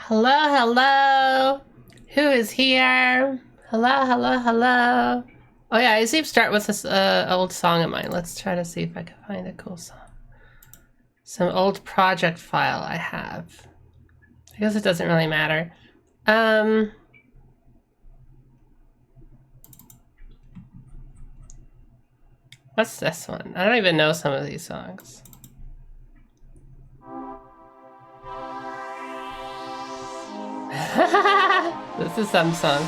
Hello, hello. Who is here? Hello, hello, hello. Oh yeah, I usually start with this old song of mine. Let's try to see if I can find a cool song. Some old project file I have. I guess it doesn't really matter. What's this one? I don't even know some of these songs. This is some song.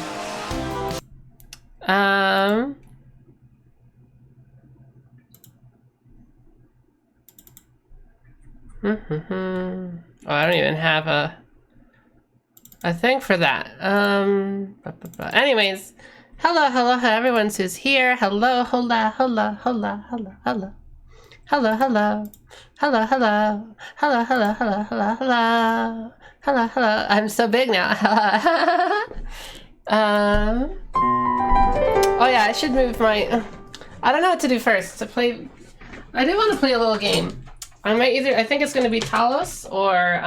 Oh, I don't even have a thing for that. Anyways, hello, hello, everyone who's here. Hello, hola, hola, hola, hola, hola. Hello, hello. Hello, hello. Hello, hello, hello, hello, hello. Hello, hello. I'm so big now. Oh yeah, I should move my... I don't know what to do first. To play... I do want to play a little game. I might either... I think it's going to be Talos or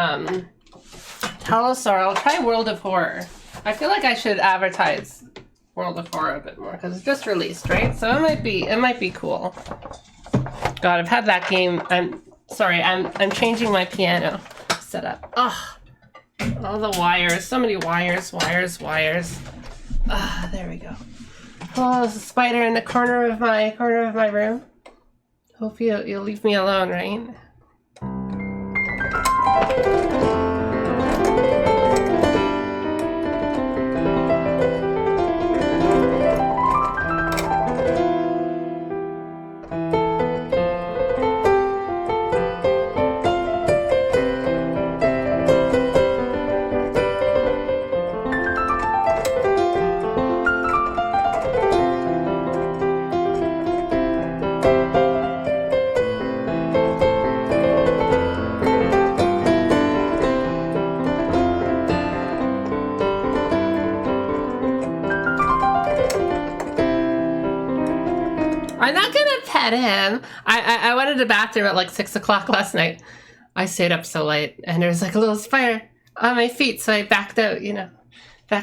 I'll try World of Horror. I feel like I should advertise World of Horror a bit more because it's just released, right? So it might be cool. God, I've had that game. I'm changing my piano setup. Ugh. All the wires. So many wires. Ah, there we go. Oh, there's a spider in the corner of my room. Hope you'll leave me alone, right? I'm not gonna pet him. I went to the bathroom at like 6 o'clock last night. I stayed up so late and there was like a little spider on my feet, so I backed out,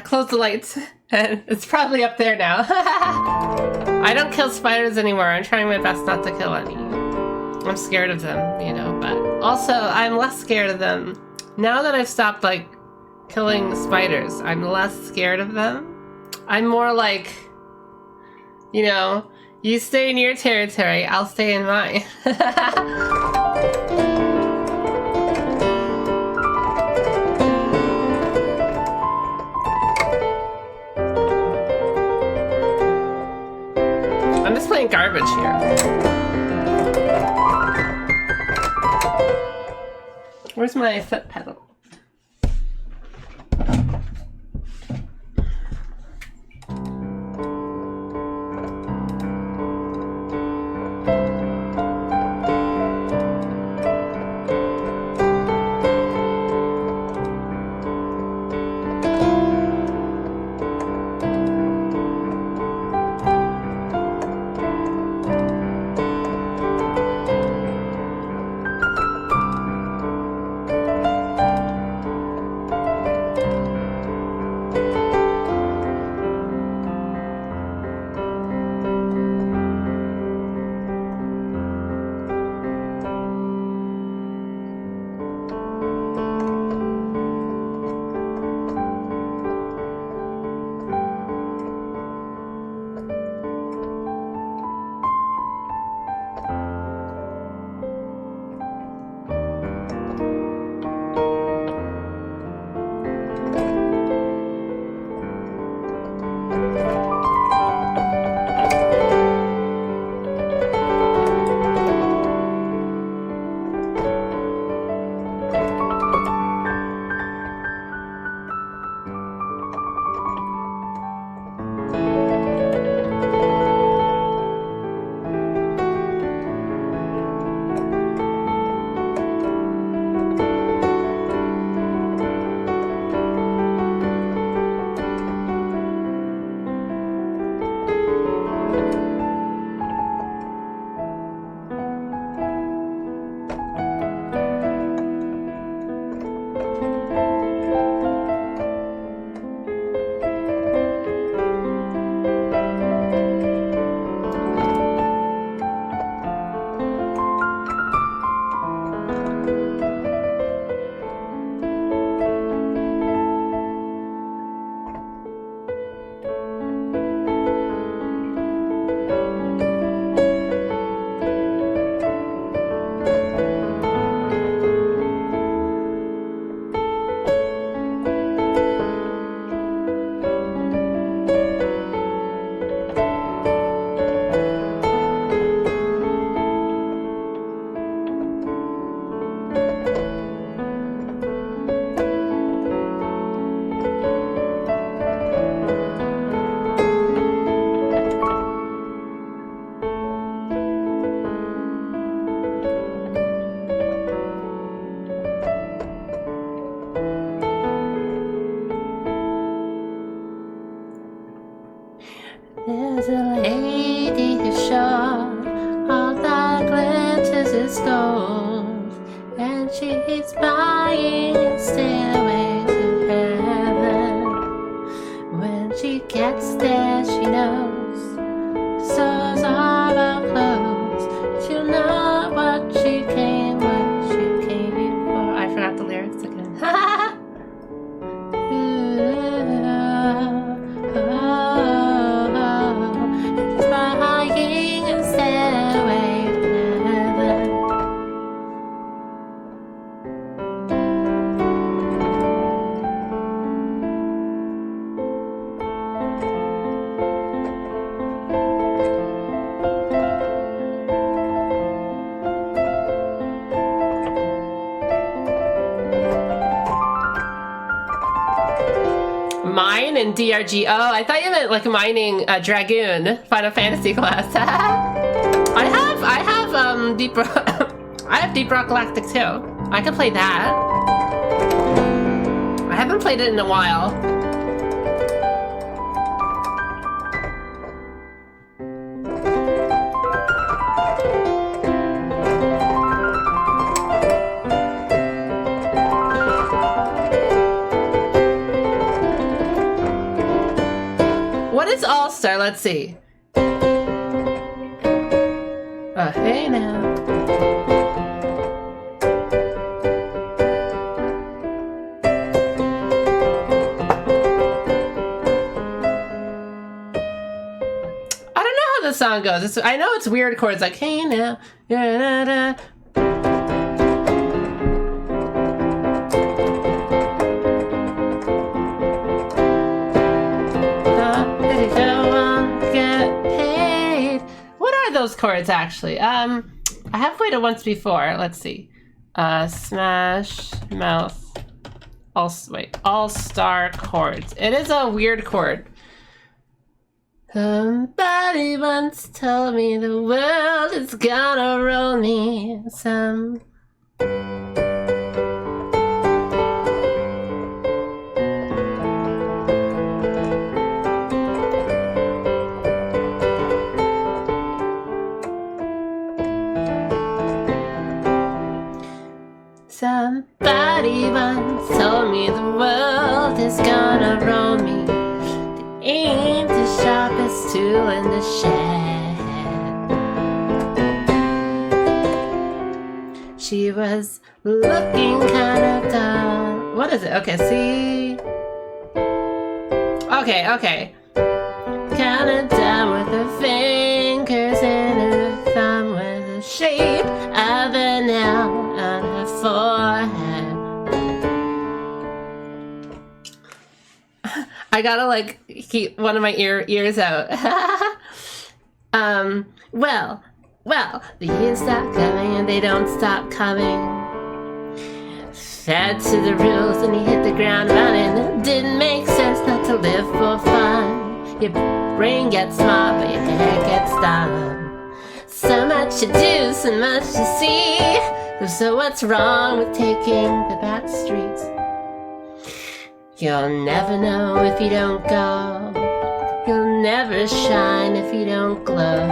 closed the lights, and it's probably up there now. I don't kill spiders anymore. I'm trying my best not to kill any. I'm scared of them, but also I'm less scared of them. Now that I've stopped like killing spiders, I'm less scared of them. I'm more like, you stay in your territory, I'll stay in mine. I'm just playing garbage here. Where's my foot pedal? There's a lady who's sure all that glitters is gold, and she's buying a stairway to heaven. When she gets there, she knows the stores are all closed. She'll know what she came for. I forgot the lyrics again. She's buying a stairway to heaven. Mine and DRG. Oh, I thought you meant like mining Dragoon, Final Fantasy class. I have Deep Rock. I have Deep Rock Galactic too. I could play that. I haven't played it in a while. What is All-Star? Let's see. Oh, hey now. I don't know how the song goes. I know it's weird chords like hey now. Da-da-da. Those chords actually. I have played it once before. Let's see. Smash Mouth. All-Star chords. It is a weird chord. Somebody once told me the world is gonna roll me some. Somebody once told me the world is gonna roll me. They ain't the sharpest tool in the shed. She was looking kinda dumb. What is it? Okay, see? Okay. Kinda dumb with her fingers and her thumb with the shape of an L on her forehead. I gotta like keep one of my ears out. Well, the years stop coming and they don't stop coming. Fed to the rules and he hit the ground running. It didn't make sense not to live for fun. Your brain gets smart but your head gets dumb. So much to do, so much to see. So what's wrong with taking the back streets? You'll never know if you don't go. You'll never shine if you don't glow.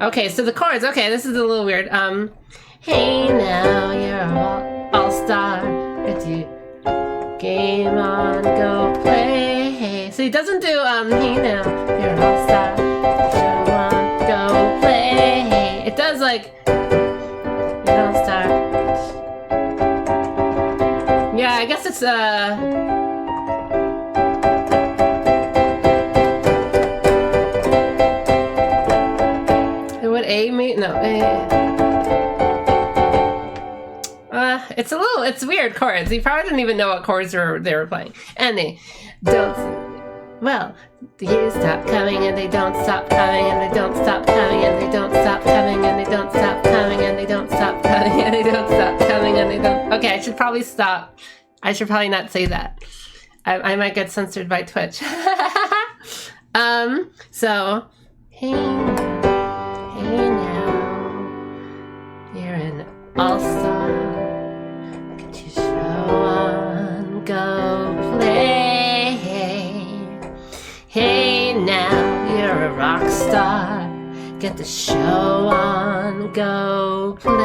Okay, so the chords. Okay, this is a little weird. Hey now, you're all-star. Get your game on, go play. Hey. So he doesn't do hey now, you're all-star. Come on, go play. Hey. It does like all-star. Yeah, I guess it's would A mean? No, A. It's weird chords. You probably didn't even know what chords they were playing. And they don't, well, the years stop coming and they don't stop coming and they don't stop coming and they don't stop coming and they don't stop coming and they don't stop coming and they don't stop coming and they don't. Okay, I should probably stop. I should probably not say that. I might get censored by Twitch. So, hey now, you're an all-star. Could you show on, go play? Hey now, rock star. Get the show on, go play.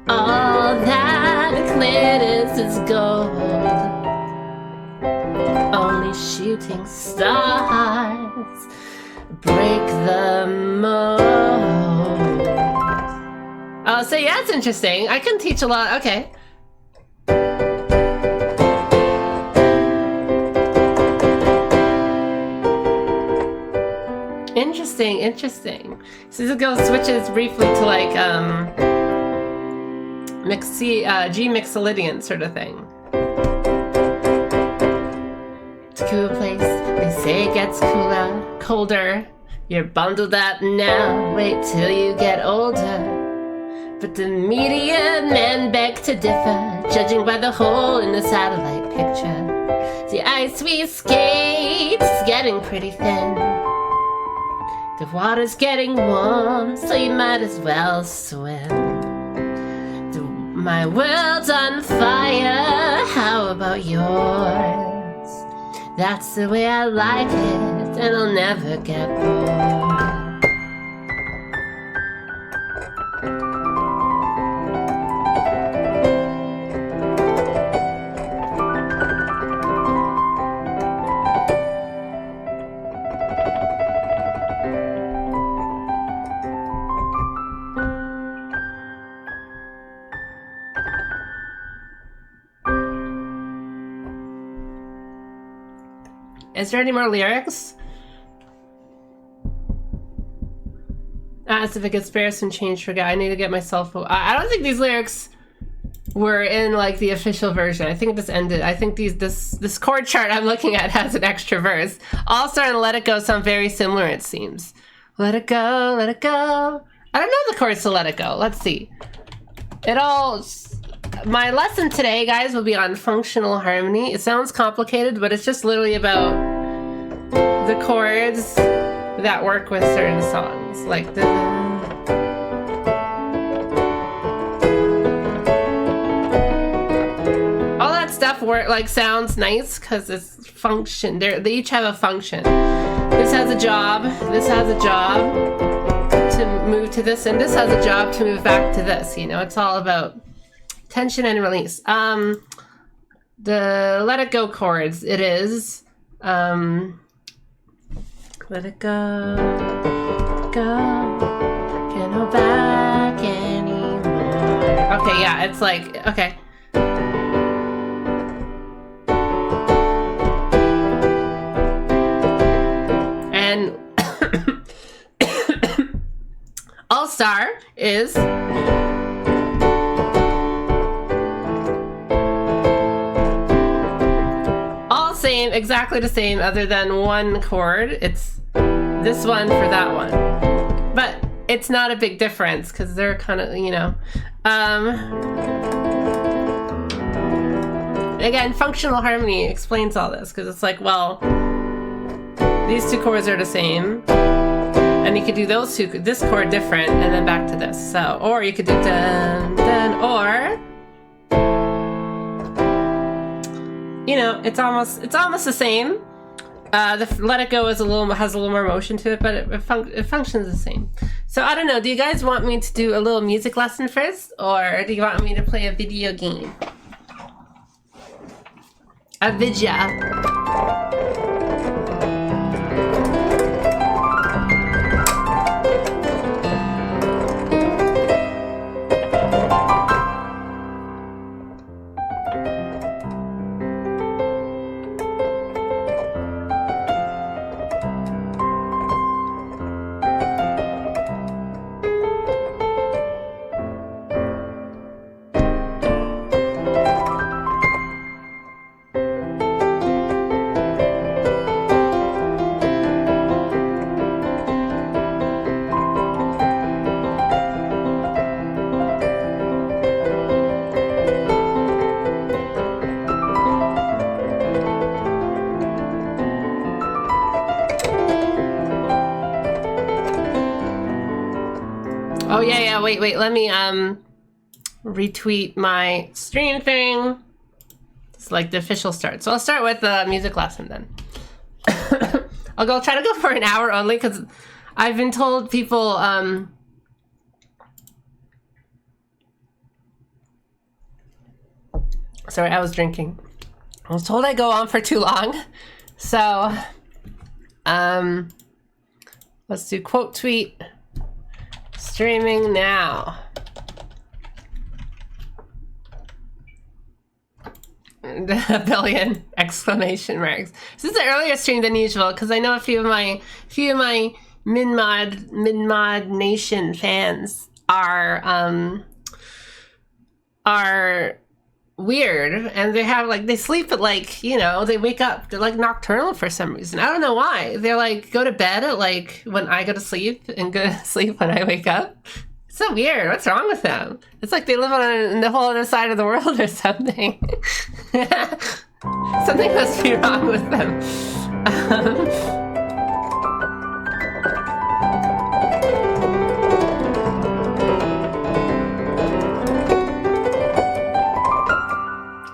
All that glitters is gold. Only shooting stars break the mold. Oh, so yeah, it's interesting. I can teach a lot. Okay. Interesting. So this switches briefly to like G Mixolydian sort of thing. It's a cool place. They say it gets colder. You're bundled up now. Wait till you get older. But the media men beg to differ, judging by the hole in the satellite picture. The ice we skate is getting pretty thin. The water's getting warm, so you might as well swim. My world's on fire, how about yours? That's the way I like it, and I'll never get bored. Is there any more lyrics? As if it gets spare some change for I need to get myself. I don't think these lyrics were in like the official version. I think this ended. I think this chord chart I'm looking at has an extra verse. All Star and Let It Go sound very similar, it seems. Let it go, let it go. I don't know the chords to Let It Go. Let's see. My lesson today, guys, will be on functional harmony. It sounds complicated, but it's just literally about the chords that work with certain songs, like the. All that stuff sounds nice because it's function. They each have a function. This has a job. This has a job to move to this, and this has a job to move back to this. You know, it's all about tension and release. The Let It Go chords, it is let it go, can't hold back anymore. Okay, yeah, it's like, okay. And All Star is exactly the same other than one chord. It's this one for that one, but it's not a big difference because they're kind of, you know, again, functional harmony explains all this because it's like, well, these two chords are the same and you could do this chord different and then back to this. So, or you could do dun dun, or you know, it's almost the same. The Let It Go has a little more motion to it, but it functions the same. So I don't know. Do you guys want me to do a little music lesson first, or do you want me to play a video game? A video. Oh, yeah, wait, let me, retweet my stream thing. It's like the official start. So I'll start with the music lesson then. I'll try to go for an hour only because I've been told people, sorry, I was drinking. I was told I go on for too long. So, let's do quote tweet. Streaming now. A billion exclamation marks. This is an earlier stream than usual because I know a few of my minmod nation fans are weird, and they have like, they sleep at like, you know, they wake up, they're like nocturnal for some reason. I don't know why. They're like go to bed at like when I go to sleep and go to sleep when I wake up. It's so weird. What's wrong with them? It's like they live on the whole other side of the world or something. Something must be wrong with them.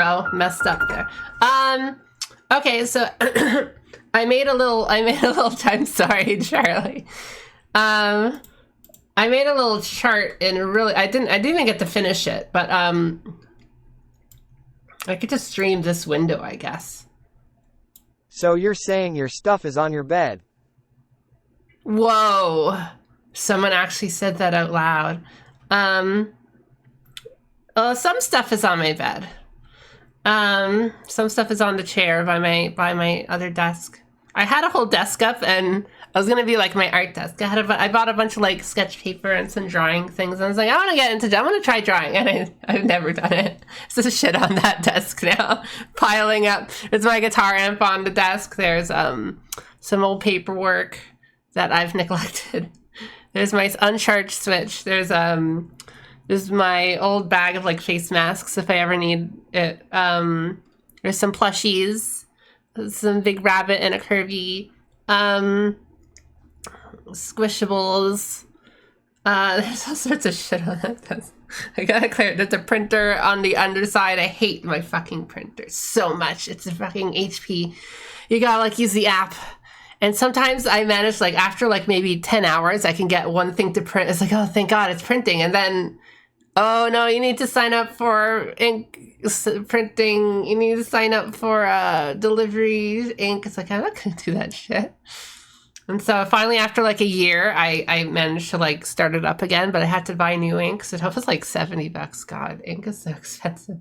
Oh, messed up there. Okay, so I made a little I'm sorry, Charlie. I made a little chart and really I didn't even get to finish it, but I could just stream this window, I guess. So you're saying your stuff is on your bed? Whoa. Someone actually said that out loud. Some stuff is on my bed. Some stuff is on the chair by my other desk. I had a whole desk up and I was gonna be like my art desk. I bought a bunch of like sketch paper and some drawing things, and I was like, I want to try drawing, and I've never done it. So there's shit on that desk now, piling up. There's my guitar amp on the desk. There's some old paperwork that I've neglected. There's my uncharged switch. There's my old bag of like face masks if I ever need it. There's some plushies, some big rabbit and a Kirby. Squishables. There's all sorts of shit on that desk. I gotta clear it. There's a printer on the underside. I hate my fucking printer so much. It's a fucking HP. You gotta like use the app. And sometimes I manage like after like maybe 10 hours, I can get one thing to print. It's like, oh, thank God it's printing. And then, oh no, you need to sign up for ink printing. You need to sign up for delivery ink. It's like, I'm not gonna do that shit. And so finally, after like a year, I managed to like start it up again, but I had to buy new ink. So it was like $70. God, ink is so expensive.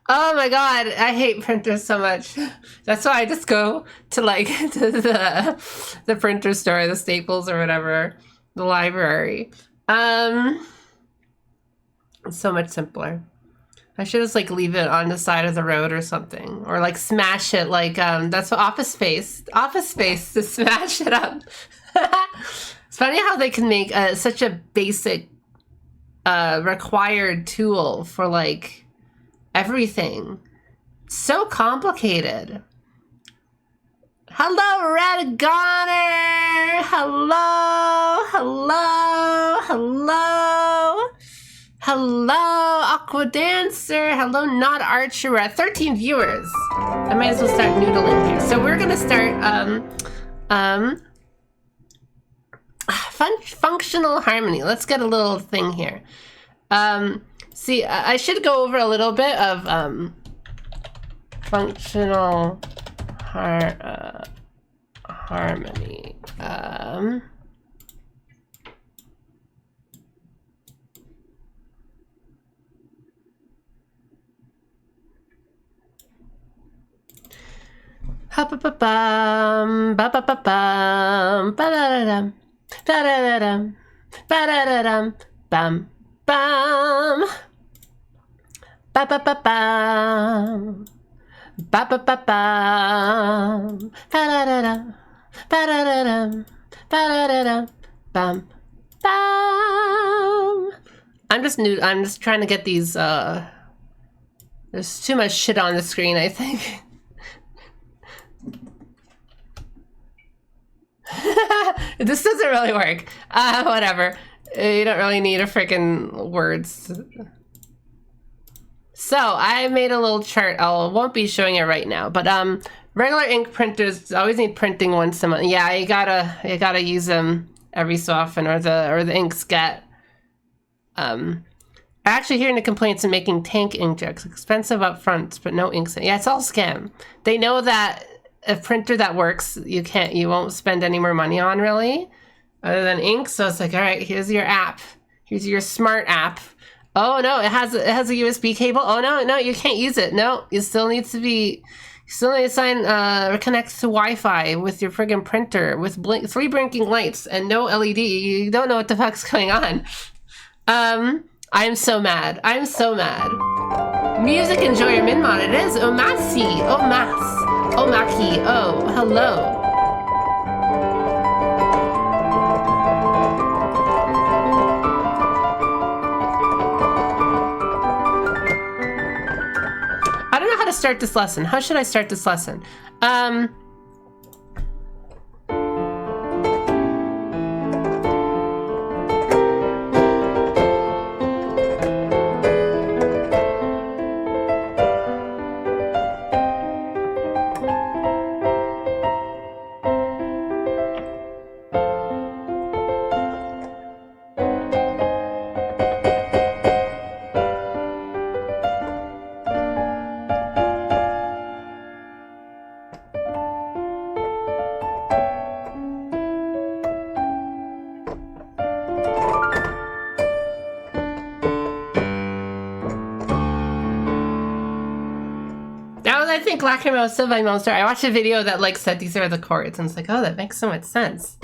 Oh my God, I hate printers so much. That's why I just go to like to the printer store, the Staples or whatever, the library. It's so much simpler. I should just like leave it on the side of the road or something, or like smash it. Like that's what Office Space to smash it up. It's funny how they can make such a basic required tool for like everything so complicated. Hello, Red Goner. Hello, Aqua Dancer. Hello, Not Archer. We're at 13 viewers. I might as well start noodling here. So we're gonna start functional harmony. Let's get a little thing here. See, I should go over a little bit of functional harmony. Ha-pa-pa-bum, ba-ba-ba-bum, ba-da-da-dum, ba-da-da-dum, ba-da-da-dum, bum, bum, ba-ba-ba-bum, ba-ba-ba-bum, ba-da-da-dum, ba-da-da-dum, ba-da-da-dum, bum, bum. I'm just trying to get these, there's too much shit on the screen, I think. This doesn't really work. Whatever. You don't really need a freaking words. So I made a little chart. I won't be showing it right now, but Regular ink printers always need printing once a month. Yeah, you gotta use them every so often, or the inks get. Actually, hearing the complaints of making tank inkjets expensive up front, but no inks. Yeah, it's all scam. They know that a printer that works, you won't spend any more money on really, other than ink. So it's like, all right, here's your app. Here's your smart app. Oh no, it has a USB cable. Oh no, you can't use it. No, you still need to sign or connect to Wi-Fi with your friggin' printer with 3 blinking lights and no LED. You don't know what the fuck's going on. I'm so mad. I'm so mad. Music enjoyer minmod. It is Omasi. Omaki. Oh, hello. I don't know how to start this lesson. How should I start this lesson? I think Lacrimosa by Monster. I watched a video that like said these are the chords, and it's like, oh, that makes so much sense.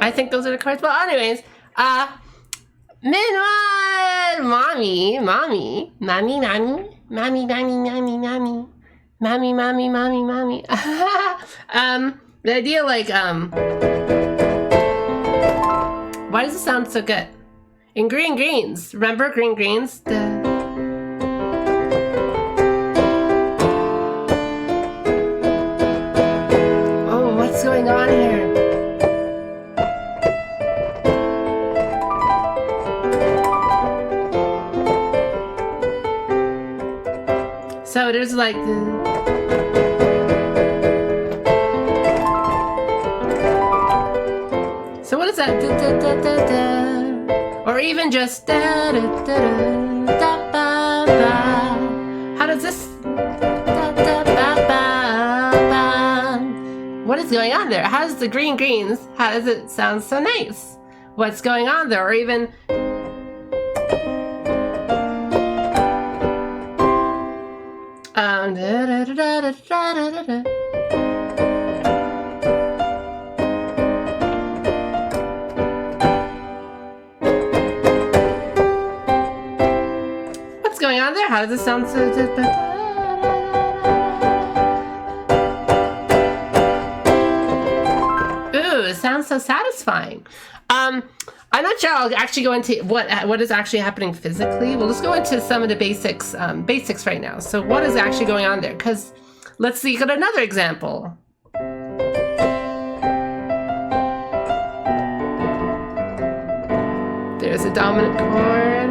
I think those are the chords. Well, anyways, minmod, mommy. The idea, like, why does it sound so good? In Green Greens, remember Green Greens? Oh, what's going on here? So there's like so what is that? Or even just how does this what is going on there? How does the Green Greens, how does it sound so nice? What's going on there? Or even what's going on there? How does it sound so ooh, it sounds so satisfying. I'm not sure I'll actually go into what is actually happening physically. We'll just go into some of the basics right now. So what is actually going on there? Because let's see, got another example. There's a dominant chord.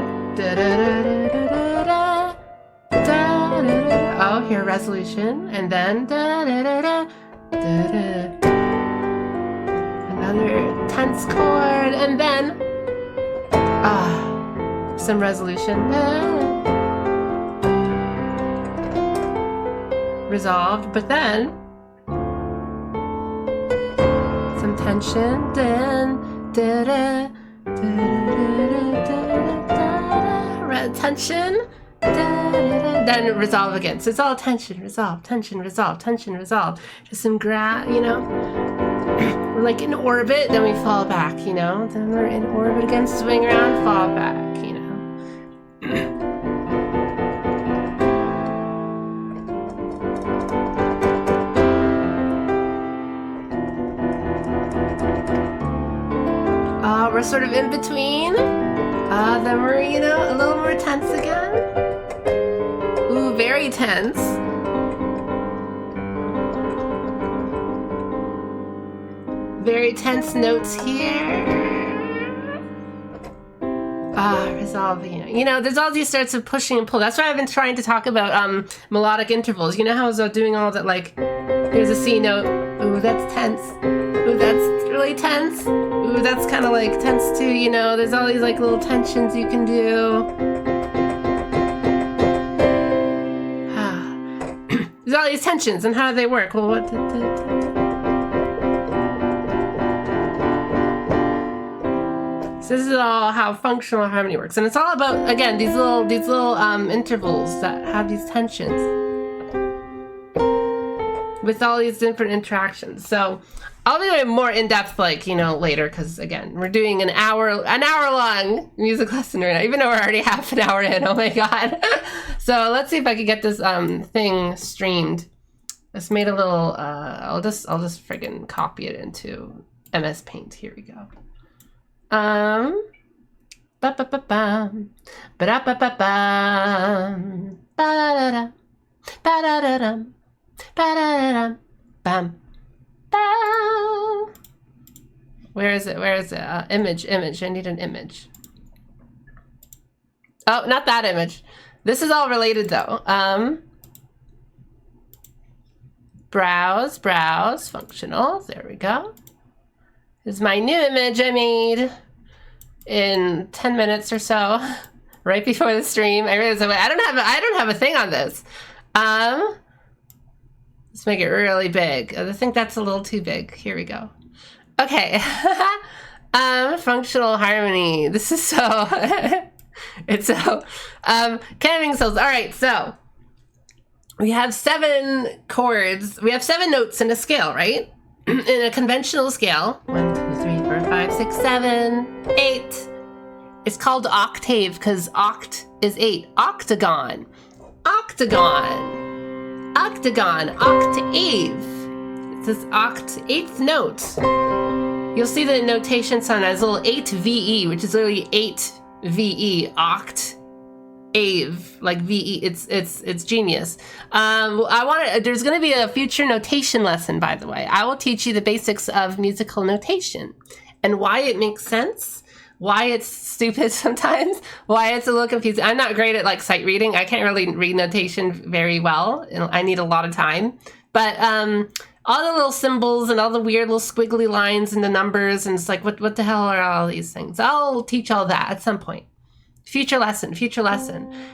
Oh, here, resolution, and then another tense chord, and then some resolution. Resolved, but then some tension, then tension, then resolve again. So it's all tension, resolve, tension, resolve, tension, resolve. Just some we're like in orbit, then we fall back, you know? Then we're in orbit again, swing around, fall back, you know? sort of in between. Then we're, you know, a little more tense again. Ooh, very tense. Very tense notes here. Resolving. You know, there's all these sorts of pushing and pull. That's why I've been trying to talk about melodic intervals. You know how I was doing all that, like, here's a C note. Ooh, that's tense. Ooh, that's really tense. Ooh, that's kind of like tense too, you know. There's all these like little tensions you can do. There's all these tensions, and how do they work? Well, what? So this is all how functional harmony works, and it's all about, again, these little intervals that have these tensions with all these different interactions. So I'll be doing more in depth, like, you know, later, because again, we're doing an hour long music lesson right now, even though we're already half an hour in. Oh my god! So let's see if I can get this thing streamed. It's made a little. I'll just friggin' copy it into MS Paint. Here we go. Ba ba ba bam, ba da ba ba bam, ba da da, ba da da dum, ba da da dum, bam, bam. Where is it? Where is it? Image. I need an image. Oh, not that image. This is all related though. Browse, functional. There we go. This is my new image I made in 10 minutes or so, right before the stream. I realized I don't have a thing on this. Let's make it really big. I think that's a little too big. Here we go. Okay. Functional harmony. This is so it's so canning cells. All right, so we have 7 chords. We have 7 notes in a scale, right? In a conventional scale. 1, 2, 3, 4, 5, 6, 7, 8. It's called octave because oct is 8. Octagon. Octagon. Octagon. Octave. It says oct, 8th note. You'll see the notation sign as a little 8 VE, which is literally 8 VE. Oct. Like VE, it's genius. There's going to be a future notation lesson, by the way. I will teach you the basics of musical notation and why it makes sense, why it's stupid sometimes, why it's a little confusing. I'm not great at like sight reading. I can't really read notation very well. I need a lot of time. But all the little symbols and all the weird little squiggly lines and the numbers, and it's like, what the hell are all these things? I'll teach all that at some point. Future lesson.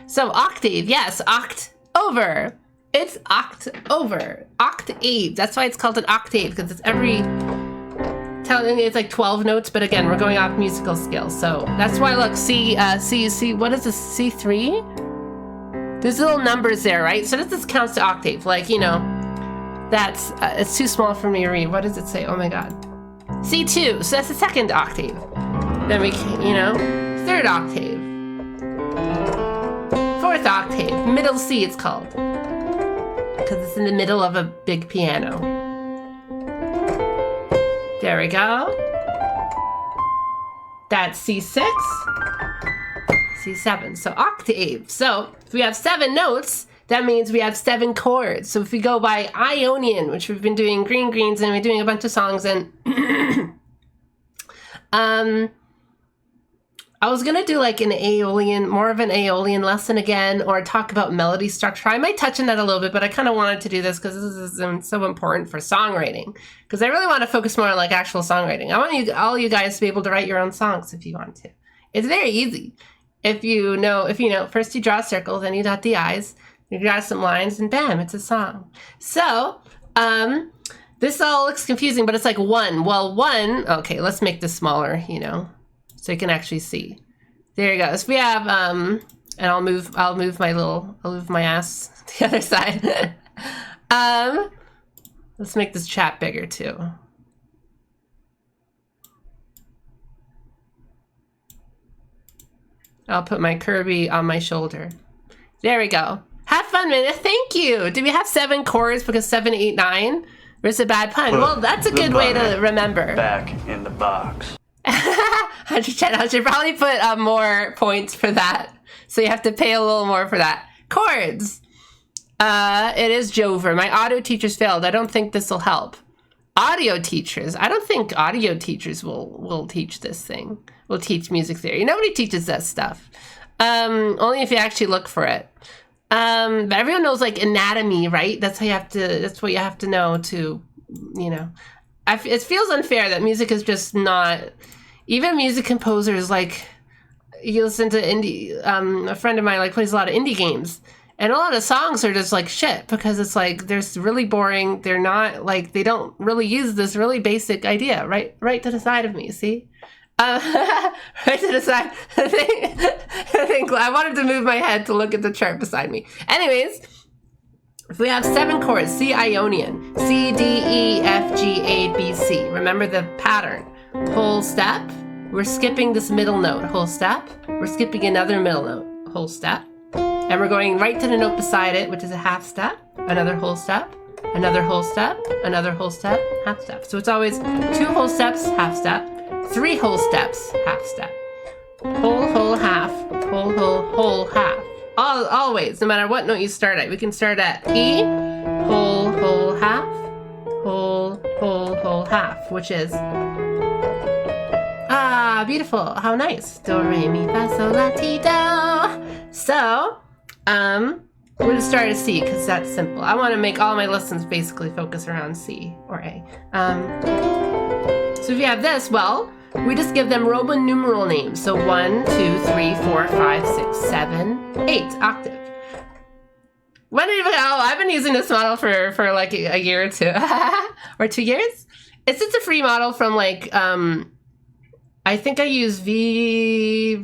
So octave, yes, oct-over. It's oct-over. Octave. That's why it's called an octave, because it's it's like 12 notes, but again, we're going off musical scale. So that's why, look, C, what is this, C3? There's little numbers there, right? So this counts to octave. Like, you know, that's, it's too small for me to read. What does it say? Oh my God. C2, so that's the 2nd octave. Then we can, you know, 3rd octave. 4th octave, middle C it's called, because it's in the middle of a big piano. There we go. That's C6, C7, so octave. So if we have 7 notes, that means we have 7 chords. So if we go by Ionian, which we've been doing greens, and we're doing a bunch of songs, and I was gonna do like more of an Aeolian lesson again, or talk about melody structure. I might touch on that a little bit, but I kind of wanted to do this because this is so important for songwriting. Because I really want to focus more on like actual songwriting. I want all you guys to be able to write your own songs if you want to. It's very easy. If you know, first you draw a circle, then you dot the I's, you draw some lines, and bam, it's a song. So, this all looks confusing, but it's like 1. Well, 1, okay, let's make this smaller, you know, so you can actually see. There you go. So we have, and I'll move my ass to the other side. Let's make this chat bigger too. I'll put my Kirby on my shoulder. There we go. Have fun, man. Thank you. Do we have 7 chords because 7, 8, 9? Or is it a bad pun? Well, that's a good way to remember. Back in the box. 110. I should probably put more points for that. So you have to pay a little more for that. Chords. It is Jover. My audio teachers failed. I don't think this will help. Audio teachers. I don't think audio teachers will teach this thing. Will teach music theory. Nobody teaches that stuff. Only if you actually look for it. But everyone knows like anatomy, right? That's how you have to. That's what you have to know to, you know. It feels unfair that music is just not. Even music composers, like you listen to indie. A friend of mine like plays a lot of indie games. And a lot of songs are just like shit because it's like they're really boring. They're not like they don't really use this really basic idea. Right to the side of me. See, right to the side. I wanted to move my head to look at the chart beside me. Anyways, if we have 7 chords, C Ionian, C D E F G A B C. Remember the pattern. Whole step. We're skipping this middle note. Whole step. We're skipping another middle note. Whole step. And we're going right to the note beside it, which is a half step, another whole step, another whole step, another whole step, half step. So it's always 2 whole steps, half step, 3 whole steps, half step, whole, half, whole, half. Always, no matter what note you start at. We can start at E, whole, half, whole, half, which is, beautiful, how nice. Do, re, mi, fa, sol, la, ti, do. So, we're gonna start at C because that's simple. I want to make all my lessons basically focus around C or A. So if you have this, well, we just give them Roman numeral names. So 1, 2, 3, 4, 5, 6, 7, 8 octave. When did I've been using this model for like a year or two, or 2 years. It's a free model from like I think I use Vroid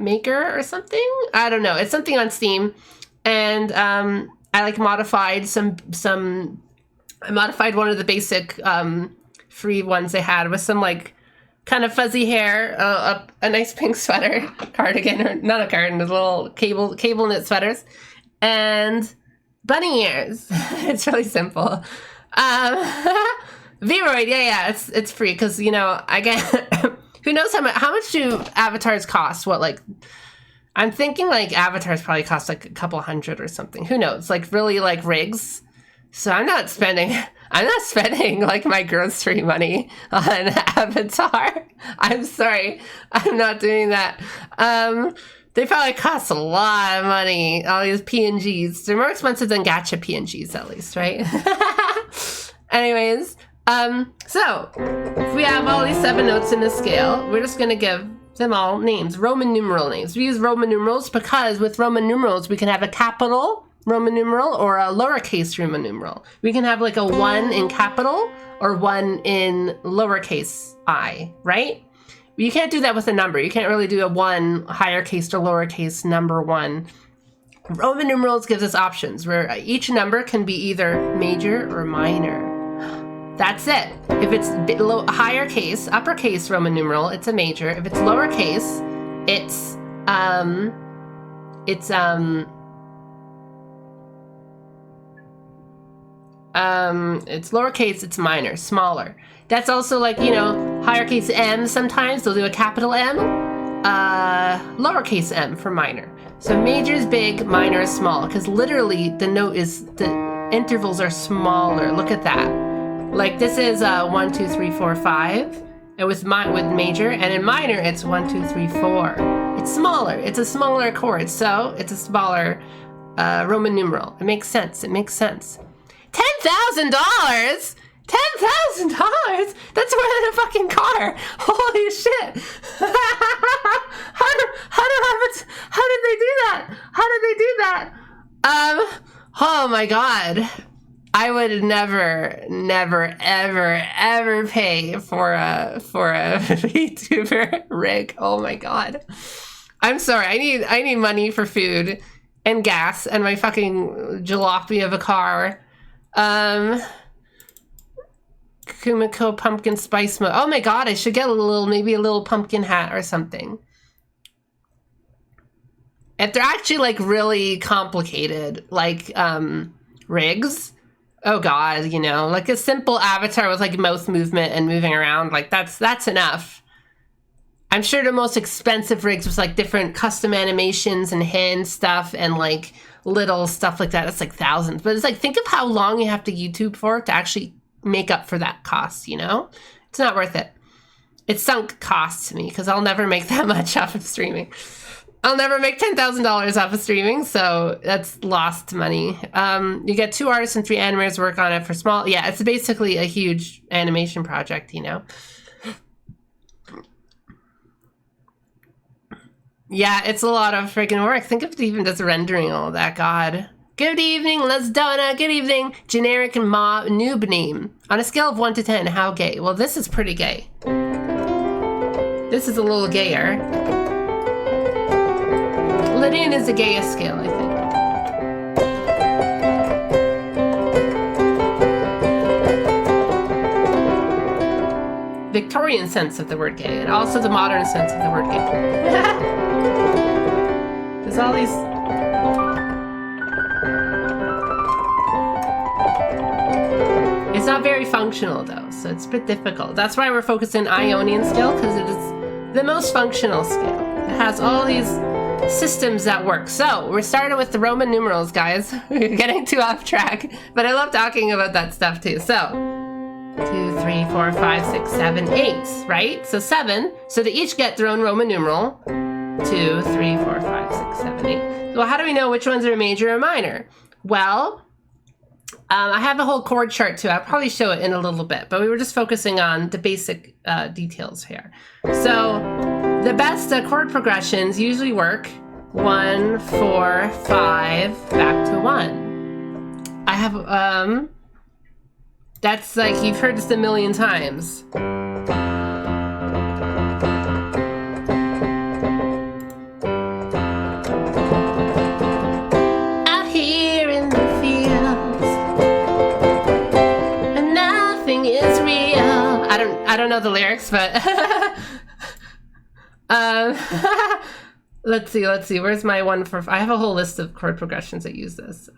Maker or something. I don't know. It's something on Steam, and I like modified I modified one of the basic free ones they had with some like kind of fuzzy hair, a nice pink sweater, cardigan, or not a cardigan, a little cable knit sweaters, and bunny ears. It's really simple. Vroid, yeah, it's free because you know I get. Who knows how much do avatars cost? What, like, I'm thinking like avatars probably cost like a couple hundred or something. Who knows? Like really like rigs. So I'm not spending like my grocery money on avatar. I'm sorry. I'm not doing that. They probably cost a lot of money. All these PNGs. They're more expensive than gacha PNGs at least, right? Anyways, so if we have all these 7 notes in the scale, we're just gonna give them all names, Roman numeral names. We use Roman numerals because with Roman numerals, we can have a capital Roman numeral or a lowercase Roman numeral. We can have like a 1 in capital or 1 in lowercase I, right? You can't do that with a number. You can't really do a 1 higher case or lowercase number 1. Roman numerals gives us options where each number can be either major or minor. That's it. If it's higher case, uppercase Roman numeral, it's a major. If it's lowercase, it's lowercase, it's minor, smaller. That's also like, you know, higher case M sometimes, they'll do a capital M, lowercase m for minor. So major is big, minor is small, because literally the intervals are smaller. Look at that. Like this is 1, 2, 3, 4, 5. And with major, and in minor it's 1, 2, 3, 4. It's smaller. It's a smaller chord, so it's a smaller Roman numeral. It makes sense. It makes sense. $10,000? $10,000? That's more than a fucking car. Holy shit. How did they do that? How did they do that? Oh my God. I would never, ever pay for a VTuber rig. Oh my God. I'm sorry. I need money for food and gas and my fucking jalopy of a car. Kumiko pumpkin spice mode. Oh my God, I should get maybe a little pumpkin hat or something. If they're actually like really complicated, like rigs, oh God, you know, like a simple avatar with like mouth movement and moving around, like that's enough. I'm sure the most expensive rigs was like different custom animations and hand stuff and like little stuff like that. It's like thousands, but it's like, think of how long you have to YouTube for to actually make up for that cost, you know? It's not worth it. It's sunk cost to me because I'll never make that much off of streaming. I'll never make $10,000 off of streaming, so that's lost money. You get 2 artists and 3 animators work on it for small. Yeah, it's basically a huge animation project, you know? Yeah, it's a lot of freaking work. Think of it even just rendering all that, God. Good evening, Lesdona. Good evening. Generic noob name. On a scale of 1 to 10, how gay? Well, this is pretty gay. This is a little gayer. Lydian is the gayest scale, I think. Victorian sense of the word gay, and also the modern sense of the word gay. There's all these... It's not very functional though, so it's a bit difficult. That's why we're focusing Ionian scale, because it is the most functional scale. It has all these systems that work. So we're starting with the Roman numerals, guys. We're getting too off track, but I love talking about that stuff too. So 2, 3, 4, 5, 6, 7, 8, right? So 7. So they each get their own Roman numeral. 2, 3, 4, 5, 6, 7, 8. Well, how do we know which ones are major or minor? Well, I have a whole chord chart too. I'll probably show it in a little bit, but we were just focusing on the basic details here. So the best chord progressions usually work 1, 4, 5, back to 1. I have, that's like, you've heard this a million times. Out here in the fields, and nothing is real. I don't know the lyrics, but let's see. Where's my 1 for? I have a whole list of chord progressions that use this.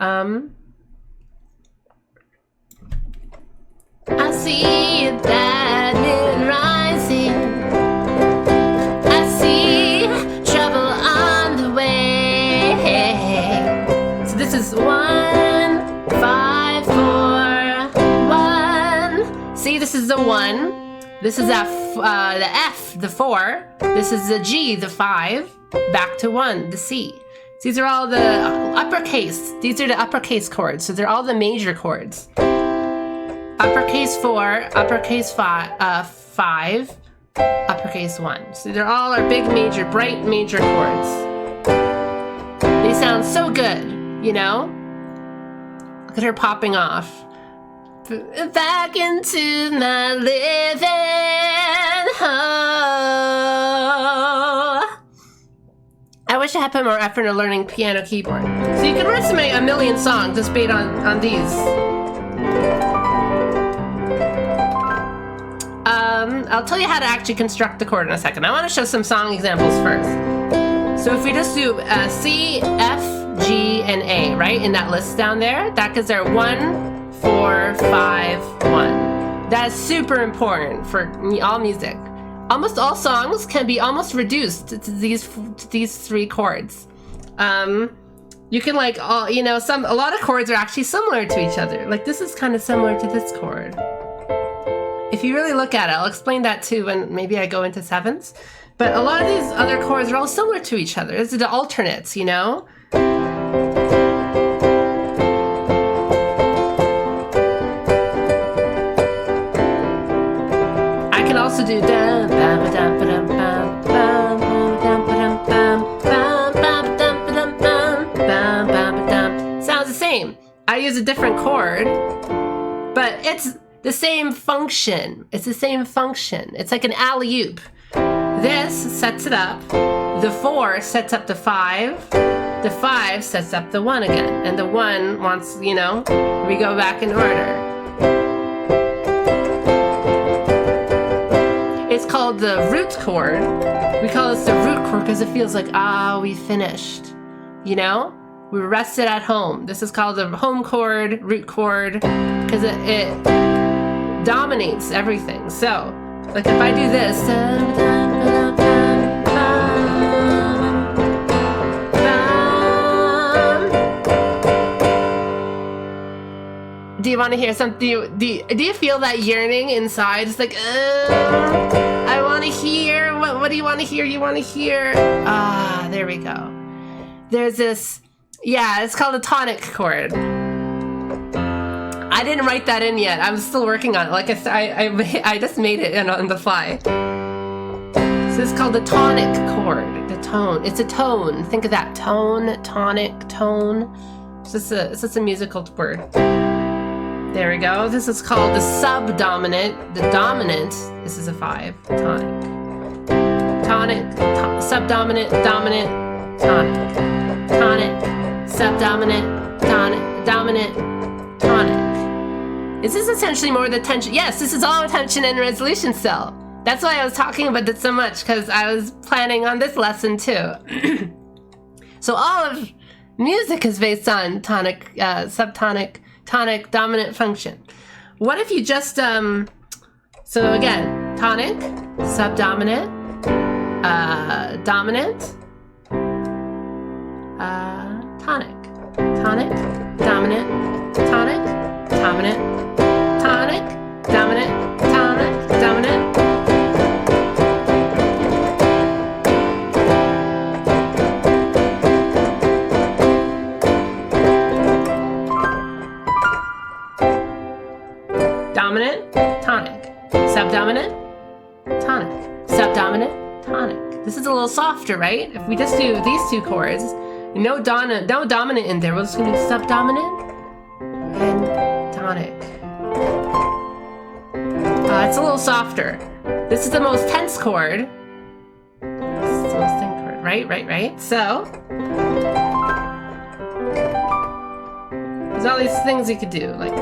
I see that moon rising. I see trouble on the way. So this is 1, 5, 4, 1. See, this is the 1. This is the F, the 4. This is the G, the 5. Back to 1, the C. These are all the uppercase. These are the uppercase chords. So they're all the major chords. Uppercase 4, uppercase 5, uppercase 1. So they're all our big major, bright major chords. They sound so good, you know? Look at her popping off. Back into my living hole. I wish I had put more effort into learning piano keyboard. So you can resume a million songs just based on these. I'll tell you how to actually construct the chord in a second. I want to show some song examples first. So if we just do C, F, G, and A, right, in that list down there, that gives our 1, 4, 5, 1. That is super important for all music. Almost all songs can be almost reduced to these 3 chords. You can like all, you know, a lot of chords are actually similar to each other. Like this is kind of similar to this chord. If you really look at it, I'll explain that too when maybe I go into 7ths. But a lot of these other chords are all similar to each other. It's the alternates, you know? I can also do dum bam ba dum ba dum bam bam bam bam bam bam bam bam bam bam bam bam. Sounds the same. I use a different chord, but it's the same function. It's the same function. It's like an alley-oop. This sets it up. The 4 sets up the 5. The 5 sets up the 1 again. And the 1 wants, you know, we go back in order. It's called the root chord. We call this the root chord because it feels like, we finished. You know? We rested at home. This is called the home chord, root chord, because it dominates everything. So, like if I do this, do you want to hear something? Do you feel that yearning inside? It's like, I want to hear. What do you want to hear? You want to hear? Ah, there we go. There's this, yeah, it's called a tonic chord. I didn't write that in yet. I'm still working on it. Like I just made it on the fly. So it's called the tonic chord. The tone. It's a tone. Think of that tone, tonic, tone. It's just a musical word. There we go. This is called the subdominant. The dominant. This is a 5. Tonic. Tonic. Subdominant. Dominant. Tonic. Tonic. Subdominant. Tonic. Dominant. Tonic. Is this essentially more the tension? Yes, this is all attention and resolution cell. That's why I was talking about it so much, because I was planning on this lesson too. So all of music is based on tonic, subtonic, tonic, dominant function. What if you just, so again, tonic, subdominant, dominant, tonic, tonic, dominant, tonic, dominant, tonic, dominant, tonic, dominant. Dominant, tonic, subdominant, tonic, subdominant, tonic. This is a little softer, right? If we just do these two chords, no dominant in there, we're just gonna do subdominant and tonic. It's a little softer. This is the most tense chord. This is the most tense chord, right? So, there's all these things you could do, like.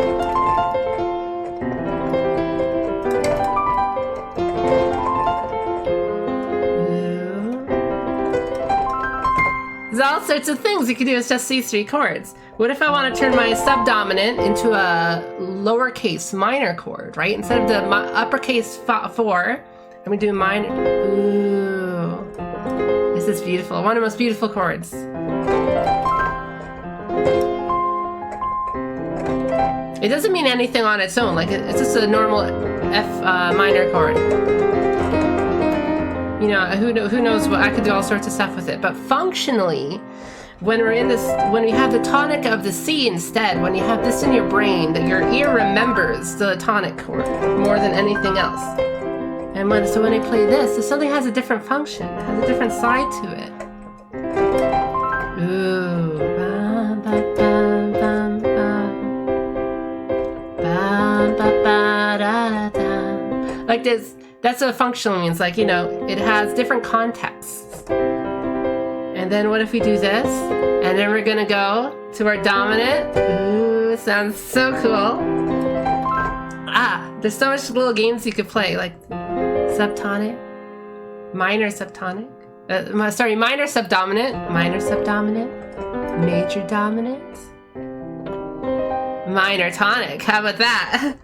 There's all sorts of things you can do with just these 3 chords. What if I want to turn my subdominant into a lowercase minor chord, right? Instead of the uppercase 4, I'm going to do minor. Ooh. This is beautiful. One of the most beautiful chords. It doesn't mean anything on its own. Like, it's just a normal F minor chord. You know, who knows what, I could do all sorts of stuff with it. But functionally, when we're in this, when we have the tonic of the C instead, when you have this in your brain, that your ear remembers the tonic chord more than anything else. And so when I play this something has a different function, it has a different side to it. Ooh. Bum, ba, bum, bum, bum. Bum, ba, ba, da, da. Like this. That's what functional means, like, you know, it has different contexts. And then what if we do this? And then we're gonna go to our dominant. Ooh, it sounds so cool. There's so much little games you could play, like subtonic, minor subtonic, minor subdominant, major dominant, minor tonic. How about that?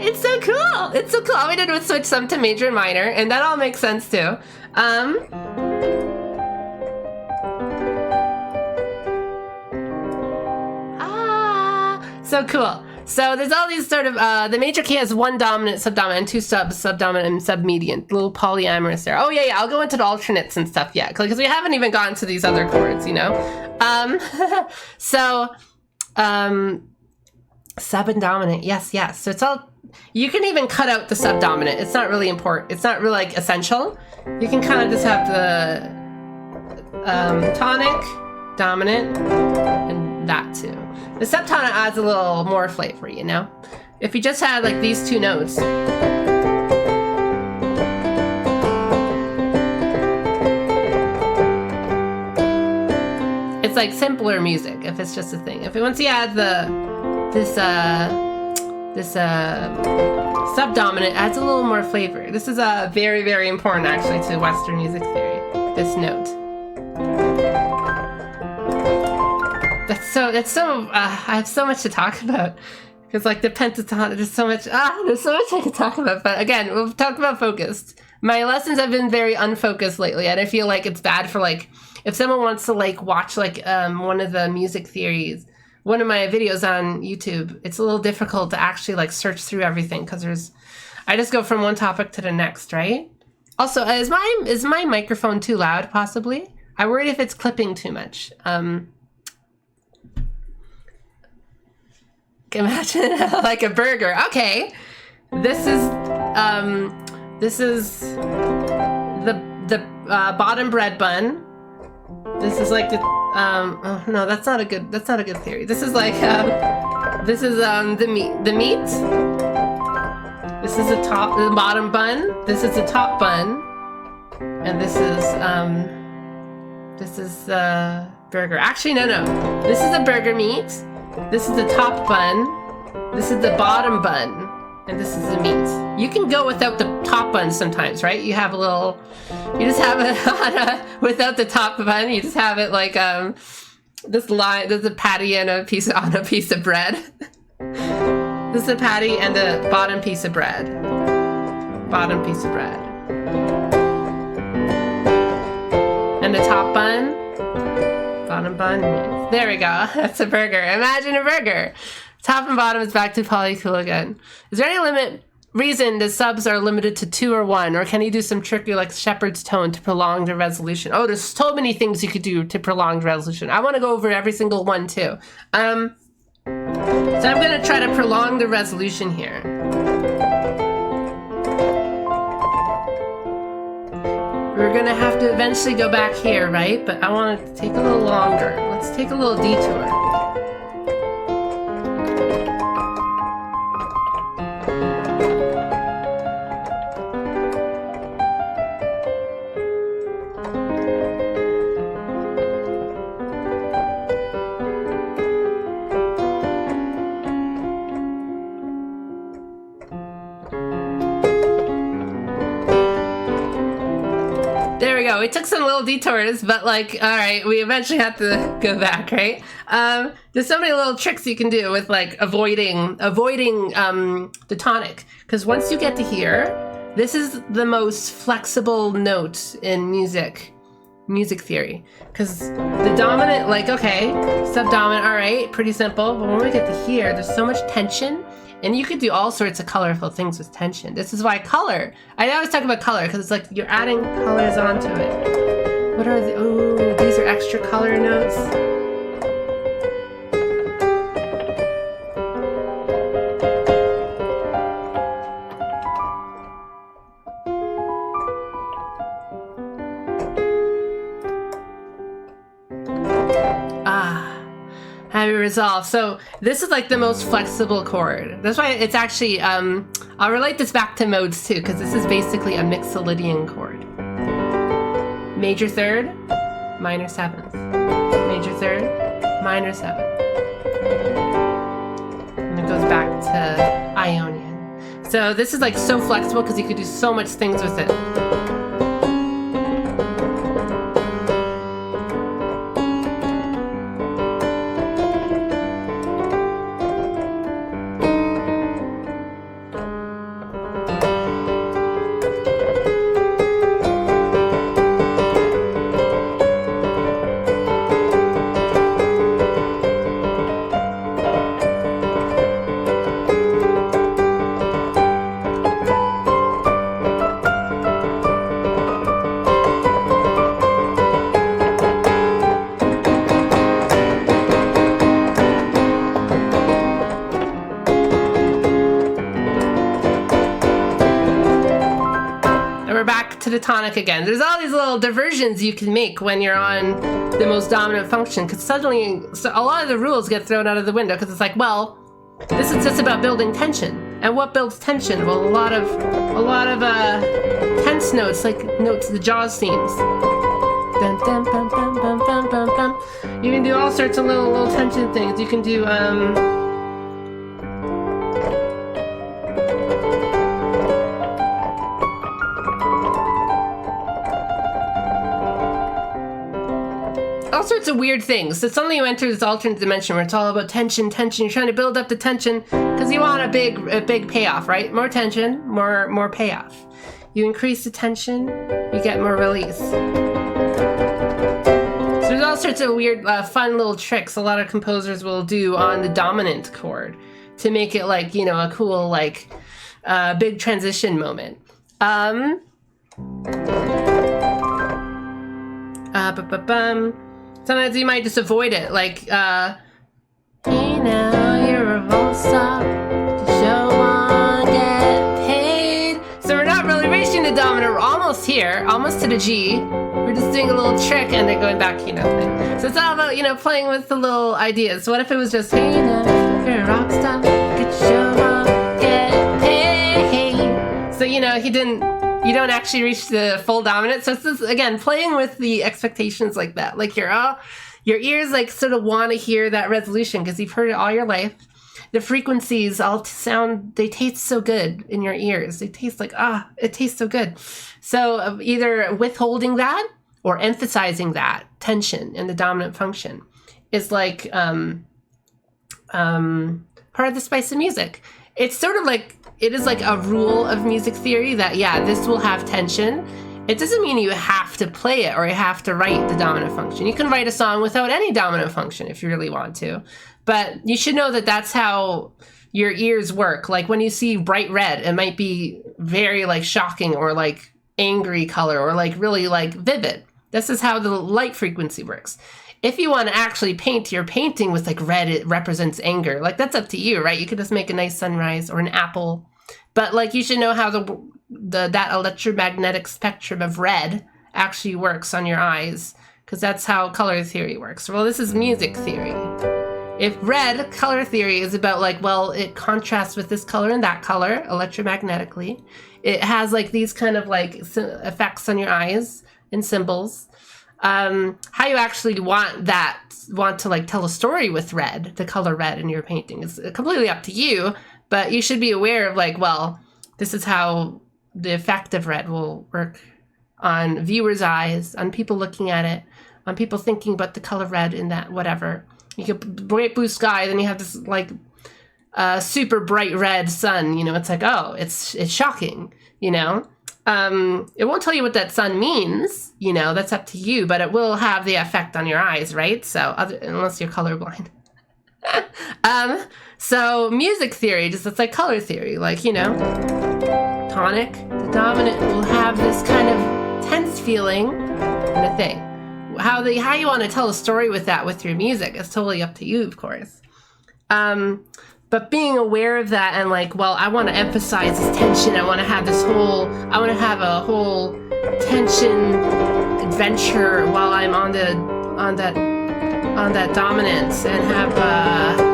It's so cool. It's so cool. All we did was switch some to major and minor, and that all makes sense too. So cool. So there's all these sort of, the major key has 1 dominant, subdominant, and 2 subdominant, and submedian. Little polyamorous there. Oh yeah, I'll go into the alternates and stuff yet, because we haven't even gotten to these other chords, you know? Sub and dominant, yes. So it's all, you can even cut out the subdominant. It's not really important. It's not really like essential. You can kind of just have the tonic, dominant, and that too. The subtonic adds a little more flavor, you know? If you just had like these 2 notes. It's like simpler music if it's just a thing. If once you add this this subdominant adds a little more flavor. This is very, very important actually to Western music theory, this note. I have so much to talk about. Because like the pentatonic, there's so much I could talk about. But again, we'll talk about focused. My lessons have been very unfocused lately, and I feel like it's bad for like, if someone wants to like watch like one of the music theories, one of my videos on YouTube, it's a little difficult to actually like search through everything because I just go from one topic to the next, right? Also, is my microphone too loud possibly? I'm worried if it's clipping too much. Imagine like a burger. Okay, this is the bottom bread bun. This is like the oh no, that's not a good theory. This is like this is the meat. This is the bottom bun. This is the top bun, and this is the burger. Actually, no. This is the burger meat. This is the top bun, this is the bottom bun, and this is the meat. You can go without the top bun sometimes, right? You have you just have it without the top bun, you just have it like, this line, there's a patty and a piece of bread. This is a patty and a bottom piece of bread. Bottom piece of bread. And the top bun. Bottom bun. There we go. That's a burger. Imagine a burger. Top and bottom is back to polycool again. Is there any reason the subs are limited to 2 or 1, or can you do some trickery like shepherd's tone to prolong the resolution? Oh, there's so many things you could do to prolong the resolution. I want to go over every single one too. So I'm going to try to prolong the resolution here. We're gonna have to eventually go back here, right? But I want it to take a little longer. Let's take a little detour. There we go. We took some little detours, but like, all right, we eventually have to go back, right? There's so many little tricks you can do with like avoiding the tonic, because once you get to here, this is the most flexible note in music theory, because the dominant, like, okay, subdominant, all right, pretty simple, but when we get to here, there's so much tension. And you could do all sorts of colorful things with tension. This is why color, I always talk about color because it's like you're adding colors onto it. What are the, ooh, these are extra color notes. Heavy resolve. So this is like the most flexible chord. That's why it's actually, I'll relate this back to modes too, because this is basically a mixolydian chord. Major third, minor seventh. Major third, minor seventh. And it goes back to Ionian. So this is like so flexible because you could do so much things with it. The tonic again. There's all these little diversions you can make when you're on the most dominant function, because suddenly a lot of the rules get thrown out of the window, because it's like, well, this is just about building tension. And what builds tension? Well, a lot of tense notes, like notes, the Jaws themes. Dun, dun, dun, dun, dun, dun, dun, dun. You can do all sorts of little tension things. You can do all sorts of weird things. So suddenly you enter this alternate dimension where it's all about tension. You're trying to build up the tension because you want a big payoff, right? More tension, more payoff. You increase the tension, you get more release. So there's all sorts of weird, fun little tricks a lot of composers will do on the dominant chord to make it like, you know, a cool, like, big transition moment. Sometimes you might just avoid it, like, hey now, you're a valsa, show on, get paid. So we're not really reaching the dominant, we're almost here, almost to the G. We're just doing a little trick and then going back, you know. So it's all about, you know, playing with the little ideas. So what if it was just, hey now, you're a rock star, get show on, get paid. So, you know, you don't actually reach the full dominant. So it's just, again, playing with the expectations like that. Like your ears like sort of want to hear that resolution because you've heard it all your life. The frequencies all sound, they taste so good in your ears. They taste like, it tastes so good. So either withholding that or emphasizing that tension in the dominant function is like part of the spice of music. It's sort of like, it is like a rule of music theory that, yeah, this will have tension. It doesn't mean you have to play it or you have to write the dominant function. You can write a song without any dominant function if you really want to. But you should know that that's how your ears work. Like when you see bright red, it might be very like shocking or like angry color or like really like vivid. This is how the light frequency works. If you want to actually paint your painting with like red, it represents anger. Like that's up to you, right? You could just make a nice sunrise or an apple. But like you should know how that electromagnetic spectrum of red actually works on your eyes, because that's how color theory works. Well, this is music theory. If red color theory is about like, well, it contrasts with this color and that color electromagnetically. It has like these kind of like effects on your eyes and symbols. How you actually want to like tell a story with red, the color red in your painting is completely up to you. But you should be aware of like, well, this is how the effect of red will work on viewers' eyes, on people looking at it, on people thinking about the color red in that whatever. You could bright blue sky, then you have this like super bright red sun. You know, it's like, oh, it's shocking. You know, it won't tell you what that sun means. You know, that's up to you, but it will have the effect on your eyes, right? So unless you're colorblind. So music theory, just it's like color theory, like, you know, tonic, the dominant will have this kind of tense feeling and a thing. How you want to tell a story with that with your music is totally up to you, of course. But being aware of that and like, well, I want to emphasize this tension. I want to have a whole tension adventure while I'm on that dominance and have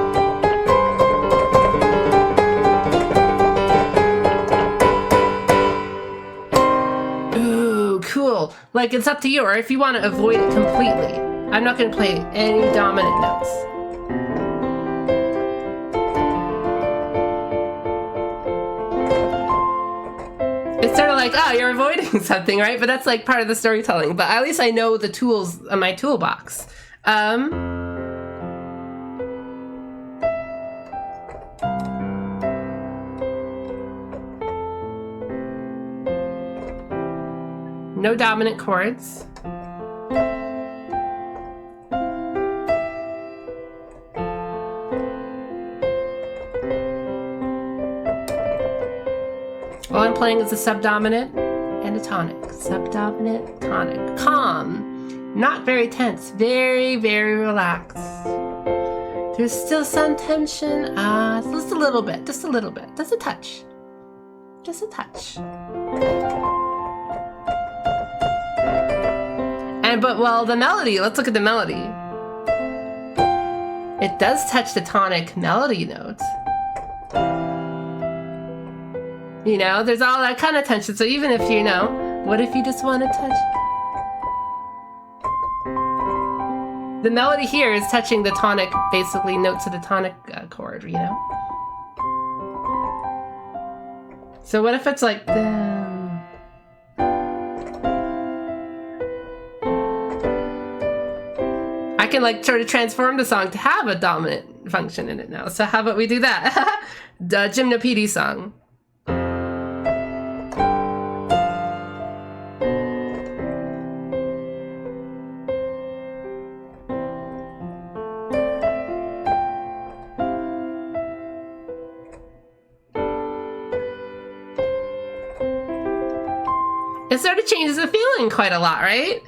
cool. Like it's up to you, or if you want to avoid it completely. I'm not going to play any dominant notes. It's sort of like, oh, you're avoiding something, right? But that's like part of the storytelling. But at least I know the tools in my toolbox. No dominant chords. All I'm playing is a subdominant and a tonic. Subdominant, tonic. Calm. Not very tense. Very, very relaxed. There's still some tension. Just a little bit. Just a little bit. Just a touch. Just a touch. But well, the melody, let's look at the melody. It does touch the tonic melody notes. You know, there's all that kind of tension. So even if you know, what if you just want to touch? The melody here is touching the tonic, basically notes of the tonic chord, you know? So what if it's like the... I can like sort of transform the song to have a dominant function in it now. So how about we do that? The Gymnopedie song. It sort of changes the feeling quite a lot, right?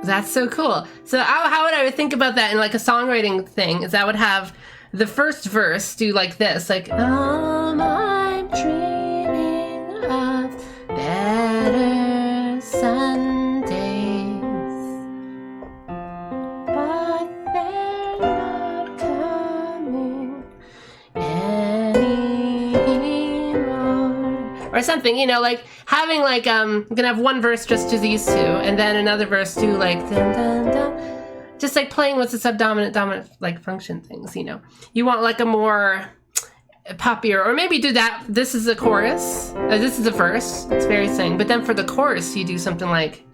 That's so cool. So how would I think about that in like a songwriting thing is I would have the first verse do like this, like, I'm dreaming of better Sundays, but they're not coming anymore. Or something, you know, like having like, I'm gonna have one verse just to these two, and then another verse do like, dun, dun, dun. Just like playing with the subdominant, dominant like function things, you know. You want like a more poppier, or maybe do that, this is the chorus, this is the verse, it's very sing, but then for the chorus you do something like,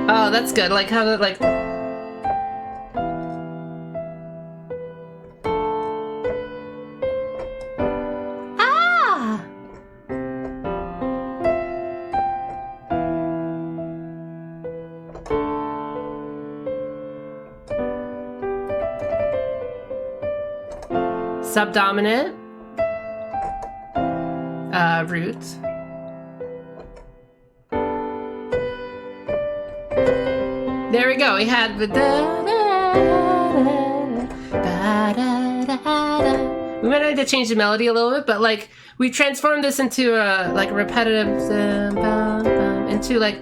oh, that's good, like how to like, subdominant, root. There we go. We had the we might have to change the melody a little bit, but like we transformed this into a like repetitive into like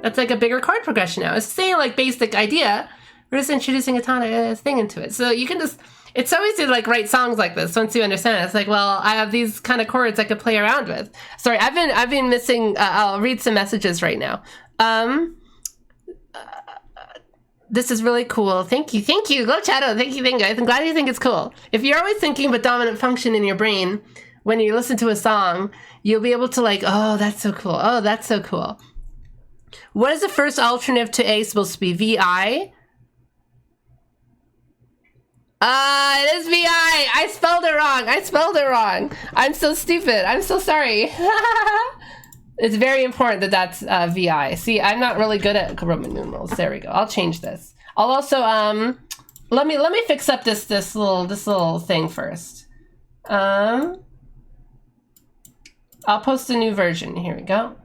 that's like a bigger chord progression now. It's the same like basic idea. We're just introducing a tonic thing into it. So you can just, it's always to like write songs like this once you understand it. It's like, well, I have these kind of chords I could play around with. Sorry, I've been missing, I'll read some messages right now. This is really cool. Thank you. Go Chato. Thank you, guys. I'm glad you think it's cool. If you're always thinking of a dominant function in your brain, when you listen to a song, you'll be able to like, oh, that's so cool. Oh, that's so cool. What is the first alternative to A supposed to be? VI? It is VI. I spelled it wrong. I'm so stupid. I'm so sorry. It's very important that that's VI. See, I'm not really good at Roman numerals. There we go. I'll change this. I'll also let me fix up this little thing first. I'll post a new version. Here we go.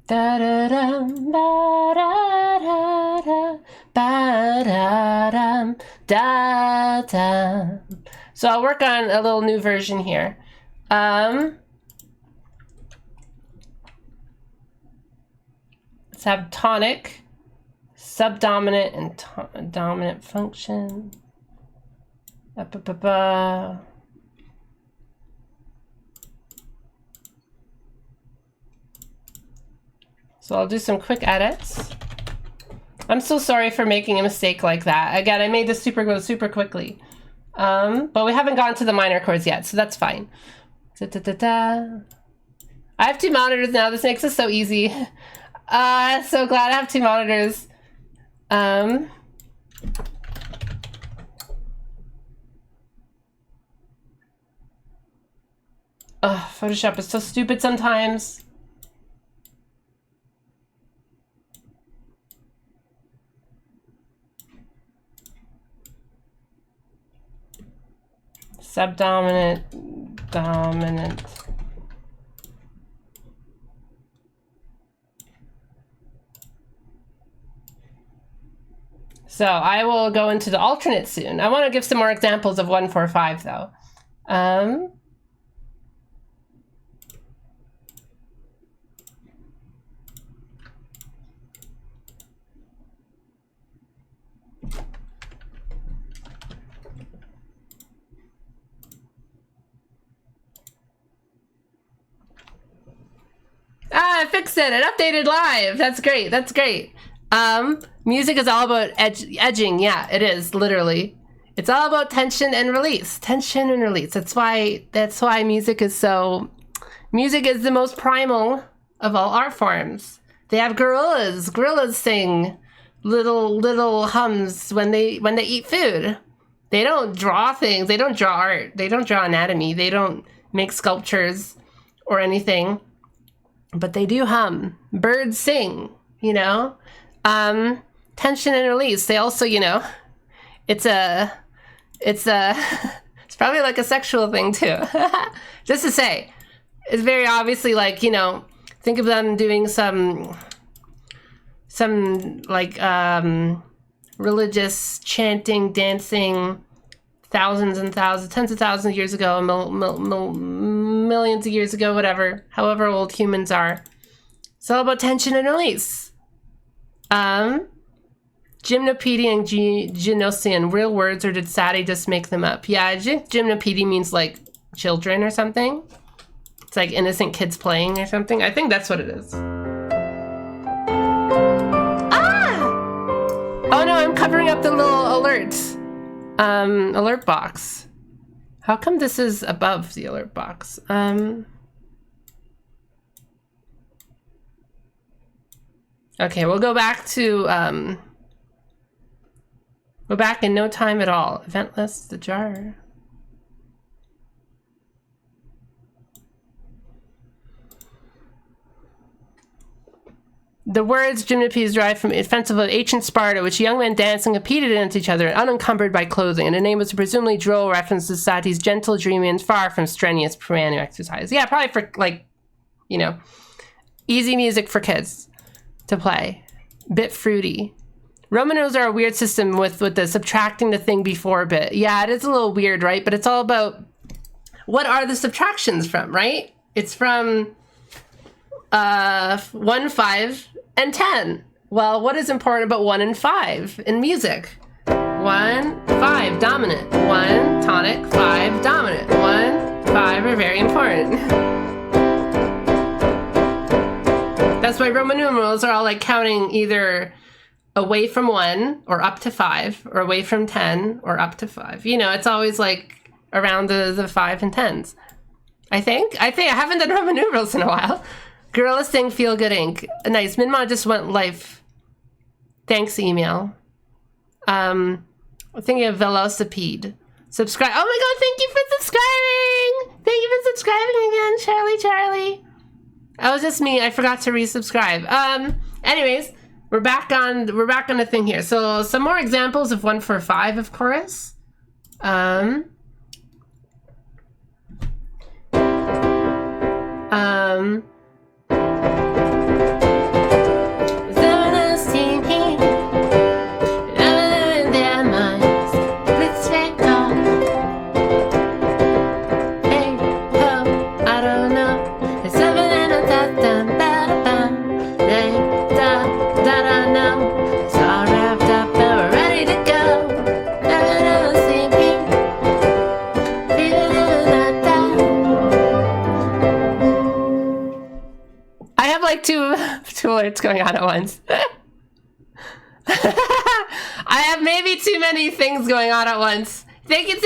Da da dum ba da da da ba da dum da da. So I'll work on a little new version here. Let's have tonic, subdominant, and dominant function. So I'll do some quick edits. I'm so sorry for making a mistake like that. Again, I made this go super quickly. But we haven't gotten to the minor chords yet, so that's fine. Da, da, da, da. I have two monitors now. This makes it so easy. So glad I have two monitors. Oh, Photoshop is so stupid sometimes. Subdominant, dominant. So I will go into the alternate soon. I want to give some more examples of 1-4-5 though. I fixed it. It updated live. That's great. That's great. Music is all about edging. Yeah, it is, literally. It's all about tension and release. Tension and release. That's why music is so... Music is the most primal of all art forms. They have gorillas. Gorillas sing little hums when they eat food. They don't draw things. They don't draw art. They don't draw anatomy. They don't make sculptures or anything. But they do hum. Birds sing, you know? Tension and release. They also, you know, it's probably like a sexual thing too. Just to say, it's very obviously like, you know, think of them doing some like religious chanting, dancing, thousands and thousands, tens of thousands of years ago, millions of years ago, whatever, however old humans are. It's all about tension and release. Gymnopedie and Genocian, real words, or did Sadie just make them up? Yeah, I think gymnopedie means like children or something. It's like innocent kids playing or something. I think that's what it is. Oh no, I'm covering up the little alert box. How come this is above the alert box? Okay, we'll go back to, go back in no time at all. Event list, the jar. The words gymnopedie is derived from offensive of ancient Sparta, which young men danced and competed against each other, unencumbered by clothing, and the name was presumably droll reference to society's gentle, dreamy, and far from strenuous manual exercise. Yeah, probably for, like, you know, easy music for kids to play. Bit fruity. Roman numerals are a weird system with the subtracting the thing before bit. Yeah, it is a little weird, right? But it's all about what are the subtractions from, right? It's from 1, 5, and 10. Well, what is important about 1 and 5 in music? 1, 5, dominant. 1, tonic, 5, dominant. 1, 5 are very important. That's why Roman numerals are all like counting either away from 1 or up to 5, or away from 10 or up to 5. You know, it's always like around the 5 and 10s. I think I haven't done Roman numerals in a while. Gorilla Sing Feel Good Inc. Nice. Minmod just went live. Thanks, email. I'm thinking of Velocipede. Subscribe. Oh my god, thank you for subscribing! Thank you for subscribing again, Charlie. That was just me. I forgot to resubscribe. Anyways, we're back on the thing here. So some more examples of 1, 4, 5 of chorus. Two alerts going on at once. I have maybe too many things going on at once. Thank you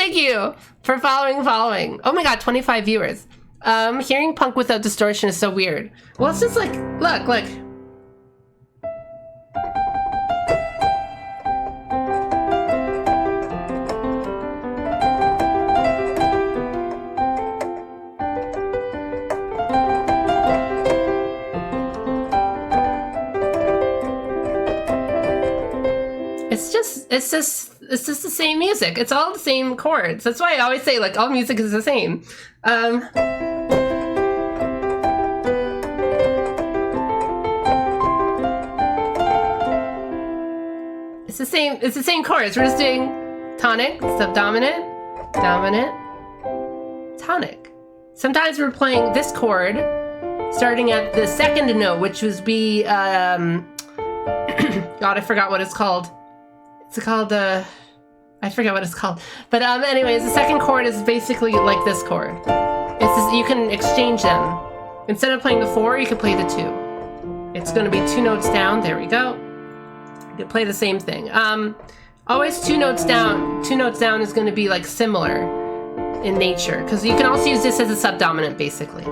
for following. Oh my god, 25 viewers. Hearing punk without distortion is so weird. Well, it's just like, look. It's just the same music. It's all the same chords. That's why I always say, like, all music is the same. It's the same chords. We're just doing tonic, subdominant, dominant, tonic. Sometimes we're playing this chord, starting at the second note, which would be, God, I forgot what it's called. It's called, I forget what it's called. But anyways, the second chord is basically like this chord. It's just, you can exchange them. Instead of playing the 4, you can play the 2. It's going to be 2 notes down. There we go. You can play the same thing. Always 2 notes down. 2 notes down is going to be like similar in nature, because you can also use this as a subdominant, basically.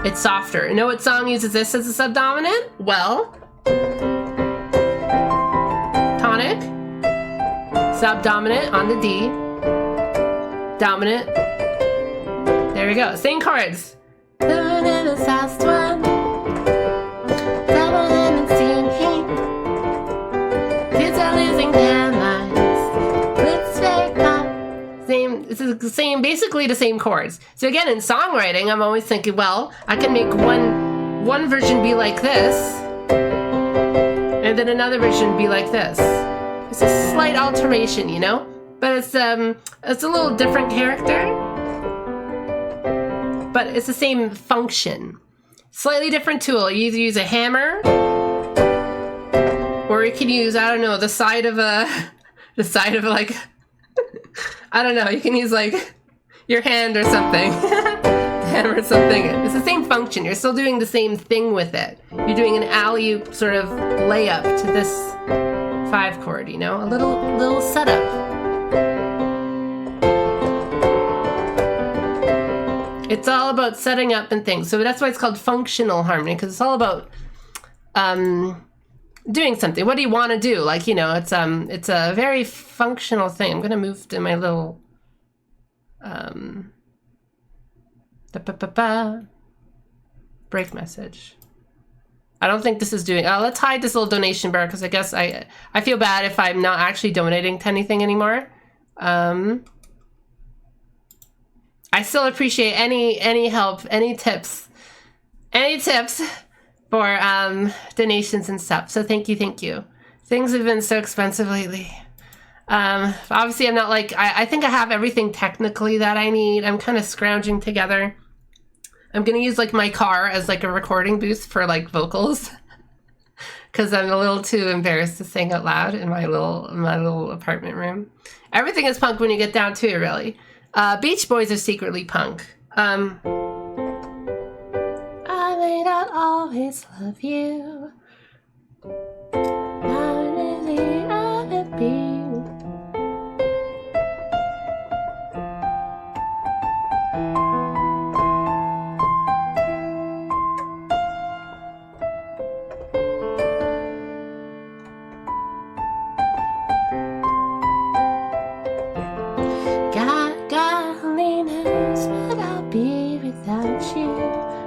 It's softer. You know what song uses this as a subdominant? Well, tonic, subdominant on the D, dominant. There we go. Same chords. This is the same, basically the same chords. So again, in songwriting, I'm always thinking, well, I can make one version be like this, and then another version be like this. It's a slight alteration, you know, but it's a little different character, but it's the same function. Slightly different tool. You either use a hammer, or you can use, I don't know, the side of like. I don't know, you can use like your hand or something. Hammer something. It's the same function. You're still doing the same thing with it. You're doing an alley-oop sort of layup to this 5 chord, you know? A little setup. It's all about setting up and things. So that's why it's called functional harmony, because it's all about doing something. What do you want to do? Like, you know, it's a very functional thing. I'm gonna move to my little break message. I don't think this is doing. Let's hide this little donation bar, because I guess I feel bad if I'm not actually donating to anything anymore. I still appreciate any help, any tips for donations and stuff. So thank you. Things have been so expensive lately. Obviously I'm not like, I think I have everything technically that I need. I'm kind of scrounging together. I'm gonna use like my car as like a recording booth for like vocals, because I'm a little too embarrassed to sing out loud in my little apartment room. Everything is punk when you get down to it, really. Beach Boys are secretly punk. I may not always love you. I will be. God only knows what I'll be without you.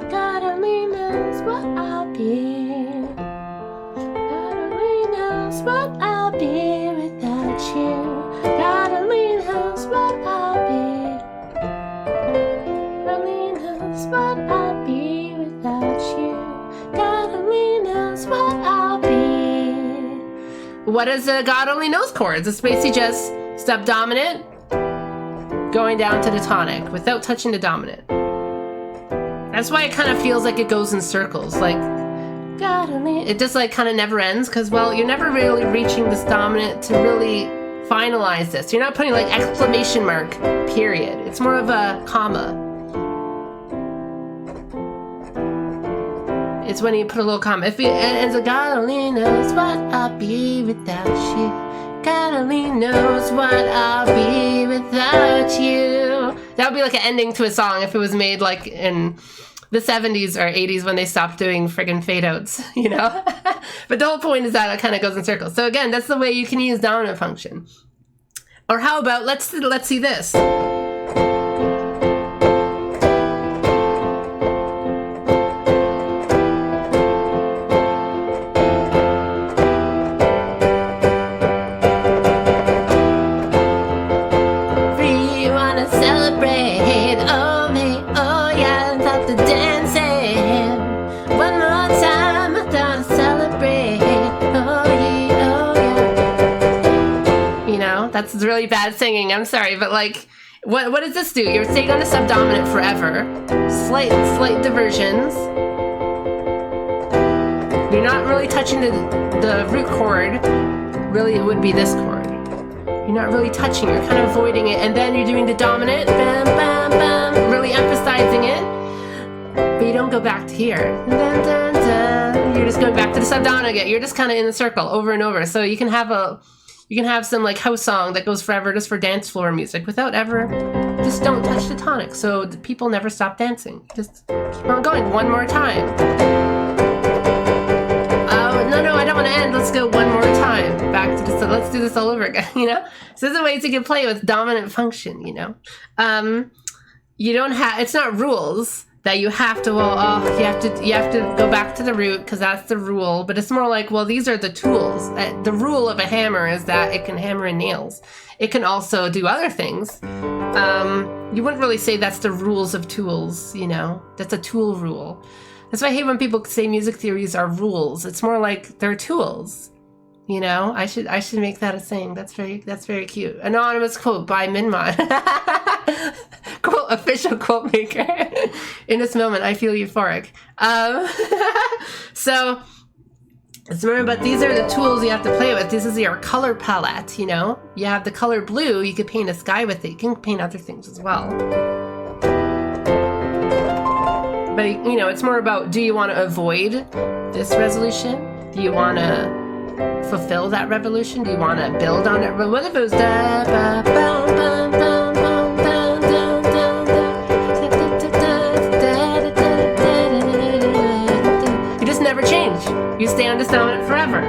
God only knows what I'll be. God only knows what I'll be without you. God only knows what I'll be. Only knows what I'll be without you. God only knows what I'll be. What is a God only knows chords? It's basically just subdominant going down to the tonic without touching the dominant. That's why it kind of feels like it goes in circles. Like, God only, it just like kind of never ends, because, well, you're never really reaching this dominant to really finalize this. You're not putting like exclamation mark, period. It's more of a comma. It's when you put a little comma. If it ends with God only knows what I'll be without you. God only knows what I'll be without you. That would be like an ending to a song if it was made like in the 70s or 80s when they stopped doing friggin' fade outs, you know? But the whole point is that it kind of goes in circles. So again, that's the way you can use dominant function. Or how about, let's see this. That's really bad singing, I'm sorry, but like, what does this do? You're staying on the subdominant forever. Slight diversions. You're not really touching the root chord. Really, it would be this chord. You're not really touching, you're kind of avoiding it, and then you're doing the dominant, bam, bam, bam, really emphasizing it, but you don't go back to here. Dun, dun, dun. you're just going back to the subdominant again. You're just kind of in the circle over and over. So you can have some like house song that goes forever just for dance floor music without ever, just don't touch the tonic. So the people never stop dancing. Just keep on going one more time. No, I don't want to end. Let's go one more time. Back to this. Let's do this all over again, you know? So there's ways you can play with dominant function, you know? You don't have, it's not rules that you have to, you have to go back to the root because that's the rule, but it's more like, well, these are the tools. The rule of a hammer is that it can hammer in nails. It can also do other things. You wouldn't really say that's the rules of tools, you know? That's a tool rule. That's why I hate when people say music theories are rules. It's more like they're tools. You know, I should make that a saying. That's very cute. Anonymous quote by minmod. Quote, official quote maker. In this moment, I feel euphoric. So let's remember, but these are the tools you have to play with. This is your color palette, you know? You have the color blue, you could paint a sky with it. You can paint other things as well. But, you know, it's more about, do you want to avoid this resolution? Do you want to fulfill that revolution? Do you want to build on it? What if it was da ba bum bum bum bum dum dum dum dum? You just never change. You stay on this dominant forever.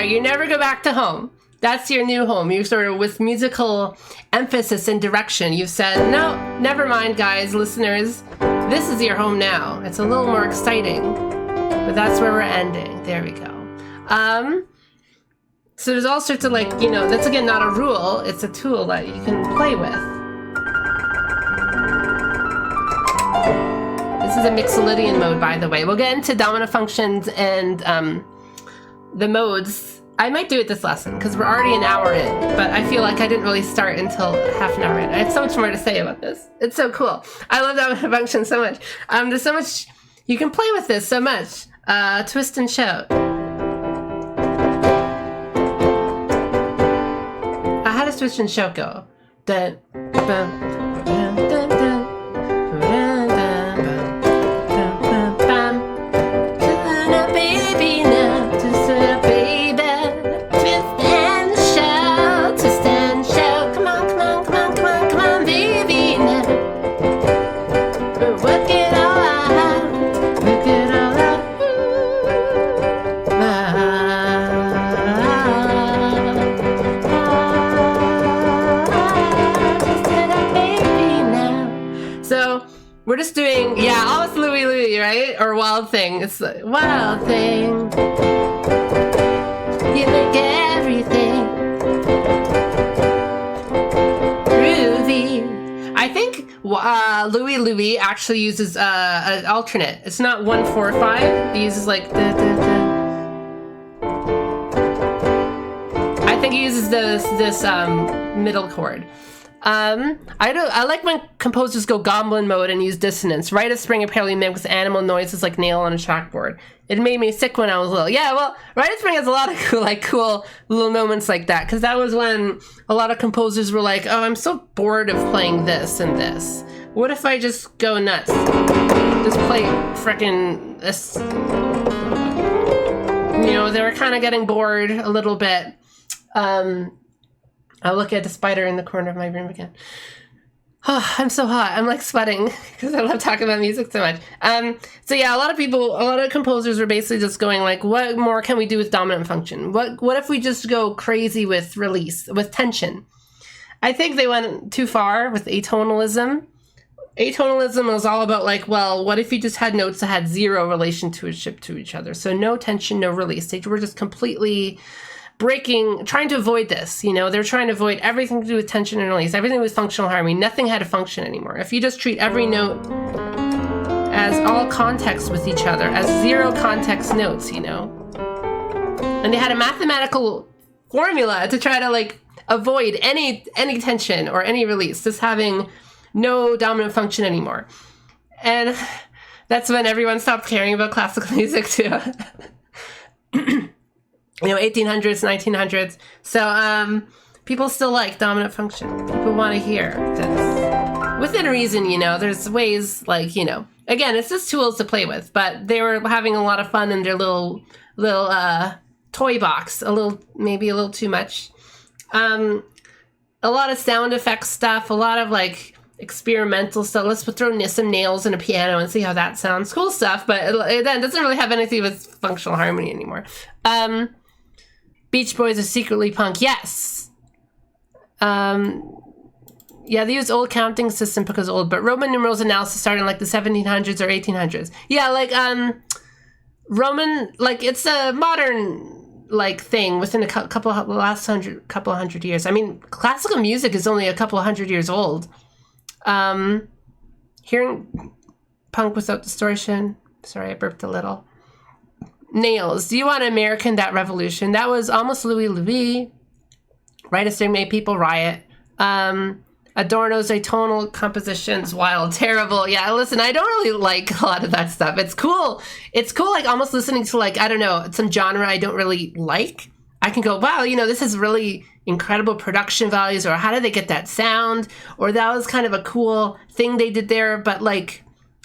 You never go back to home. That's your new home. You sort of, with musical emphasis and direction, you've said, no, never mind, guys, listeners. This is your home now. It's a little more exciting, but that's where we're ending. There we go. So there's all sorts of, like, you know, that's again not a rule. It's a tool that you can play with. This is a Mixolydian mode, by the way. We'll get into dominant functions and the modes. I might do it this lesson because we're already an hour in, but I feel like I didn't really start until half an hour in. I have so much more to say about this. It's so cool. I love dominant function so much. There's so much, you can play with this so much. Twist and shout. How does twist and shout go? Dun, bum, dun, dun, dun. We're just doing, yeah, almost Louie Louie, right? Or Wild Thing. It's like, Wild Thing. You make everything groovy. I think Louie Louie actually uses an alternate. It's not 1, 4, 5. He uses like da, da, da. I think he uses this middle chord. I like when composers go goblin mode and use dissonance. Rite of Spring apparently mimics animal noises like nail on a chalkboard. It made me sick when I was little. Yeah, well, Rite of Spring has a lot of cool little moments like that, because that was when a lot of composers were like, oh, I'm so bored of playing this and this. What if I just go nuts? Just play frickin' this. You know, they were kind of getting bored a little bit. I'll look at the spider in the corner of my room again. Oh, I'm so hot. I'm like sweating because I love talking about music so much. So yeah, a lot of composers were basically just going like, what more can we do with dominant function? What if we just go crazy with release, with tension? I think they went too far with atonalism. Atonalism was all about like, well, what if you just had notes that had zero relationship to each other? So no tension, no release. They were just completely trying to avoid this. You know, they're trying to avoid everything to do with tension and release, everything with functional harmony. Nothing had a function anymore. If you just treat every note as all context with each other, as zero context notes, you know. And they had a mathematical formula to try to like avoid any tension or any release, just having no dominant function anymore. And that's when everyone stopped caring about classical music too. You know, 1800s, 1900s. So people still like dominant function. People want to hear this. Within reason, you know, there's ways like, you know, again, it's just tools to play with, but they were having a lot of fun in their little toy box, maybe a little too much. A lot of sound effects stuff, a lot of like experimental stuff. Let's throw some nails in a piano and see how that sounds. Cool stuff, but it doesn't really have anything with functional harmony anymore. Beach Boys are secretly punk. Yes. Yeah, they use old counting system because old, but Roman numerals analysis started in like the 1700s or 1800s. Yeah, like Roman, like it's a modern like thing within the last couple hundred years. I mean, classical music is only a couple of hundred years old. Hearing punk without distortion. Sorry, I burped a little. Nails. Do you want to American that revolution? That was almost Louis. Right as they made people riot. Adorno's atonal compositions, wild, terrible. Yeah, listen, I don't really like a lot of that stuff. It's cool. It's cool, like almost listening to like, I don't know, some genre I don't really like. I can go, wow, you know, this is really incredible production values, or how did they get that sound? Or that was kind of a cool thing they did there, but like,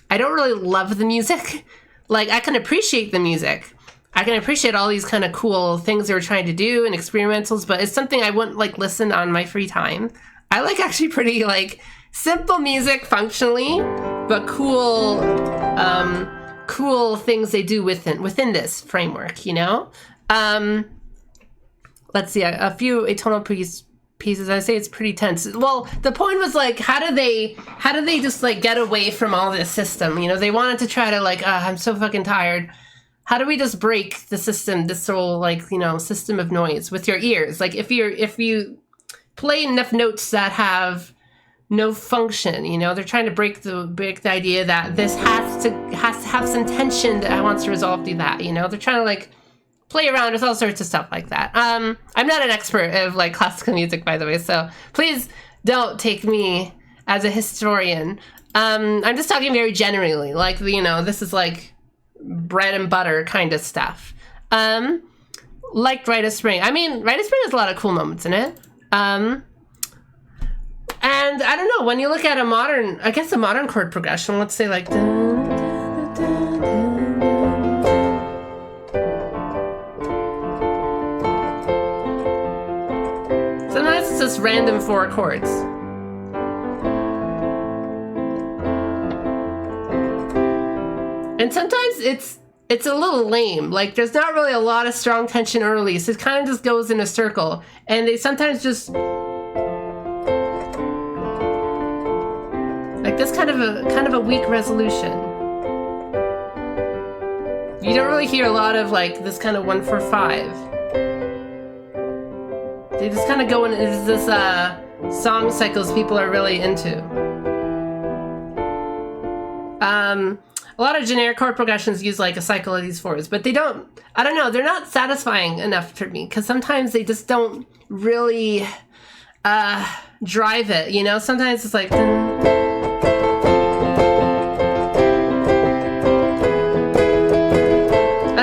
I don't really love the music. Like, I can appreciate the music. I can appreciate all these kind of cool things they were trying to do and experimentals, but it's something I wouldn't like listen on my free time. I like actually pretty like simple music functionally, but cool things they do within this framework, you know? Let's see, a few atonal pieces. I say it's pretty tense. Well, the point was like, how do they just like get away from all this system? You know, they wanted to try to like, I'm so fucking tired. How do we just break the system, this whole like, you know, system of noise with your ears? Like if you play enough notes that have no function, you know, they're trying to break the idea that this has to have some tension that wants to resolve through that, you know, they're trying to like play around with all sorts of stuff like that. I'm not an expert of like classical music, by the way, so please don't take me as a historian. I'm just talking very generally, like, you know, this is like bread and butter kind of stuff. Like Rite of Spring. I mean, Rite of Spring has a lot of cool moments in it. And I don't know, when you look at a modern chord progression, let's say like dun, dun, dun, dun, dun. Sometimes it's just random 4 chords. And sometimes it's a little lame. Like, there's not really a lot of strong tension or release. It kind of just goes in a circle. And they sometimes just... like, this kind of a weak resolution. You don't really hear a lot of, like, this kind of 1-4-5. They just kind of go into this song cycles people are really into. A lot of generic chord progressions use like a cycle of these 4s, but they don't, I don't know, they're not satisfying enough for me, because sometimes they just don't really drive it, you know? Sometimes it's like... I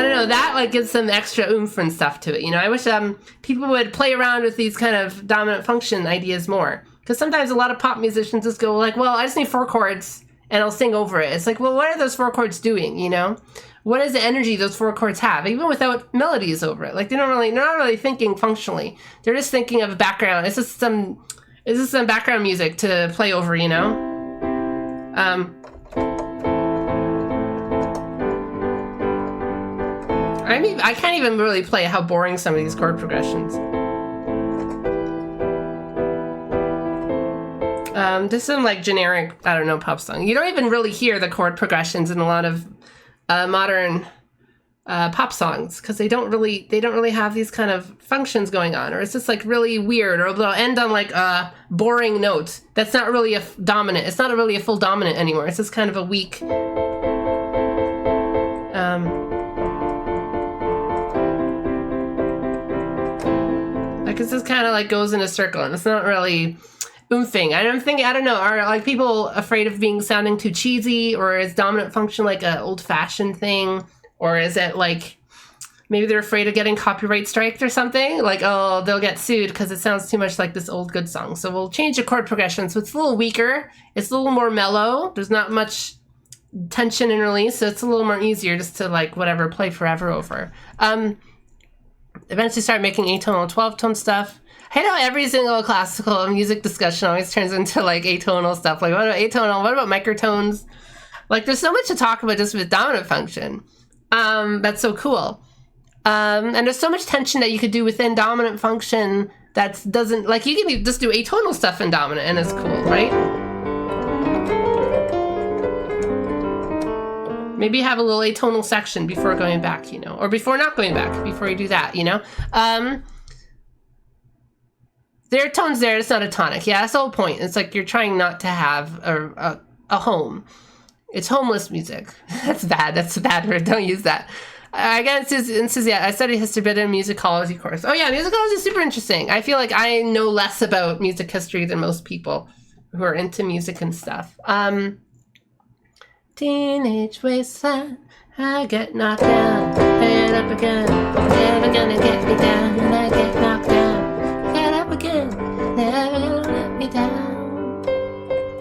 don't know, that like gives some extra oomph and stuff to it, you know? I wish people would play around with these kind of dominant function ideas more, because sometimes a lot of pop musicians just go like, well, I just need 4 chords, and I'll sing over it. It's like, well, what are those 4 chords doing, you know? What is the energy those 4 chords have, even without melodies over it? Like, they're not really thinking functionally. They're just thinking of a background. It's just some background music to play over, you know? I can't even really play how boring some of these chord progressions. Just some like generic, I don't know, pop song. You don't even really hear the chord progressions in a lot of modern pop songs because they don't really have these kind of functions going on, or it's just like really weird, or they'll end on like a boring note that's not really a dominant. It's not really a full dominant anymore. It's just kind of a weak. Like it's just kind of like goes in a circle, and it's not really oomping. I don't know. Are like people afraid of being sounding too cheesy, or is dominant function like an old-fashioned thing? Or is it like maybe they're afraid of getting copyright striked or something? Like, oh, they'll get sued because it sounds too much like this old good song. So we'll change the chord progression. So it's a little weaker. It's a little more mellow. There's not much tension and release. So it's a little more easier just to like whatever, play forever over. Eventually start making atonal 12-tone stuff. I hate how every single classical music discussion always turns into like atonal stuff. Like what about atonal? What about microtones? Like there's so much to talk about just with dominant function. That's so cool. And there's so much tension that you could do within dominant function that doesn't, like you can just do atonal stuff in dominant and it's cool, right? Maybe have a little atonal section before going back, you know, or before not going back, before you do that, you know? There are tones there, it's not a tonic. Yeah, that's the whole point. It's like you're trying not to have a home. It's homeless music. That's bad. That's a bad word. Don't use that. Again, it says, yeah, I studied history bit in a musicology course. Oh yeah, musicology is super interesting. I feel like I know less about music history than most people who are into music and stuff. Teenage wasteland, I get knocked down, head up again, never gonna get me down, and I get knocked down, head up again, never gonna let me down.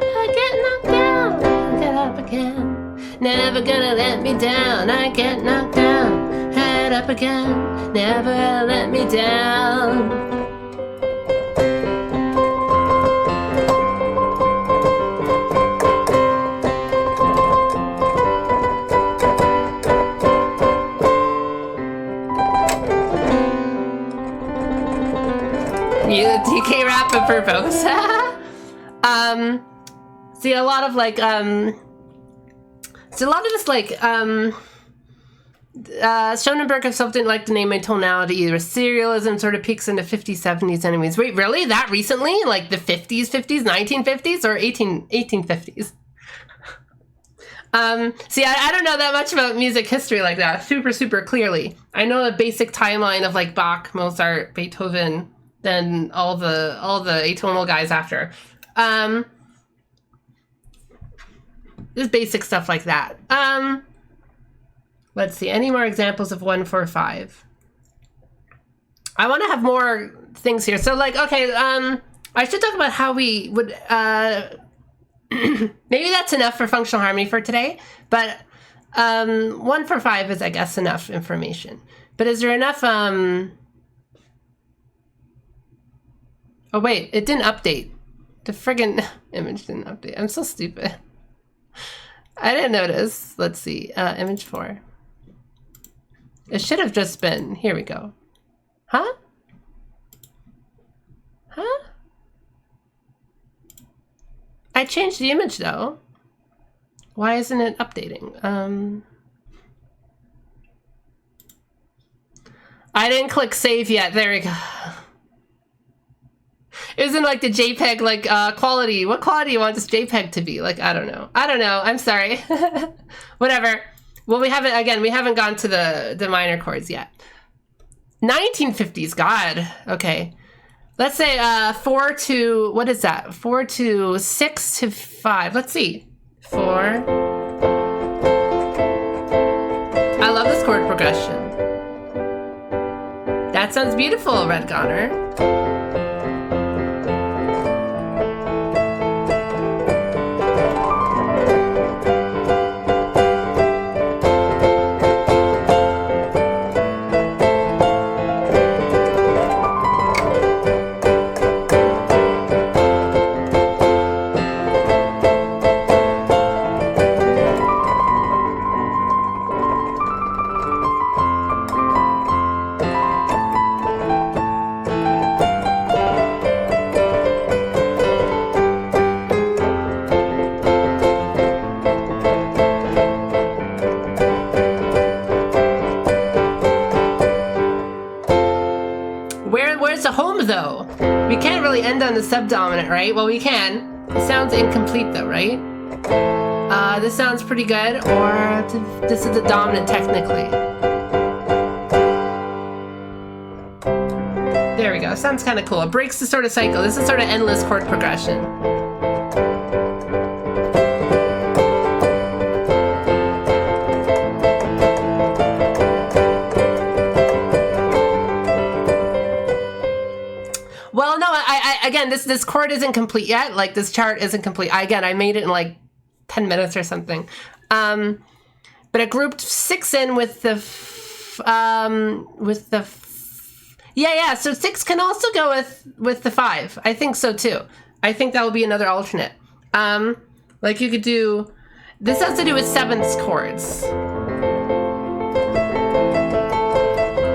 I get knocked down, get up again, never gonna let me down, I get knocked down, head up again, never let me down. DK rap of purpose. See a lot of like this like Schoenberg of something like to name a tonality or serialism sort of peaks in the 50s, 70s anyways. Wait, really? That recently? Like the 50s, 1950s or 1850s? See, I don't know that much about music history like that super clearly. I know the basic timeline of like Bach, Mozart, Beethoven, then all the atonal guys after. Just basic stuff like that. Let's see, any more examples of 1-4-5? I want to have more things here. So like, okay, I should talk about how we would, maybe that's enough for functional harmony for today, but 1-4-5 is, I guess, enough information. But is there enough, oh wait, it didn't update. The friggin' image didn't update. I'm so stupid. I didn't notice. Let's see, image 4. It should have just been, here we go. Huh? Huh? I changed the image though. Why isn't it updating? I didn't click save yet. There we go. Isn't like the JPEG like quality? What quality do you want this JPEG to be? Like, I don't know. I'm sorry. Whatever. Well, we haven't gone to the minor chords yet. 1950s, God. Okay. Let's say 4 to, what is that? 4 to 6 to 5. Let's see. 4. I love this chord progression. That sounds beautiful, Red Goner. home though. We can't really end on the subdominant, right? Well, we can. It sounds incomplete though, right? This sounds pretty good, or this is the dominant technically. There we go, sounds kind of cool. It breaks the sort of cycle. This is sort of endless chord progression. Well, no, again, this chord isn't complete yet. Like, this chart isn't complete. Again, I made it in like 10 minutes or something. But I grouped 6 in with the yeah, so 6 can also go with the 5. I think so too. I think that will be another alternate. Like you could do, this has to do with 7th chords.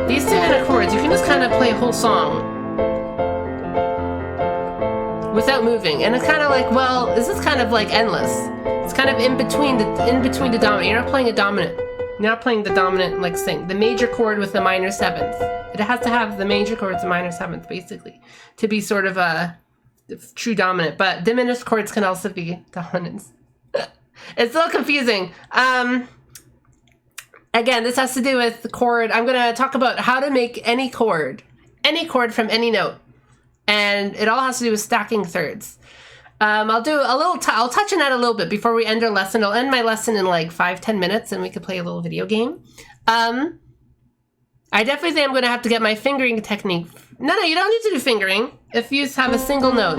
These 2 kind of chords, you can just kind of play a whole song without moving. And it's kind of like, well, this is kind of like endless. It's kind of in between the dominant. You're not playing a dominant. You're not playing the dominant like the major chord with the minor 7th. It has to have the major chord with the minor 7th, basically, to be sort of a true dominant. But diminished chords can also be dominants. It's a little confusing. Again, this has to do with the chord. I'm going to talk about how to make any chord from any note. And it all has to do with stacking thirds. I'll do a little, I'll touch on that a little bit before we end our lesson. I'll end my lesson in like 5-10 minutes and we could play a little video game. I definitely think I'm going to have to get my fingering technique. No, you don't need to do fingering. If you just have a single note.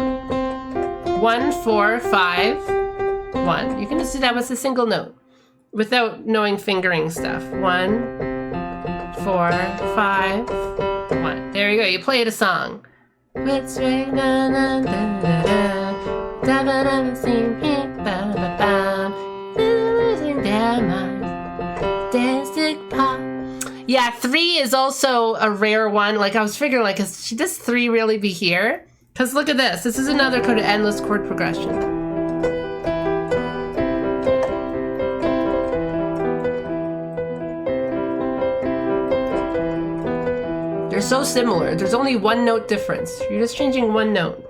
1, 4, 5, 1. You can just do that with a single note without knowing fingering stuff. 1, 4, 5, 1. There you go. You played a song. Let's rain, na, na, da, da, da. Da, ba, da, da, sing, ba, ba, ba. Losing their minds. Dancing pop. Yeah, 3 is also a rare one. Like, I was figuring, like, should this 3 really be here? Because look at this. This is another kind of endless chord progression. They're so similar. There's only 1 note difference. You're just changing 1 note.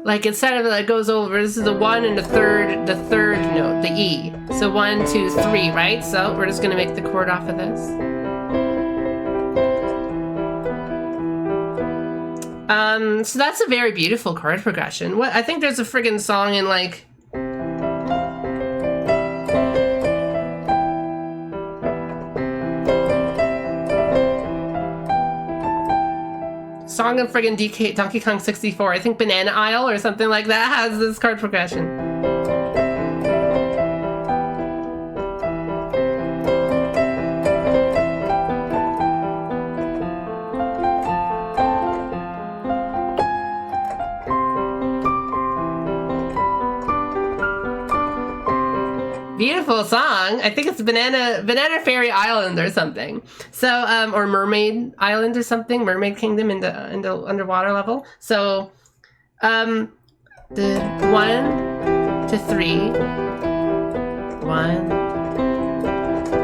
Like instead of it goes over, this is the 1 and the third note, the E. So 1, 2, 3, right? So we're just gonna make the chord off of this. So that's a very beautiful chord progression. What, I think there's a friggin' song in like song in friggin' Donkey Kong 64. I think Banana Isle or something like that has this chord progression. Beautiful song. I think it's Banana Fairy Island or something. So, or Mermaid Island or something. Mermaid Kingdom in the underwater level. So, the 1 to 3, 1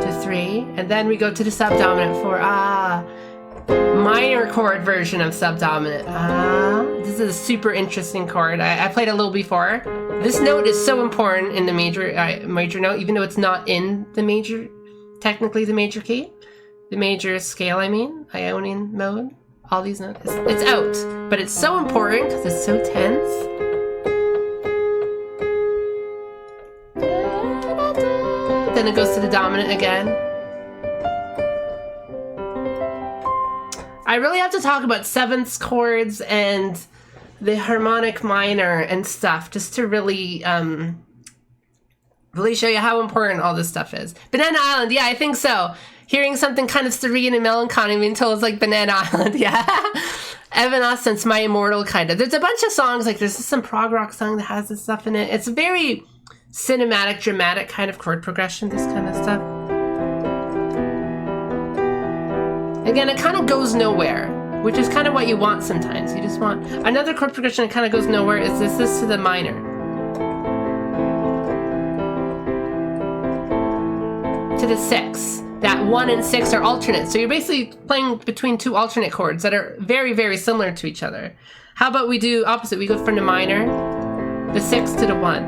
to 3, and then we go to the subdominant for minor chord version of subdominant. This is a super interesting chord. I played a little before. This note is so important in the major note, even though it's not in the major, technically the major key, the major scale. I mean, Ionian mode. All these notes, it's out, but it's so important because it's so tense. Then it goes to the dominant again. I really have to talk about 7th chords and the harmonic minor and stuff, just to really really show you how important all this stuff is. Banana Island, yeah, I think so. Hearing something kind of serene and melancholy until it's like Banana Island, yeah. Evanescence, My Immortal, kind of. There's a bunch of songs, like there's some prog rock song that has this stuff in it. It's a very cinematic, dramatic kind of chord progression, this kind of stuff. Again, it kind of goes nowhere. which is kind of what you want sometimes. You just want another chord progression that kind of goes nowhere. Is this to the minor? To the 6. That 1 and 6 are alternate. So you're basically playing between two alternate chords that are very, very similar to each other. How about we do opposite? We go from the minor, the 6 to the 1.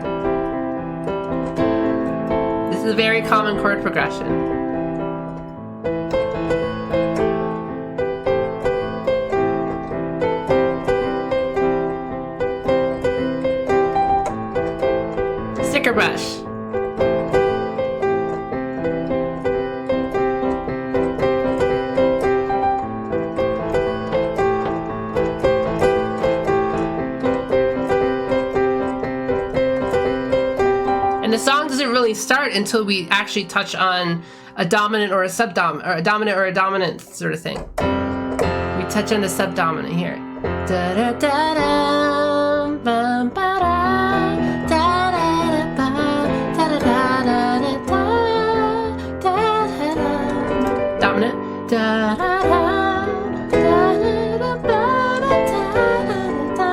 This is a very common chord progression. Sticker brush. And the song doesn't really start until we actually touch on a dominant or a subdominant, or a dominant or a dominant sort of thing. We touch on the subdominant here. Da da da da, bum, ba, da, da da da ba, da da da da da da da da. Dominant. Da da da da da ba, da da da da da da da.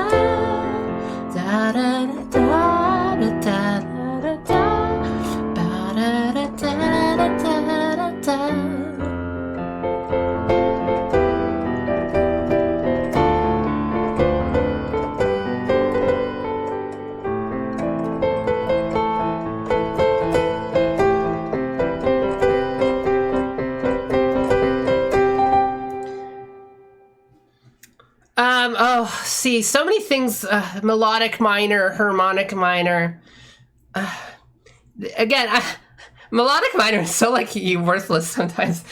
Oh, see, so many things, melodic minor, harmonic minor. Again, melodic minor is so like worthless sometimes.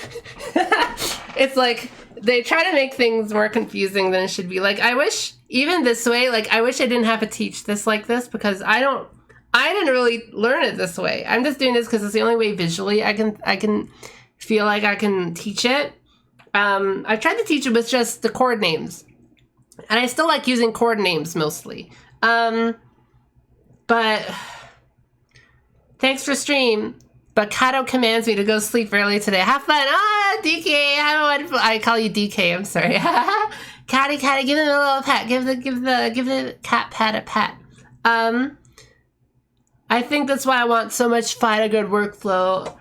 It's like they try to make things more confusing than it should be. Like I wish even this way, like I wish I didn't have to teach this like this because I didn't really learn it this way. I'm just doing this because it's the only way visually I can feel like I can teach it. I tried to teach it with just the chord names. And I still like using chord names mostly. But thanks for stream. But Kato commands me to go sleep early today. Have fun. Ah, DK. I call you DK. I'm sorry. Catty, give him a little pat. Give the cat pat a pat. I think that's why I want so much find a good workflow.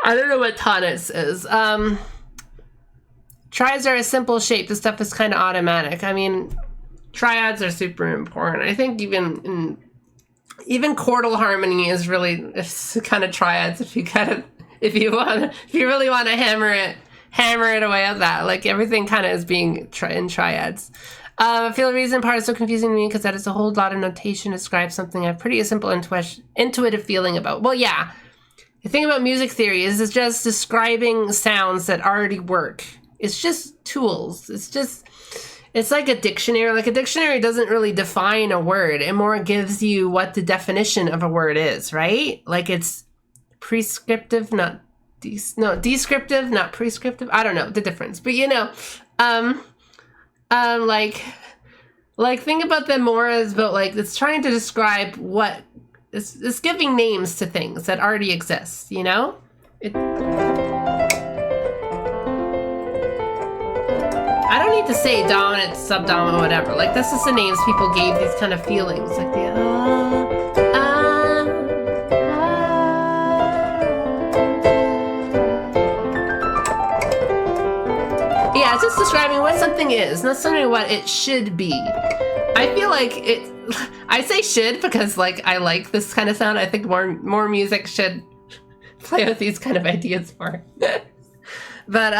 I don't know what tonus is. Triads are a simple shape. This stuff is kind of automatic. I mean, triads are super important. I think even chordal harmony is really kind of triads. If you really want to hammer it away at that. Like everything kind of is being in triads. I feel the reason part is so confusing to me because that is a whole lot of notation to describe something I have pretty simple intuitive feeling about. Well, yeah. The thing about music theory is it's just describing sounds that already work. It's just tools. It's like a dictionary. Like a dictionary doesn't really define a word. It more gives you what the definition of a word is, right? Like it's prescriptive, not descriptive, not prescriptive. I don't know the difference, but like think about them more as about like it's trying to describe what it's giving names to things that already exist. I don't need to say dominant, subdominant, whatever. Like, this is the names people gave these kind of feelings. Like the, Yeah, it's just describing what something is, not something what it should be. I feel like I say should because, like, I like this kind of sound. I think more music should play with these kind of ideas more. But,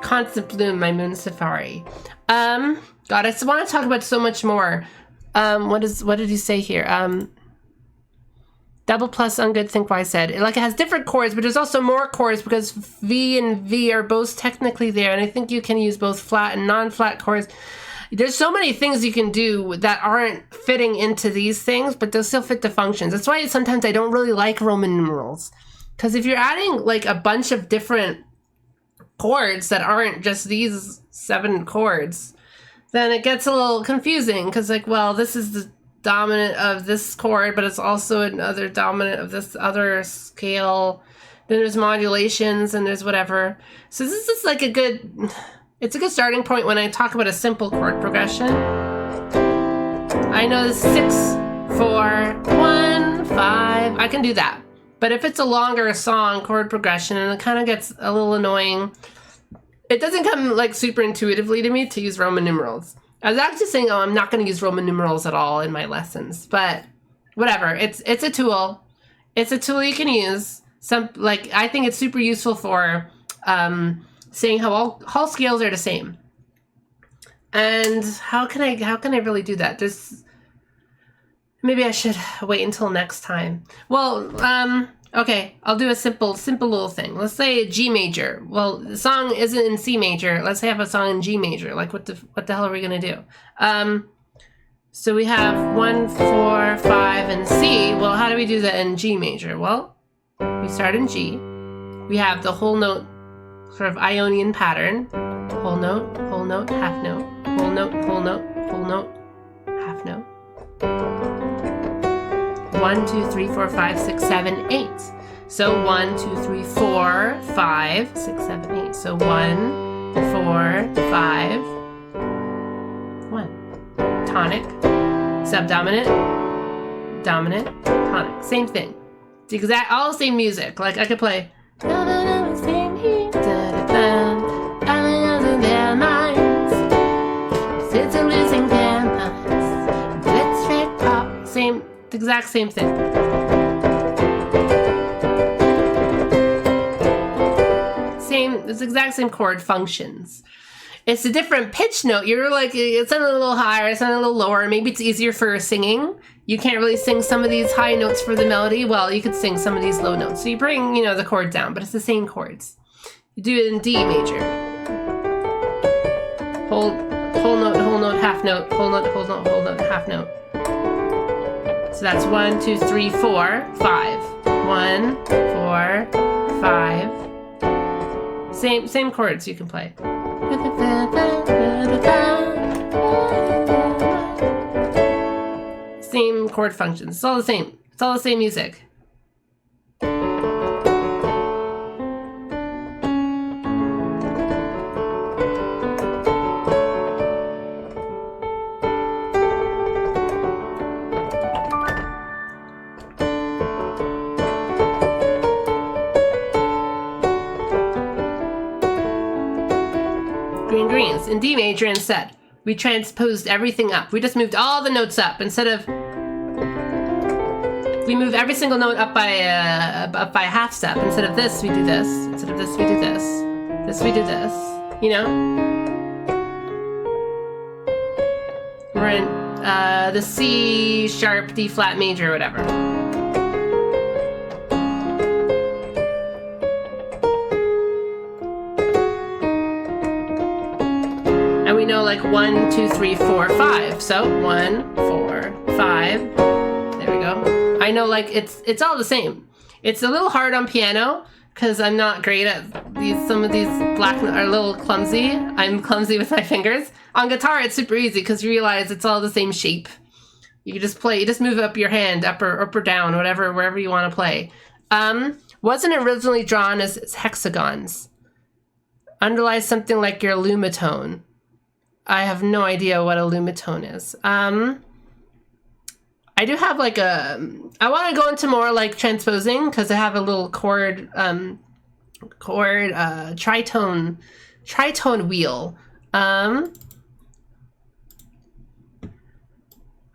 Constant Bloom, my Moon Safari. God, I just want to talk about so much more. What did you say here? Double plus ungood, think wise said. Like, it has different chords, but there's also more chords because V and V are both technically there. And I think you can use both flat and non-flat chords. There's so many things you can do that aren't fitting into these things, but they'll still fit the functions. That's why sometimes I don't really like Roman numerals. Because if you're adding like a bunch of different chords that aren't just these 7 chords, then it gets a little confusing. Because like, well, this is the dominant of this chord, but it's also another dominant of this other scale. Then there's modulations and there's whatever. So this is like it's a good starting point when I talk about a simple chord progression. I know the 6, 4, 1, 5. I can do that. But if it's a longer song chord progression and it kind of gets a little annoying, it doesn't come like super intuitively to me to use Roman numerals. I was actually saying, oh, I'm not going to use Roman numerals at all in my lessons, but whatever. It's a tool. It's a tool you can use. I think it's super useful for saying how all scales are the same. And how can I really do that? Maybe I should wait until next time. Well, okay, I'll do a simple little thing. Let's say G major. Well, the song isn't in C major. Let's say I have a song in G major. Like, what the hell are we gonna do? So we have 1, 4, 5, and C. Well, how do we do that in G major? Well, we start in G. We have the whole note, sort of Ionian pattern. Whole note, half note, whole note, half note. 1, 2, 3, 4, 5, 6, 7, 8. So 1, 2, 3, 4, 5, 6, 7, 8. So 1, 4, 5, 1. Tonic, subdominant, dominant, tonic. Same thing. It's all the same music. Like, I could play. Same, the exact same thing. It's the exact same chord functions. It's a different pitch note. You're like, it's on a little higher, it's on a little lower. Maybe it's easier for singing. You can't really sing some of these high notes for the melody. Well, you could sing some of these low notes. So you bring, the chord down, but it's the same chords. You do it in D major. Whole note, half note, whole note, half note. So that's 1, 2, 3, 4, 5. 1, 4, 5. Same chords you can play. Same chord functions. It's all the same. It's all the same music. Greens in D major instead. We transposed everything up. We just moved all the notes up instead of. We move every single note up by a half step. Instead of this, we do this. Instead of this, we do this. This, we do this. We're in the C sharp, D flat major, or whatever. We know like 1, 2, 3, 4, 5. So 1, 4, 5. There we go. I know like it's all the same. It's a little hard on piano because I'm not great at some of these black notes are a little clumsy. I'm clumsy with my fingers. On guitar it's super easy because you realize it's all the same shape. You just move up your hand up or down, wherever you want to play. Wasn't originally drawn as hexagons. Underlies something like your lumitone. I have no idea what a lumitone is. I do have like I want to go into more like transposing because I have a little chord tritone wheel.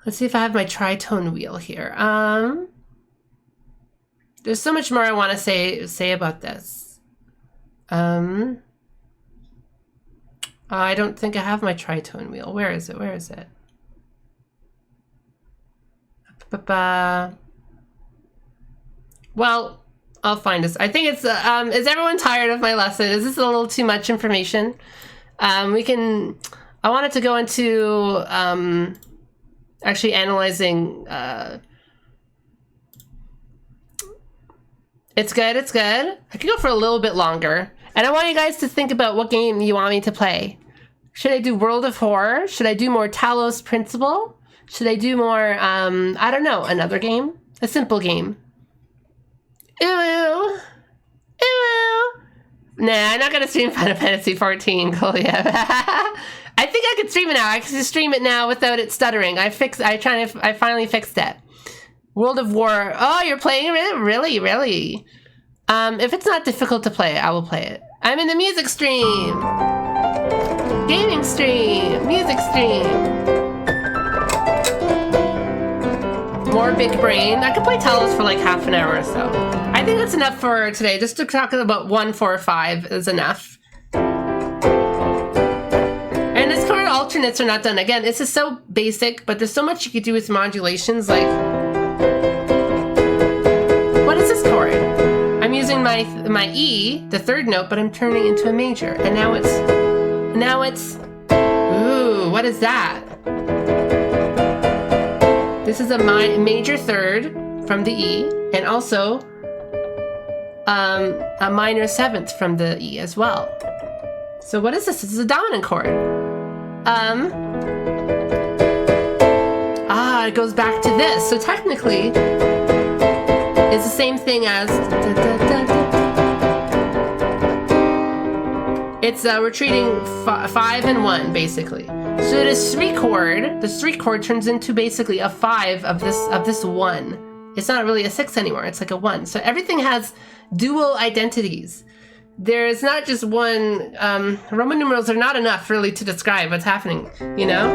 Let's see if I have my tritone wheel here. There's so much more I want to say about this. I don't think I have my tritone wheel. Where is it? Well, I'll find this. I think it's, is everyone tired of my lesson? Is this a little too much information? I wanted to go into, actually analyzing, it's good, it's good. I could go for a little bit longer. And I want you guys to think about what game you want me to play. Should I do World of Horror? Should I do more Talos Principle? Should I do more, I don't know, another game? A simple game. Ooh. Ooh. Nah, I'm not gonna stream Final Fantasy 14, Kolia. I think I could stream it now. I can just stream it now without it stuttering. I finally fixed it. World of War. Oh, you're playing it? Really? Really? If it's not difficult to play, I will play it. I'm in the music stream. Gaming stream. Music stream. More big brain. I could play Talos for like half an hour or so. I think that's enough for today. Just to talk about 1, 4, 5 is enough. And this chord alternates are not done. Again, this is so basic, but there's so much you could do with modulations. Like, what is this chord? I'm using my E, the third note, but I'm turning into a major. And now it's, ooh, what is that? This is a major third from the E, and also a minor seventh from the E as well. So what is this? This is a dominant chord. It goes back to this. So technically, it's the same thing as. It's we're treating 5 and 1 basically. So this 3 chord, this 3 chord turns into basically a 5 of this 1. It's not really a 6 anymore. It's like a 1. So everything has dual identities. There's not just one. Roman numerals are not enough really to describe what's happening. You know.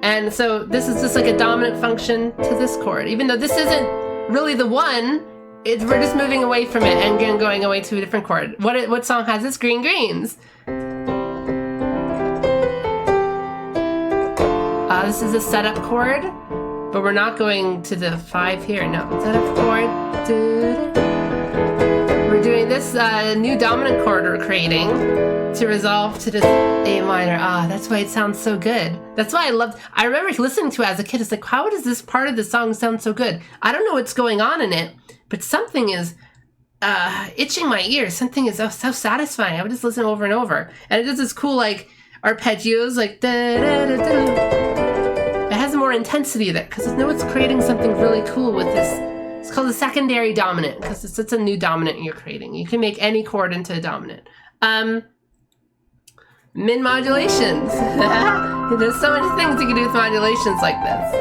And so this is just like a dominant function to this chord, even though this isn't really the 1. We're just moving away from it and going away to a different chord. What song has this? Green Greens. This is a setup chord, but we're not going to the 5 here. No, setup chord. We're doing this new dominant chord we're creating to resolve to this A minor. That's why it sounds so good. That's why I remember listening to it as a kid. It's like, how does this part of the song sound so good? I don't know what's going on in it, but something is itching my ears. Something is so satisfying. I would just listen over and over. And it does this cool, like, arpeggios, like, da-da-da-da. It has more intensity there, because I know it's creating something really cool with this. It's called a secondary dominant, because it's a new dominant you're creating. You can make any chord into a dominant. Min modulations. There's so many things you can do with modulations like this.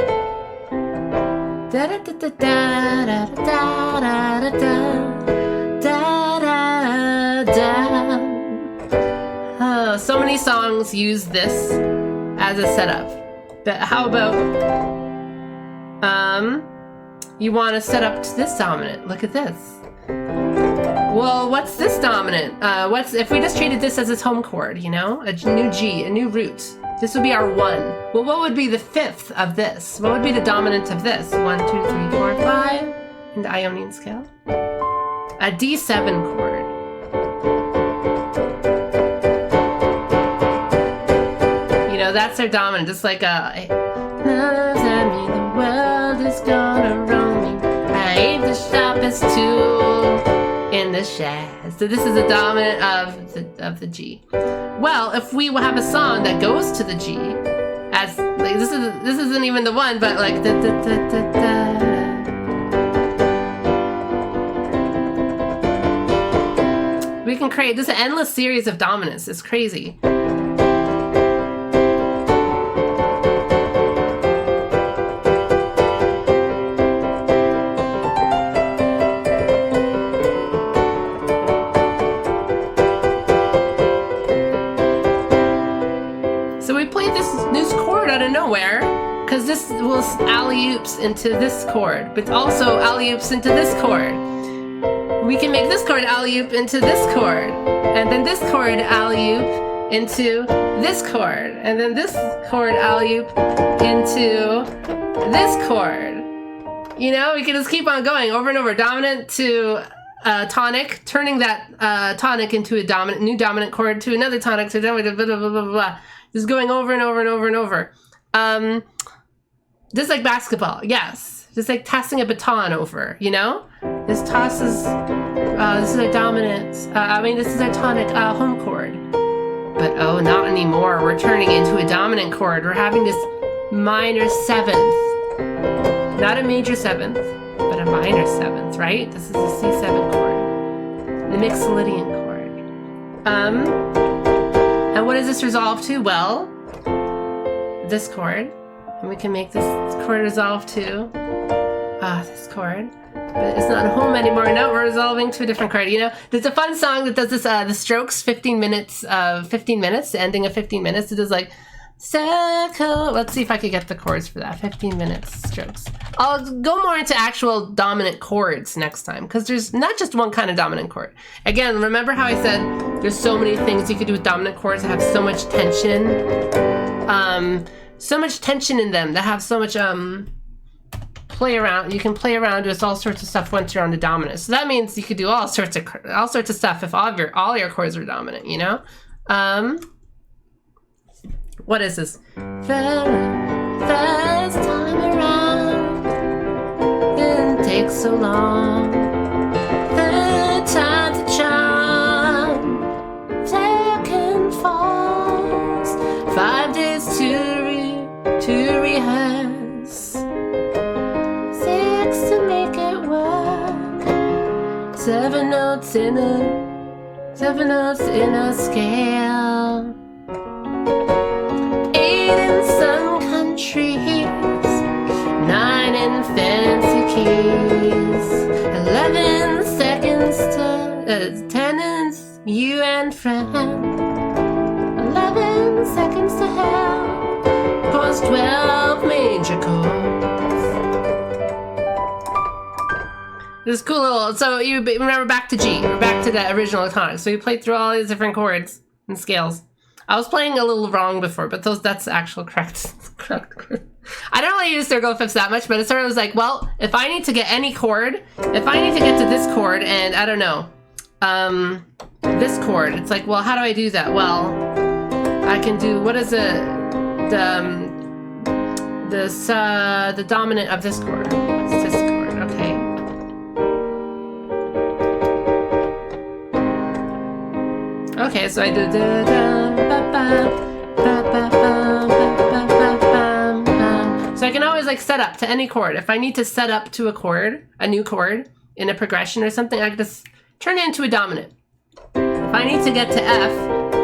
So many songs use this as a setup. But how about you want to set up to this dominant? Look at this. Well, what's this dominant? If we just treated this as its home chord, you know? A new G, a new root. This would be our 1. Well, what would be the 5th of this? What would be the dominant of this? 1, 2, 3, 4, 5 in the Ionian scale. A D7 chord. You know, that's our dominant. Just like a. Does that mean the world is gonna roll me? I ain't the sharpest tool in the shed. So this is a dominant of the G. Well, if we have a song that goes to the G, as like this isn't even the 1, but like da, da, da, da, da. We can create this endless series of dominants. It's crazy. Because this will alley-oops into this chord, but also alley-oops into this chord. We can make this chord alley-oop into this chord, and then this chord alley-oop into this chord, and then this chord alley-oop into this chord. You know, we can just keep on going over and over. Dominant to tonic, turning that tonic into a dominant, new dominant chord to another tonic, to blah, blah, blah, blah, blah, blah. Just going over and over and over and over. Just like basketball, yes. Just like tossing a baton over, you know? This tosses, this is a dominant, this is a tonic home chord. But oh, not anymore. We're turning into a dominant chord. We're having this minor seventh. Not a major seventh, but a minor seventh, right? This is a C7 chord. The Mixolydian chord. And what does this resolve to? Well, this chord. And we can make this chord resolve to this chord. But it's not home anymore. Now we're resolving to a different chord. You know, there's a fun song that does this, the strokes, 15 minutes, the ending of 15 minutes. It does like, circle. Let's see if I could get the chords for that. 15 minutes strokes. I'll go more into actual dominant chords next time, because there's not just one kind of dominant chord. Again, remember how I said there's so many things you could do with dominant chords that have so much tension? So much tension in them, that have so much play around. You can play around with all sorts of stuff once you're on the dominant. So that means you could do all sorts of stuff if all your chords are dominant, you know? What is this? First time around, didn't take so long. Third time to charm, second falls. 5 days to rehearse, 6 to make it work. 7 notes in a scale. 8 in some countries, 9 in fancy keys, 11 seconds to 10 in you and friend, 11 seconds to hell, cause 12 major chords. This cool little, so you remember back to G, we're back to the original tonic. So you played through all these different chords and scales. I was playing a little wrong before, but that's the actual correct. I don't really use third go fifths that much, but it sort of was like, well, if I need to get any chord, if I need to get to this chord and I don't know, this chord, it's like, well, how do I do that? Well, I can do, what is the dominant of this chord? It's this chord, okay. Okay, so I do da da ba ba ba ba ba ba ba ba. So I can always like set up to any chord. If I need to set up to a chord, a new chord in a progression or something, I can just turn it into a dominant. If I need to get to F,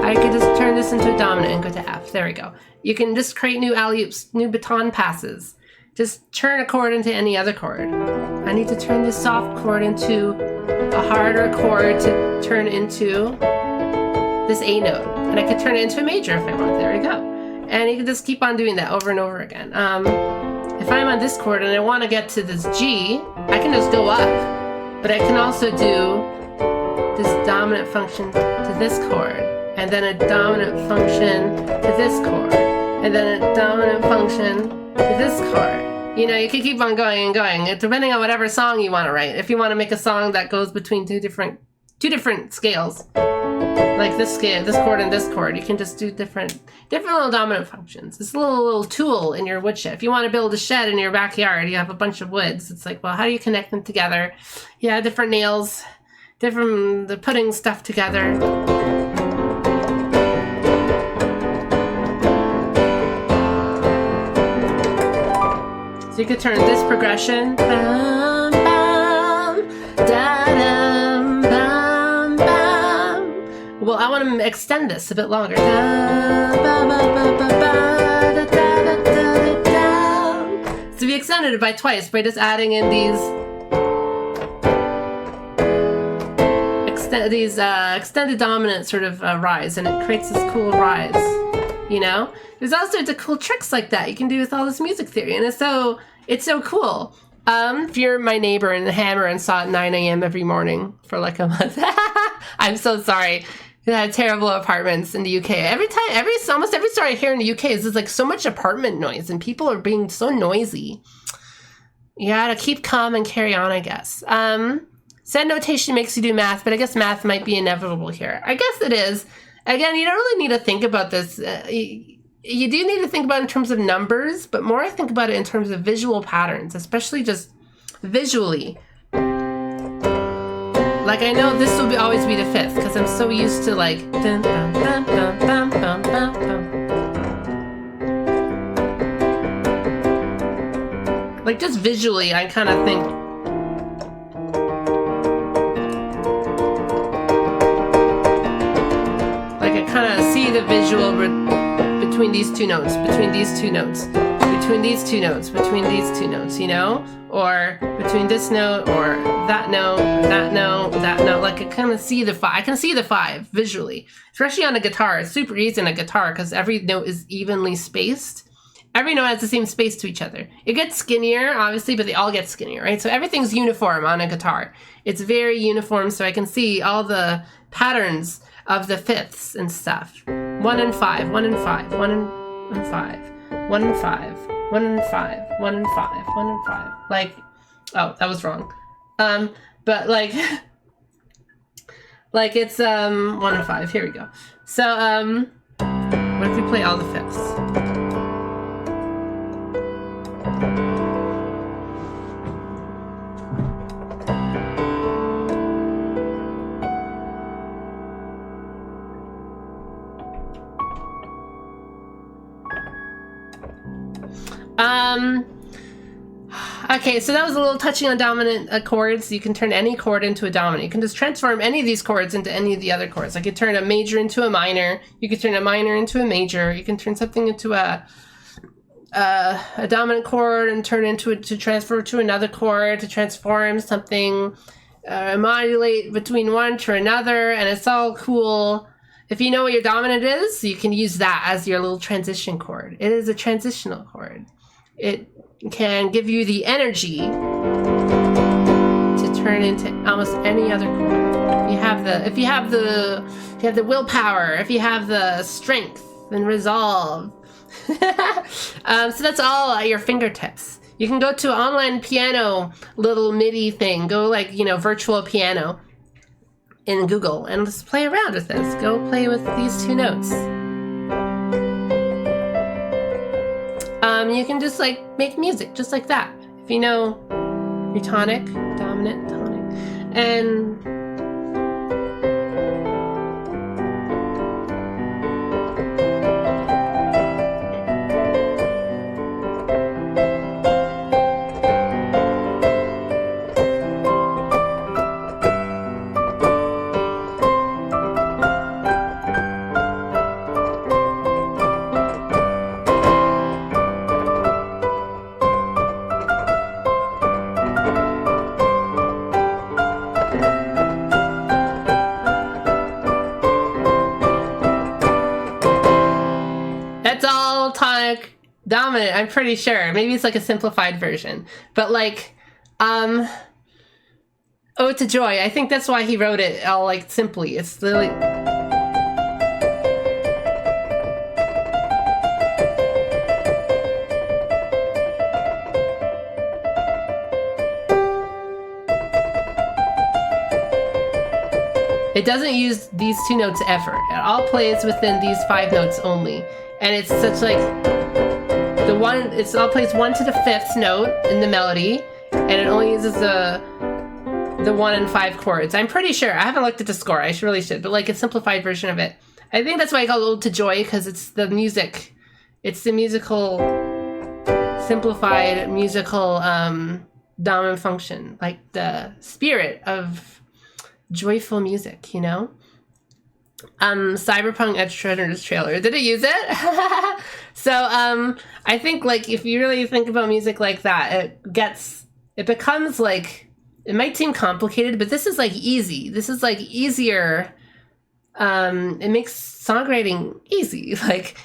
I could just turn this into a dominant and go to F. There we go. You can just create new alley-oops, new baton passes. Just turn a chord into any other chord. I need to turn this soft chord into a harder chord to turn into this A note, and I could turn it into a major if I want. There we go. And you can just keep on doing that over and over again. If I'm on this chord and I want to get to this G, I can just go up, but I can also do this dominant function to this chord, and then a dominant function to this chord, and then a dominant function to this chord. You know, you can keep on going and going, depending on whatever song you want to write. If you want to make a song that goes between two different scales, like this scale, this chord and this chord, you can just do different little dominant functions. It's a little tool in your woodshed. If you want to build a shed in your backyard, you have a bunch of woods. It's like, well, how do you connect them together? Yeah, different nails, the putting stuff together. So you could turn this progression. Bam, bam, da-dam, bam, bam. Well, I want to extend this a bit longer. Da, ba, ba, ba, ba, ba, da, da, da, da, da. So we extended it by twice by just adding in these extended dominant sort of rise, and it creates this cool rise. You know, there's all sorts of cool tricks like that you can do with all this music theory, and it's so cool. If you're my neighbor in the Hammer and saw at 9 a.m. every morning for like a month, I'm so sorry. Yeah, terrible apartments in the UK. Almost every story I hear in the UK is there's like so much apartment noise and people are being so noisy. You gotta keep calm and carry on, I guess. Send notation makes you do math, but I guess math might be inevitable here. I guess it is. Again, you don't really need to think about this. You do need to think about it in terms of numbers, but more I think about it in terms of visual patterns, especially just visually. Like, I know this will always be the fifth, because I'm so used to, like, dun, dun, dun, dun, dun, dun, dun, dun. Like, just visually, I kind of think... Like, I kind of see the visual between these two notes, between these two notes, between these two notes, between these two notes, you know? Or between this note, or that note, that note, that note. Like, I kind of see the five. I can see the five visually, especially on a guitar. It's super easy on a guitar because every note is evenly spaced. Every note has the same space to each other. It gets skinnier, obviously, but they all get skinnier, right? So everything's uniform on a guitar. It's very uniform, so I can see all the patterns of the fifths and stuff. 1 and 5, 1 and 5, 1 and 5, 1 and 5. 1 and 5, 1 and 5, 1 and 5. Like, oh, that was wrong. But like, like it's 1 and 5. Here we go. So what if we play all the fifths? Okay, so that was a little touching on dominant chords. You can turn any chord into a dominant. You can just transform any of these chords into any of the other chords. Like you turn a major into a minor. You can turn a minor into a major. You can turn something into a dominant chord and turn into to transfer to another chord, to transform something, modulate between one to another, and it's all cool. If you know what your dominant is, you can use that as your little transition chord. It is a transitional chord. It can give you the energy to turn into almost any other chord. If you have the willpower, if you have the strength and resolve. So that's all at your fingertips. You can go to an online piano little MIDI thing. Go like, virtual piano in Google and just play around with this. Go play with these two notes. You can just like make music just like that. If you know your tonic, dominant, tonic, and dominant, I'm pretty sure. Maybe it's like a simplified version. But like, Ode to Joy, I think that's why he wrote it all like simply. It's literally... It doesn't use these two notes ever. It all plays within these 5 notes only. And it's such like... It all plays 1 to the 5th note in the melody, and it only uses the 1 and 5 chords. I'm pretty sure. I haven't looked at the score. I really should, but like a simplified version of it. I think that's why I call it Ode to Joy, because it's the music. It's the musical, simplified musical dominant function, like the spirit of joyful music, Cyberpunk Edge Runners trailer. Did it use it? So I think like if you really think about music like that, it becomes like, it might seem complicated, but this is like easy. This is like easier. It makes songwriting easy, like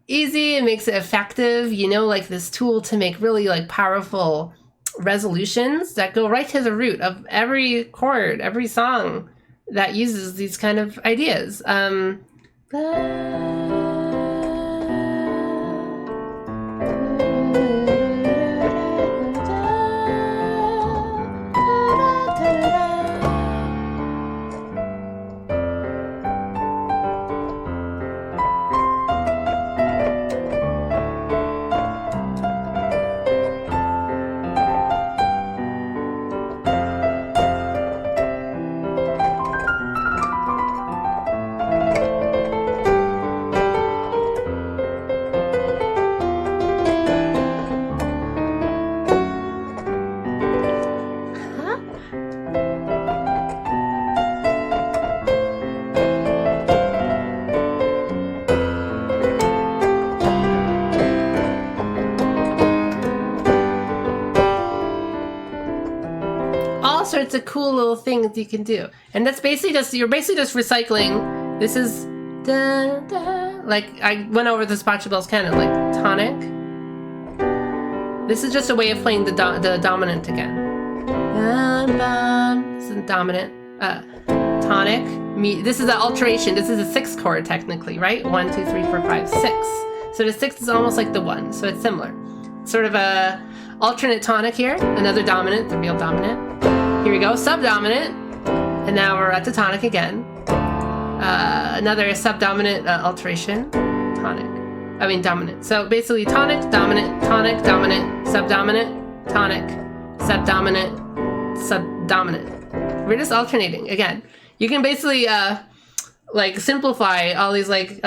easy. It makes it effective, like this tool to make really like powerful resolutions that go right to the root of every chord, every song. that uses these kind of ideas. Sorts of cool little things you can do, and that's basically you're basically just recycling. This is da, da, like I went over the Spotchabells canon, like tonic. This is just a way of playing the dominant again. This is dominant. Tonic. This is an alteration. This is a 6th chord technically, right? 1, 2, 3, 4, 5, 6. So the 6th is almost like the 1, so it's similar. Sort of a alternate tonic here. Another dominant, the real dominant. Here we go, subdominant, and now we're at the tonic again. Another subdominant alteration, dominant. So basically tonic, dominant, subdominant, tonic, subdominant, subdominant. We're just alternating again. You can basically like simplify all these like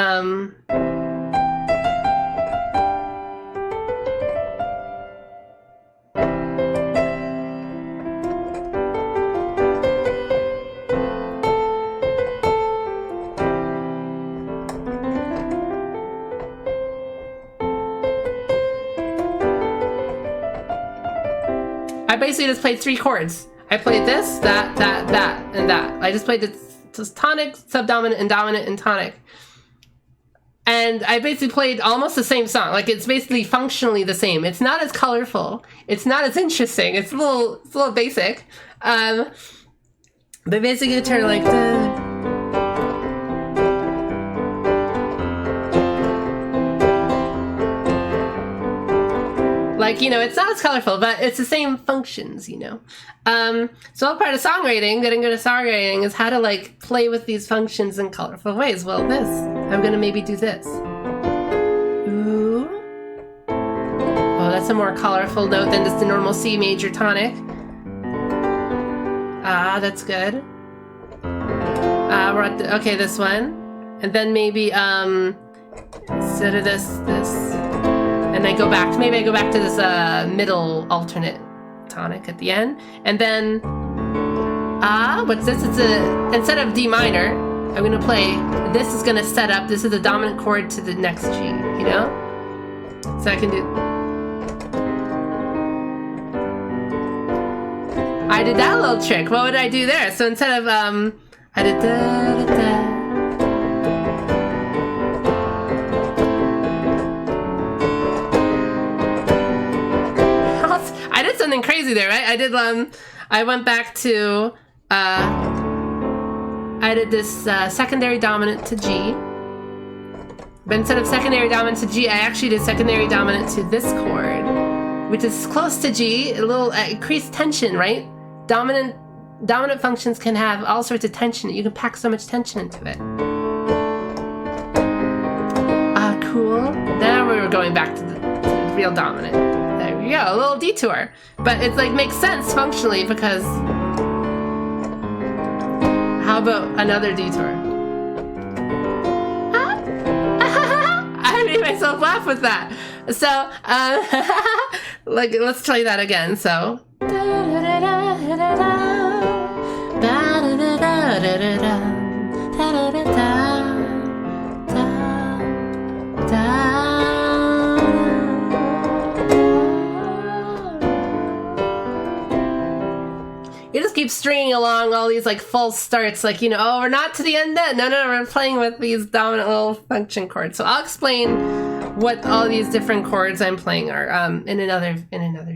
I basically just played 3 chords. I played this, that, and that. I just played this tonic, subdominant, and dominant, and tonic. And I basically played almost the same song. Like, it's basically functionally the same. It's not as colorful. It's not as interesting. It's a little basic. But basically you turn like the... Like, you know, it's not as colorful, but it's the same functions, you know. So all part of songwriting, getting good at songwriting, is how to, like, play with these functions in colorful ways. Well, I'm gonna maybe do this. Ooh. Oh, that's a more colorful note than just the normal C major tonic. Ah, that's good. We're at the, okay, this one. And then maybe, instead of this. And I go back, maybe I go back to this middle alternate tonic at the end. And then, what's this? It's instead of D minor, I'm gonna play, this is gonna set up, this is the dominant chord to the next G, you know? So I can do, I did that little trick. What would I do there? So instead of, I did da da da. I did something crazy there, right? I did, I went back to, I did this secondary dominant to G. But instead of secondary dominant to G, I actually did secondary dominant to this chord, which is close to G, a little increased tension, right? Dominant functions can have all sorts of tension. You can pack so much tension into it. Cool. Now we're going back to the real dominant. There we go, a little detour. But it's like makes sense functionally because how about another detour? I made myself laugh with that. So, like, let's try that again. So. You just keep stringing along all these like false starts, like, you know, oh, we're not to the end yet. No, we're playing with these dominant little function chords. So I'll explain what all these different chords I'm playing are in another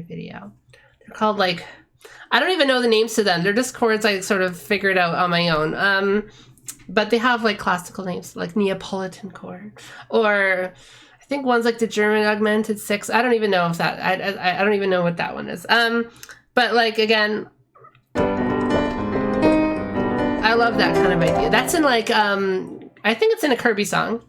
video. They're called like, I don't even know the names to them. They're just chords I sort of figured out on my own. But they have like classical names, like Neapolitan chord, or I think one's like the German augmented six. I don't even know if that. I don't even know what that one is. But like again, I love that kind of idea. That's in like I think it's in a Kirby song.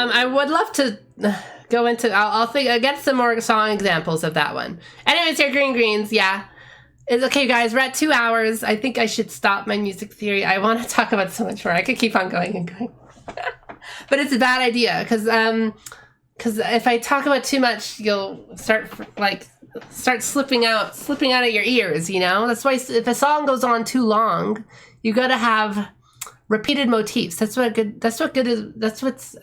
I would love to go into. I'll get some more song examples of that one. Anyways, here, Green Greens, yeah. It's okay, guys. We're at 2 hours. I think I should stop my music theory. I want to talk about so much more. I could keep on going and going, but it's a bad idea because if I talk about too much, you'll start slipping out of your ears. You know, that's why if a song goes on too long, you got to have repeated motifs. That's what's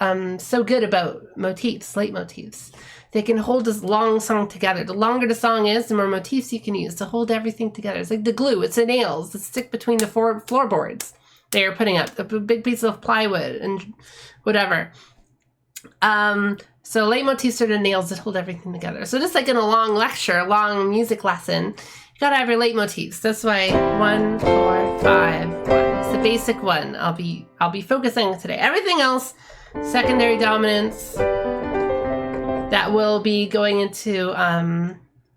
so good about motifs, leitmotifs. They can hold this long song together. The longer the song is, the more motifs you can use to hold everything together. It's like the glue. It's the nails that stick between the floorboards they are putting up. The big piece of plywood and whatever. So leitmotifs are the nails that hold everything together. So just like in a long lecture, a long music lesson, you gotta have your leitmotifs. That's why 1, 4, 5, 1. It's the basic one. I'll be focusing today. Everything else, secondary dominance. That will be going into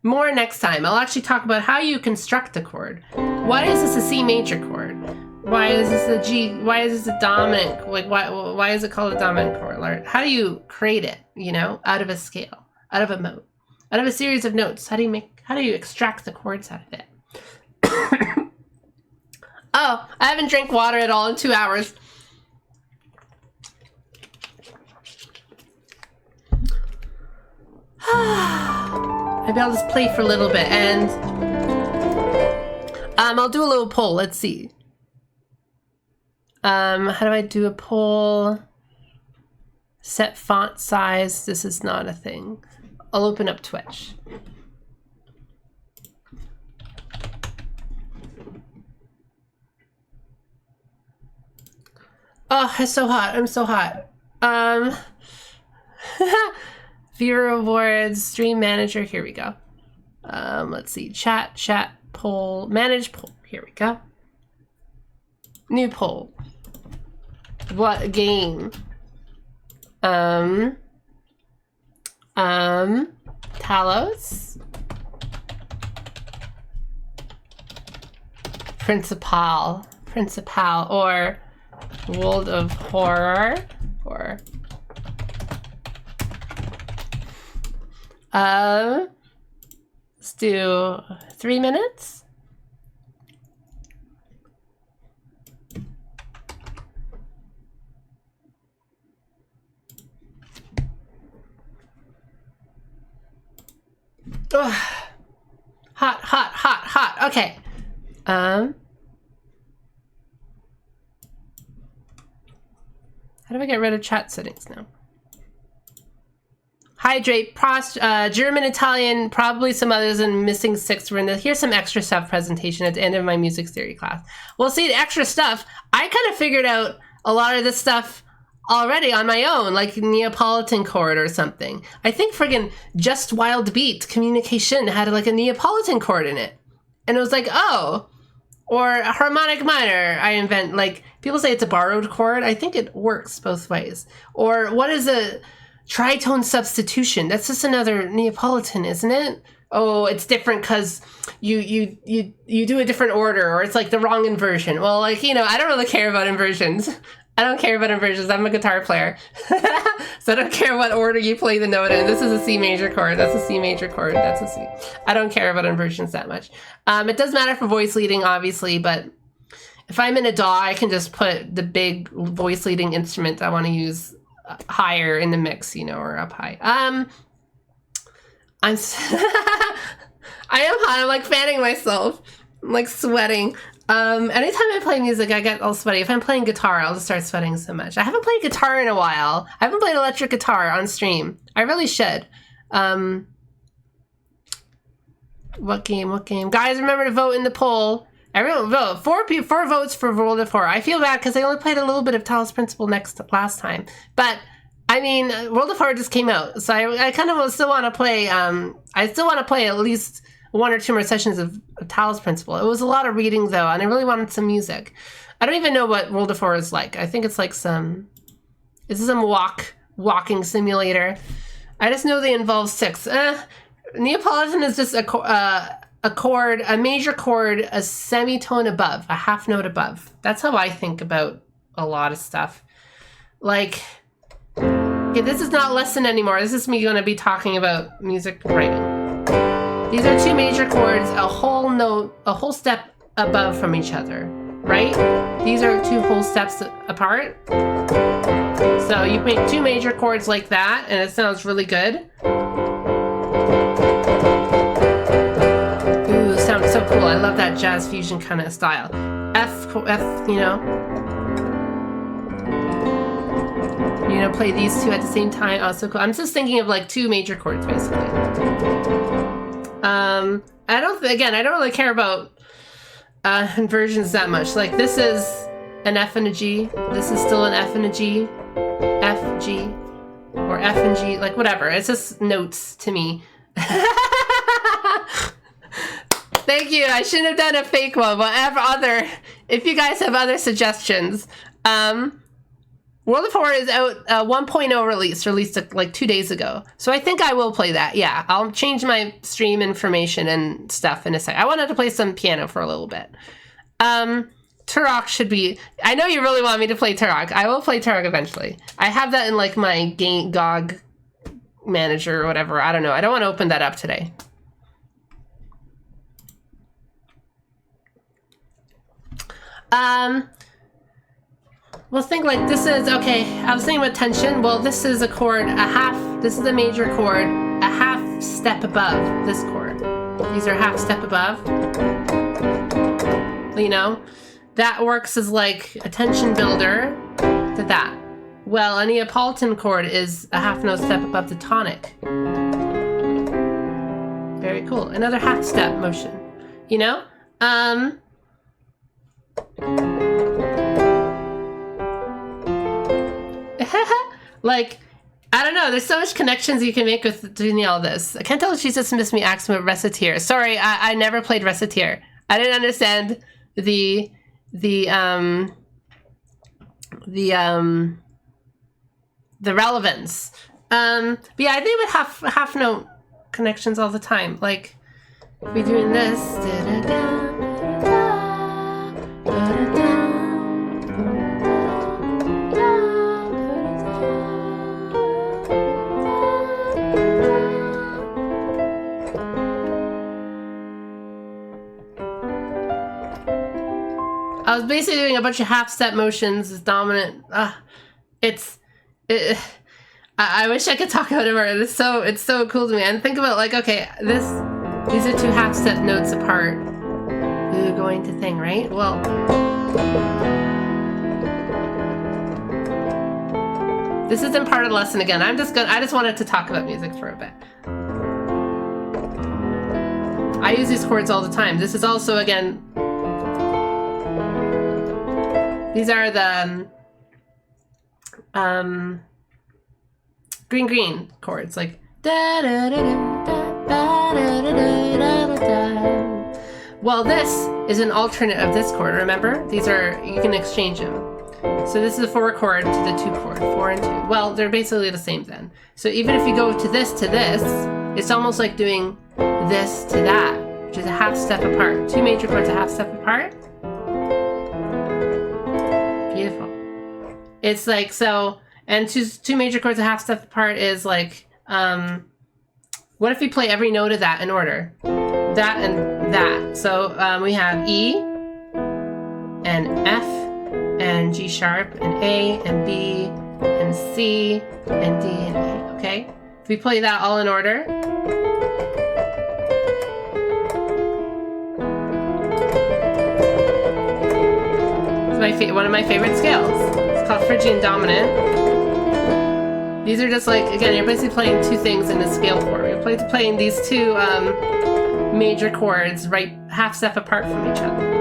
more next time. I'll actually talk about how you construct a chord. Why is this a C major chord? Why is this a G? Why is this a dominant? Like why is it called a dominant chord? Or how do you create it? You know, out of a scale, out of a mode, out of a series of notes. How do you extract the chords out of it? Oh, I haven't drank water at all in 2 hours. Maybe I'll just play for a little bit and I'll do a little poll. Let's see. How do I do a poll? Set font size. This is not a thing. I'll open up Twitch. Oh, it's so hot. I'm so hot. Viewer awards, stream manager. Here we go. Let's see. Chat, poll, manage poll. Here we go. New poll. What game? Talos. Principal, or World of Horror, or let's do 3 minutes. Ugh. Hot. Okay. How do I get rid of chat settings now? Hydrate, German, Italian, probably some others, and missing 6 were in this. Here's some extra stuff presentation at the end of my music theory class. Well, see, the extra stuff, I kind of figured out a lot of this stuff already on my own, like Neapolitan chord or something. I think friggin' Just Wild Beat Communication had like a Neapolitan chord in it. And it was like, oh, or harmonic minor. I invent, like, people say it's a borrowed chord. I think it works both ways. Or what is a tritone substitution? That's just another Neapolitan, isn't it? Oh, it's different because you do a different order, or it's like the wrong inversion. Well, like, you know, I don't really care about inversions. I'm a guitar player. So I don't care what order you play the note in. This is a C major chord. That's a C major chord. That's a C. I don't care about inversions that much. It does matter for voice leading, obviously, but if I'm in a DAW, I can just put the big voice leading instrument I want to use higher in the mix, you know, or up high. I am hot. I'm like fanning myself. I'm like sweating. Anytime I play music, I get all sweaty. If I'm playing guitar, I'll just start sweating so much. I haven't played guitar in a while. I haven't played electric guitar on stream. I really should. What game? What game? Guys, remember to vote in the poll. Everyone vote. 4 votes for World of Horror. I feel bad because I only played a little bit of Talos Principle last time. But, I mean, World of Horror just came out. So I kind of still want to play, I still want to play at least 1 or 2 more sessions of Talos Principle. It was a lot of reading, though, and I really wanted some music. I don't even know what World of Horror is like. I think it's like some walking simulator. I just know they involve 6. Neapolitan is just a chord, a major chord, a semitone above, a half note above. That's how I think about a lot of stuff. Like, okay, this is not lesson anymore. This is me going to be talking about music writing. These are 2 major chords, a whole step above from each other, right? These are 2 whole steps apart. So you make 2 major chords like that, and it sounds really good. Ooh, sounds so cool. I love that jazz fusion kind of style. F, you know, play these 2 at the same time. Oh, so cool. I'm just thinking of like 2 major chords, basically. I don't really care about inversions that much. Like this is an F and a G. This is still an F and a G. F, G, or F and G, like whatever. It's just notes to me. Thank you. I shouldn't have done a fake one. If you guys have other suggestions. World of Horror is out 1.0 released like 2 days ago. So I think I will play that. Yeah, I'll change my stream information and stuff in a sec. I wanted to play some piano for a little bit. Turok should be... I know you really want me to play Turok. I will play Turok eventually. I have that in like my GOG manager or whatever. I don't know. I don't want to open that up today. Well, think like this is... Okay, I was thinking about tension. Well, this is a chord, this is a major chord, a half step above this chord. These are half step above. You know? That works as like a tension builder to that. Well, a Neapolitan chord is a half note step above the tonic. Very cool. Another half step motion. You know? Like, I don't know. There's so much connections you can make with doing all this. I can't tell if she just missed me asking about Reciteer. Sorry, I never played Reciteer. I didn't understand the relevance. But yeah, I think with half note connections all the time. Like if we're doing this. I was basically doing a bunch of half-step motions as dominant. I wish I could talk about it more. It's so cool to me. And think about like, okay, these are 2 half-step notes apart. Ooh, going to thing, right? Well, this isn't part of the lesson again. I just wanted to talk about music for a bit. I use these chords all the time. This is also, again, these are the green chords, like da da da da da da da da da. Well, this is an alternate of this chord. Remember, these are, you can exchange them. So this is the 4 chord to the 2 chord, 4 and 2. Well, they're basically the same then. So even if you go to this, it's almost like doing this to that, which is a half step apart. 2 major chords a half step apart. Beautiful. It's like, so, and two major chords a half step apart is like, what if we play every note of that in order? That and that. So we have E and F and G sharp and A and B and C and D and E, okay? If we play that all in order. It's one of my favorite scales. It's called Phrygian Dominant. These are just like, again, you're basically playing 2 things in a scale form. You're playing these 2 major chords right half step apart from each other.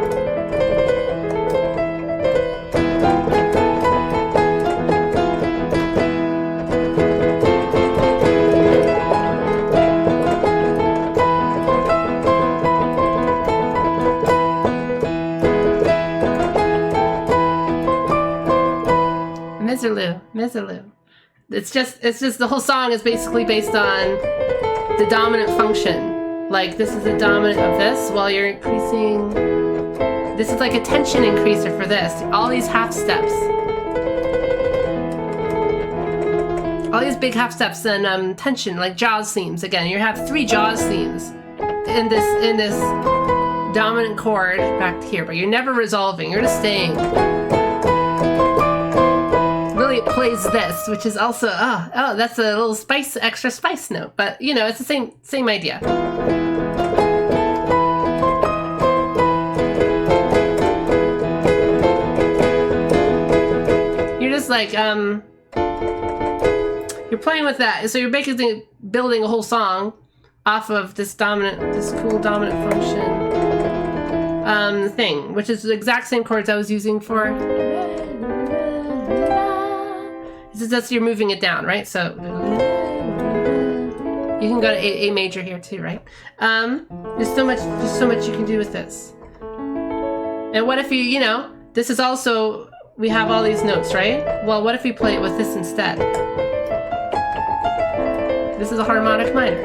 Miserlou. It's just the whole song is basically based on the dominant function. Like this is a dominant of this while you're increasing. This is like a tension increaser for this. All these half steps. All these big half steps and tension, like Jaws themes. Again, you have 3 Jaws themes in this dominant chord back here, but you're never resolving. You're just staying. Really, it plays this, which is also oh, that's a little extra spice note. But you know, it's the same idea. You're just like you're playing with that. So you're basically building a whole song off of this cool dominant function thing, which is the exact same chords I was using for. That's you're moving it down, right? So you can go to A major here too, right? There's so much you can do with this. And what if you know, this is also, we have all these notes, right? Well, what if we play it with this instead? This is a harmonic minor.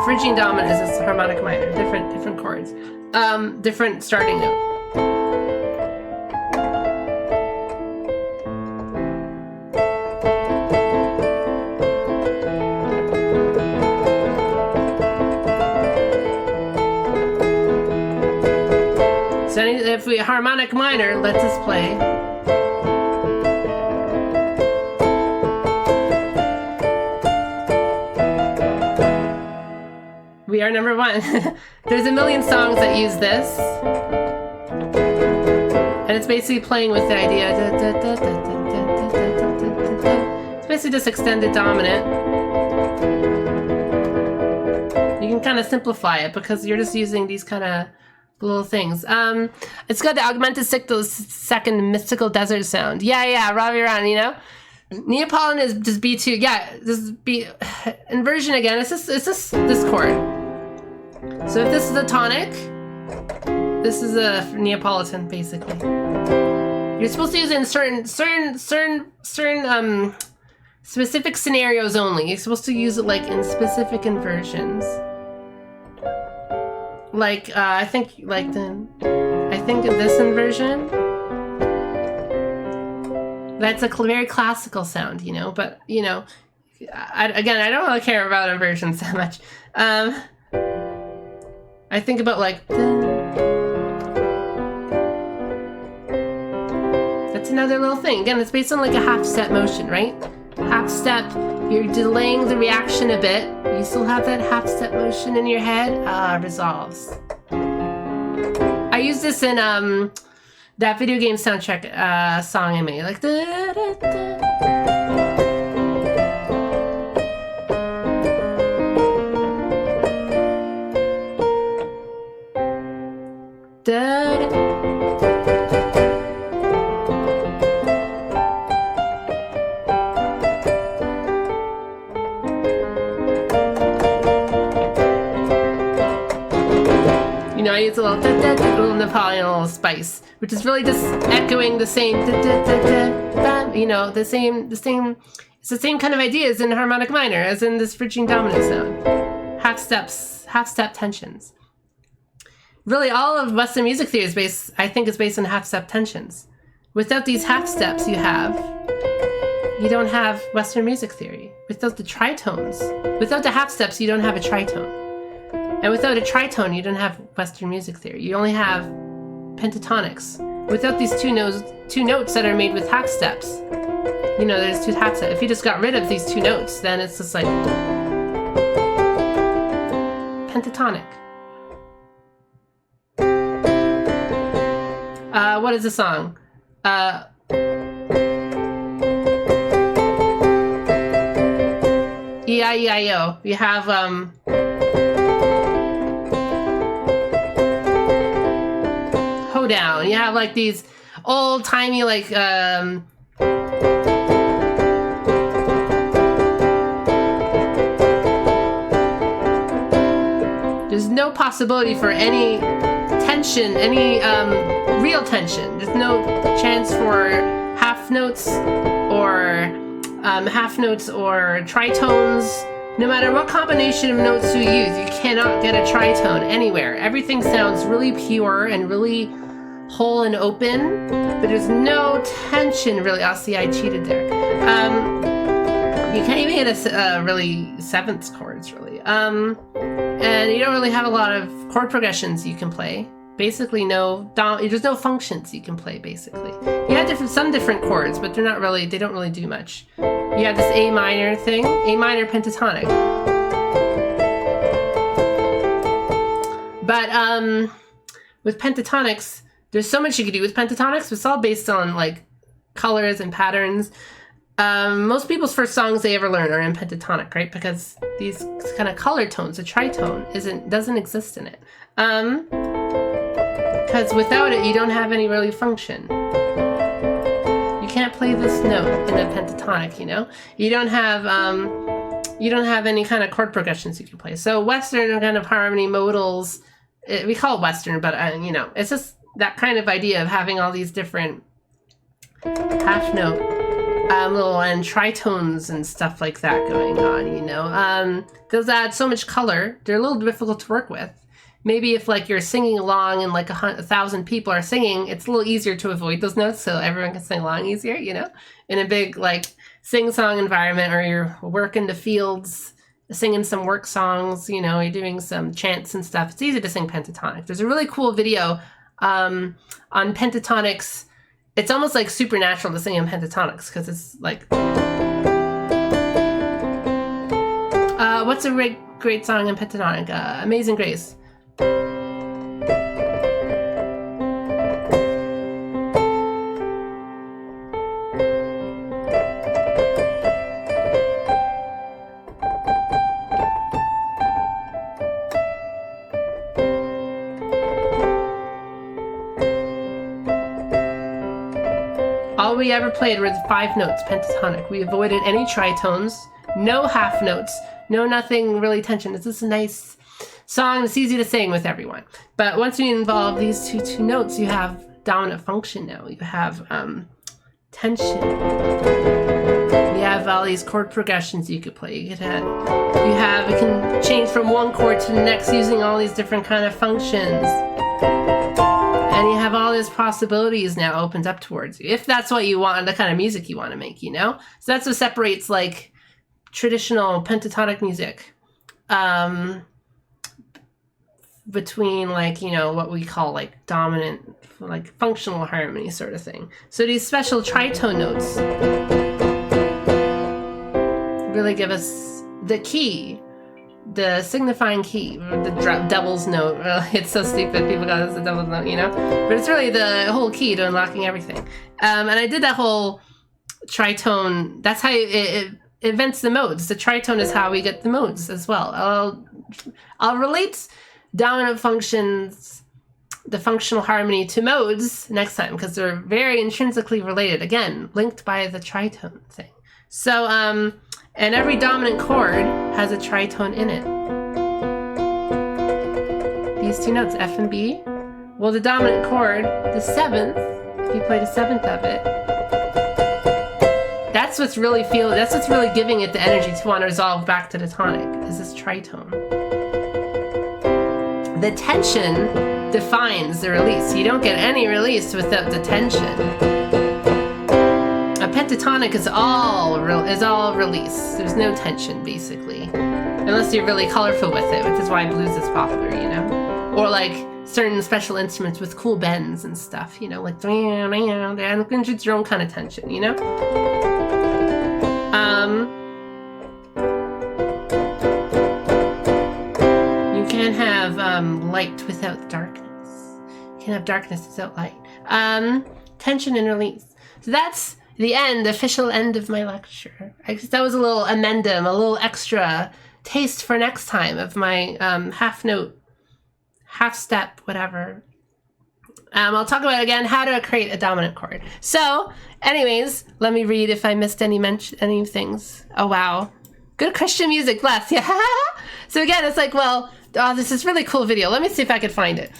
Phrygian dominant is a harmonic minor, different chords, different starting note. So if we harmonic minor lets us play. We are number 1. There's a million songs that use this. And it's basically playing with the idea. It's basically just extended dominant. You can kind of simplify it because you're just using these kind of little things. It's got the augmented second mystical desert sound. Yeah, Ravi Ran, you know? Neapolitan is just B2. Yeah, this is B inversion again. It's just this chord. So if this is a tonic, this is a Neapolitan basically. You're supposed to use it in certain specific scenarios only. You're supposed to use it like in specific inversions. Like I think of this inversion. That's a very classical sound, you know. But you know, I don't really care about inversions that much. I think about like that's another little thing. Again, it's based on like a half step motion, right? Half step. You're delaying the reaction a bit. You still have that half step motion in your head. Resolves. I use this in that video game soundtrack song I made. Like da, da, da. Da, da. You know, I use a little Napoleon, a little spice, which is really just echoing the same, you know, the same. It's the same kind of idea as in harmonic minor, as in this Phrygian dominant sound. Half step tensions. Really, all of Western music theory is based on half step tensions. Without these half steps you don't have Western music theory. Without the tritones, without the half steps, you don't have a tritone. And without a tritone, you don't have Western music theory. You only have pentatonics. Without these two notes that are made with half steps, you know, there's 2 half steps. If you just got rid of these 2 notes, then it's just like pentatonic. What is the song? E-I-E-I-O. You have slowdown. You have like these old timey like there's no possibility for any tension, any real tension. There's no chance for half notes or tritones. No matter what combination of notes you use, you cannot get a tritone anywhere. Everything sounds really pure and really whole and open, but there's no tension really. Oh, see, I cheated there. You can't even get a really seventh chords really. And you don't really have a lot of chord progressions you can play. Basically, there's no functions you can play. Basically, you have some different chords, but they don't really do much. You have this A minor thing, A minor pentatonic. But with pentatonics, there's so much you can do with pentatonics. It's all based on like colors and patterns. Most people's first songs they ever learn are in pentatonic, right? Because these kind of color tones, a tritone doesn't exist in it. Because without it, you don't have any really function. You can't play this note in a pentatonic, you know? You don't have any kind of chord progressions you can play. So Western kind of harmony modals, we call it Western, but you know, it's just that kind of idea of having all these different half note little and tritones and stuff like that going on, you know? Those add so much color. They're a little difficult to work with. Maybe if like you're singing along and like 1,000 people are singing, it's a little easier to avoid those notes so everyone can sing along easier, you know? In a big like sing-song environment, or you're working the fields, singing some work songs, you know, you're doing some chants and stuff, it's easy to sing pentatonic. There's a really cool video on pentatonics. It's almost like supernatural to sing in pentatonics because it's like... what's a great song in pentatonic? Amazing Grace. All we ever played were the 5 notes, pentatonic. We avoided any tritones, no half notes, no nothing really tension. It's just a nice song. It's easy to sing with everyone. But once you involve these two notes, you have dominant function now. You have tension. You have all these chord progressions you could play. You can change from one chord to the next using all these different kind of functions. And you have all these possibilities now opened up towards you, if that's what you want, the kind of music you want to make, you know? So that's what separates like traditional pentatonic music between like, you know, what we call like dominant, like functional harmony sort of thing. So these special tritone notes really give us the key, the signifying key, the devil's note. It's so stupid, people got it as the devil's note, you know? But it's really the whole key to unlocking everything. And I did that whole tritone, that's how it invents the modes. The tritone is how we get the modes as well. I'll relate dominant functions, the functional harmony, to modes next time, because they're very intrinsically related, again, linked by the tritone thing. So, and every dominant chord has a tritone in it. These 2 notes, F and B. Well, the dominant chord, the 7th, if you play the 7th of it, that's what's really giving it the energy to want to resolve back to the tonic, is this tritone. The tension defines the release. You don't get any release without the tension. A pentatonic is all release. There's no tension, basically. Unless you're really colorful with it, which is why blues is popular, you know? Or like certain special instruments with cool bends and stuff, you know? Like, they introduce your own kind of tension, you know? You can't have light without darkness. You can't have darkness without light. Tension and release. So that's the official end of my lecture. That was a little amendum, a little extra taste for next time of my half note, half step, whatever, I'll talk about again how to create a dominant chord. So, anyways, let me read if I missed any things. Oh wow, good Christian music, bless. Yeah. So again, it's like, well, this is really cool video. Let me see if I could find it.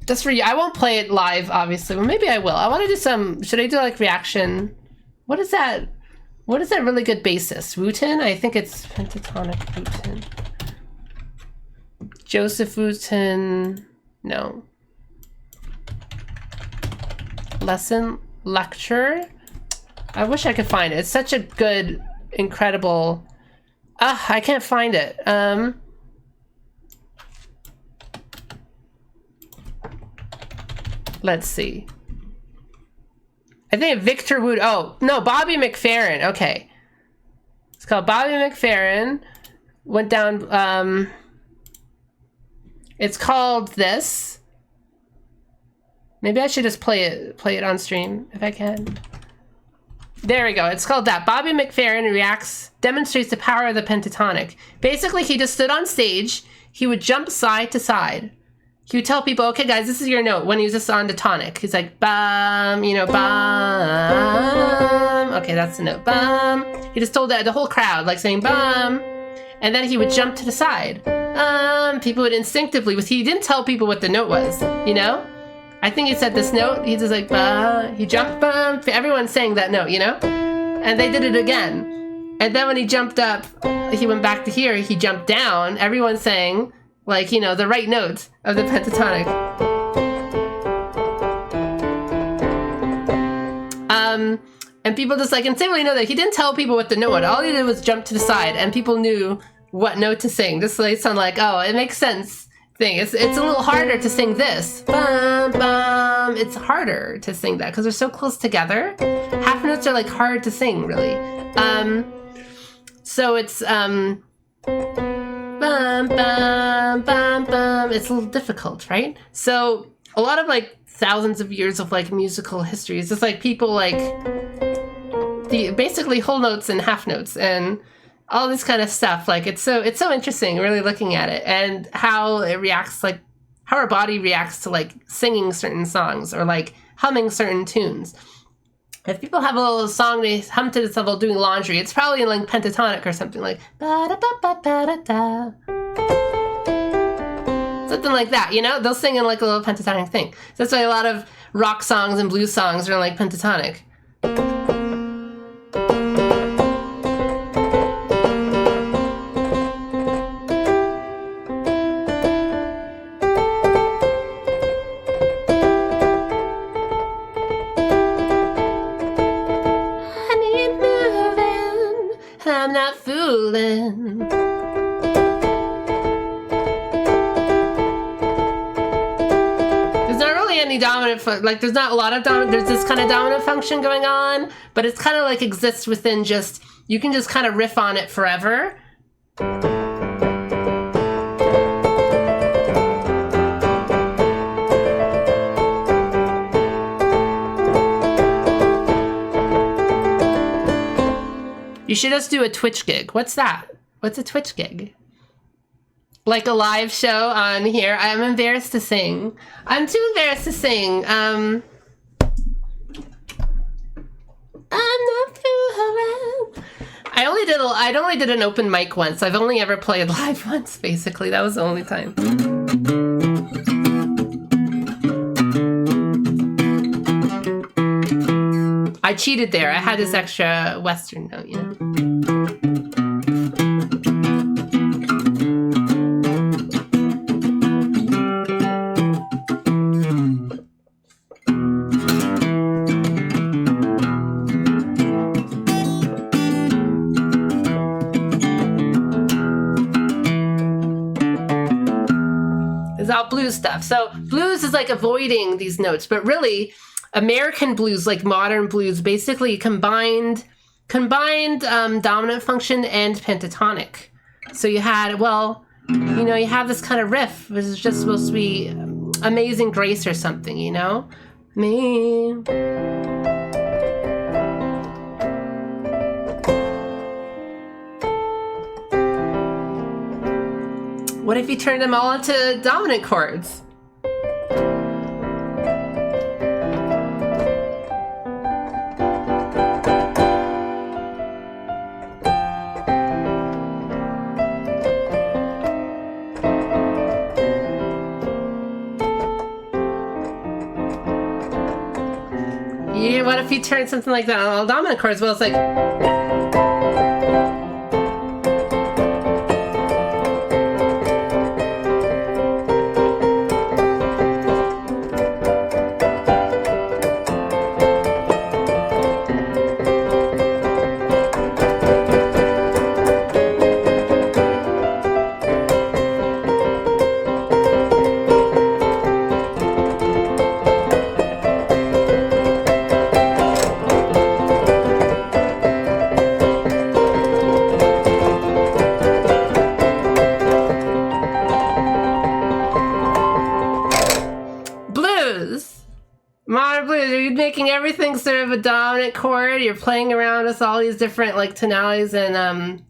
Just for you, I won't play it live, obviously. Well, maybe I will. I want to do some. Should I do like reaction? What is that? What is that really good basis? Wooten? I think it's pentatonic Wooten. Joseph Wooten. No. Lesson lecture. I wish I could find it. It's such a good, incredible. I can't find it. Let's see. I think Victor Wood. Oh no, Bobby McFerrin. Okay, it's called Bobby McFerrin. Went down. It's called this. Maybe I should just play it on stream if I can. There we go. It's called that. Bobby McFerrin demonstrates the power of the pentatonic. Basically, he just stood on stage. He would jump side to side. He would tell people, okay, guys, this is your note. When he was just on the tonic, he's like, bum, you know, bum. Okay, that's the note, bum. He just told the whole crowd, like saying, bum. And then he would jump to the side. People would instinctively, he didn't tell people what the note was, you know? I think he said this note. He just like, bum. He jumped, bum. Everyone sang that note, you know? And they did it again. And then when he jumped up, he went back to here, he jumped down. Everyone sang, like, you know, the right notes of the pentatonic. And people just like instinctively know that he didn't tell people what the note was. All he did was jump to the side, and people knew what note to sing. Just like sound like, oh, it makes sense thing. It's a little harder to sing this. Bum, bum. It's harder to sing that because they're so close together. Half notes are like hard to sing, really. So it's bum, bum, bum, bum. It's a little difficult, right? So a lot of like thousands of years of like musical history is just like people like basically whole notes and half notes and all this kind of stuff. Like it's so interesting really looking at it and how it reacts, like how our body reacts to like singing certain songs or like humming certain tunes. If people have a little song they hum to themselves while doing laundry, it's probably in like pentatonic or something like ba-da-ba-ba-ba-da-da. Something like that, you know? They'll sing in like a little pentatonic thing. So that's why a lot of rock songs and blues songs are like pentatonic. I'm not fooling. There's not really any dominant, like there's not a lot of dominant, there's this kind of dominant function going on, but it's kind of like exists within just, you can just kind of riff on it forever. You should just do a Twitch gig. What's that? What's a Twitch gig? Like a live show on here. I'm embarrassed to sing. I'm too embarrassed to sing. I'm not fooling. I only did an open mic once. I've only ever played live once, basically. That was the only time. I cheated there. I had this extra Western note, you know. It's all blues stuff. So blues is like avoiding these notes, but really American blues, like modern blues, basically combined dominant function and pentatonic. So you had, well, you know, you have this kind of riff, which is just supposed to be Amazing Grace or something, you know? Me. What if you turned them all into dominant chords? Yeah, what if you turn something like that on all dominant chords? Well, it's like... Blues. Modern blues, are you making everything sort of a dominant chord? You're playing around with all these different like tonalities and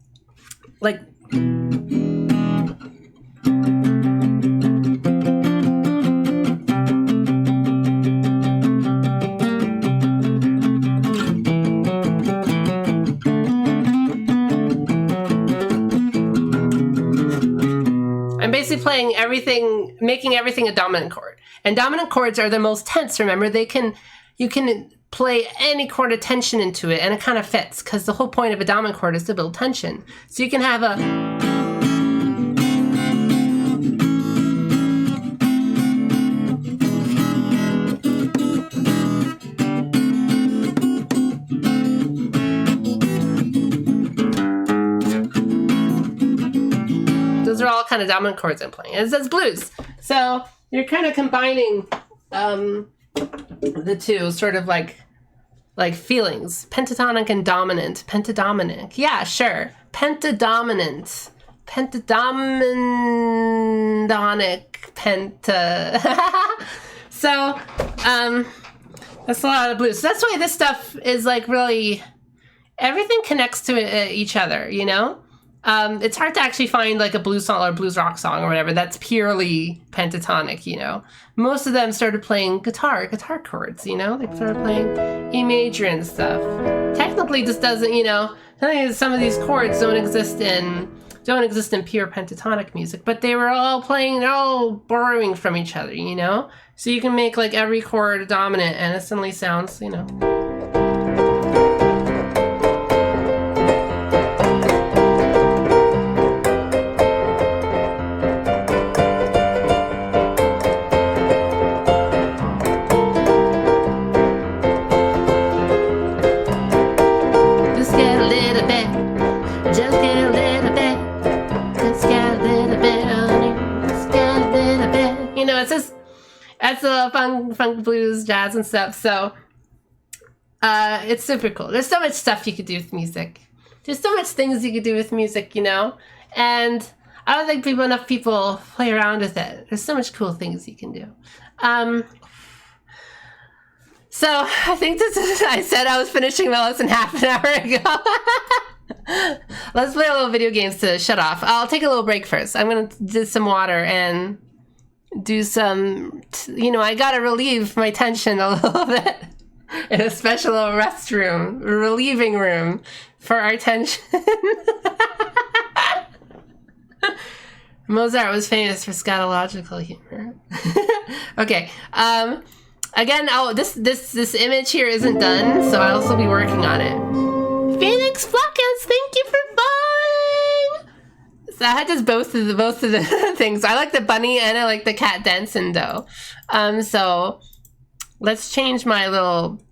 like I'm basically playing everything, making everything a dominant chord. And dominant chords are the most tense, remember? You can play any chord of tension into it and it kind of fits because the whole point of a dominant chord is to build tension. So you can have a... Those are all kind of dominant chords I'm playing. It says blues. So you're kind of combining the two sort of like feelings. Pentatonic and dominant. Pentadominant. Yeah, sure. Pentadominant. Pentadominonic. So, that's a lot of blues. So that's why this stuff is like really, everything connects to each other, you know? It's hard to actually find like a blues song or a blues rock song or whatever that's purely pentatonic, you know. Most of them started playing guitar chords, you know. They started playing E major and stuff. Technically, this doesn't, you know. Some of these chords don't exist in pure pentatonic music, but they're all borrowing from each other, you know. So you can make like every chord dominant, and it suddenly sounds, you know. That's the funk, blues, jazz, and stuff. So it's super cool. There's so much stuff you could do with music. There's so much things you could do with music, you know. And I don't think enough people play around with it. There's so much cool things you can do. So I think I said I was finishing my lesson half an hour ago. Let's play a little video games to shut off. I'll take a little break first. I'm gonna do some water and do some, you know, I gotta relieve my tension a little bit in a special restroom, relieving room for our tension. Mozart was famous for scatological humor. Okay, again, this image here isn't done, so I'll also be working on it. Phoenix Fluckers, thank you for following! So I had just both of the things. I like the bunny and I like the cat dancing though. So let's change my little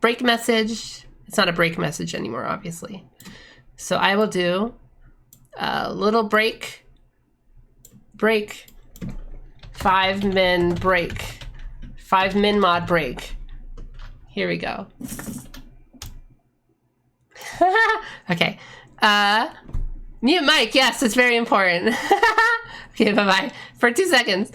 break message. It's not a break message anymore, obviously. So I will do a little break, 5 min break, 5 min mod break. Here we go. Okay. Mute mic, yes, it's very important. Okay, bye-bye. For 2 seconds.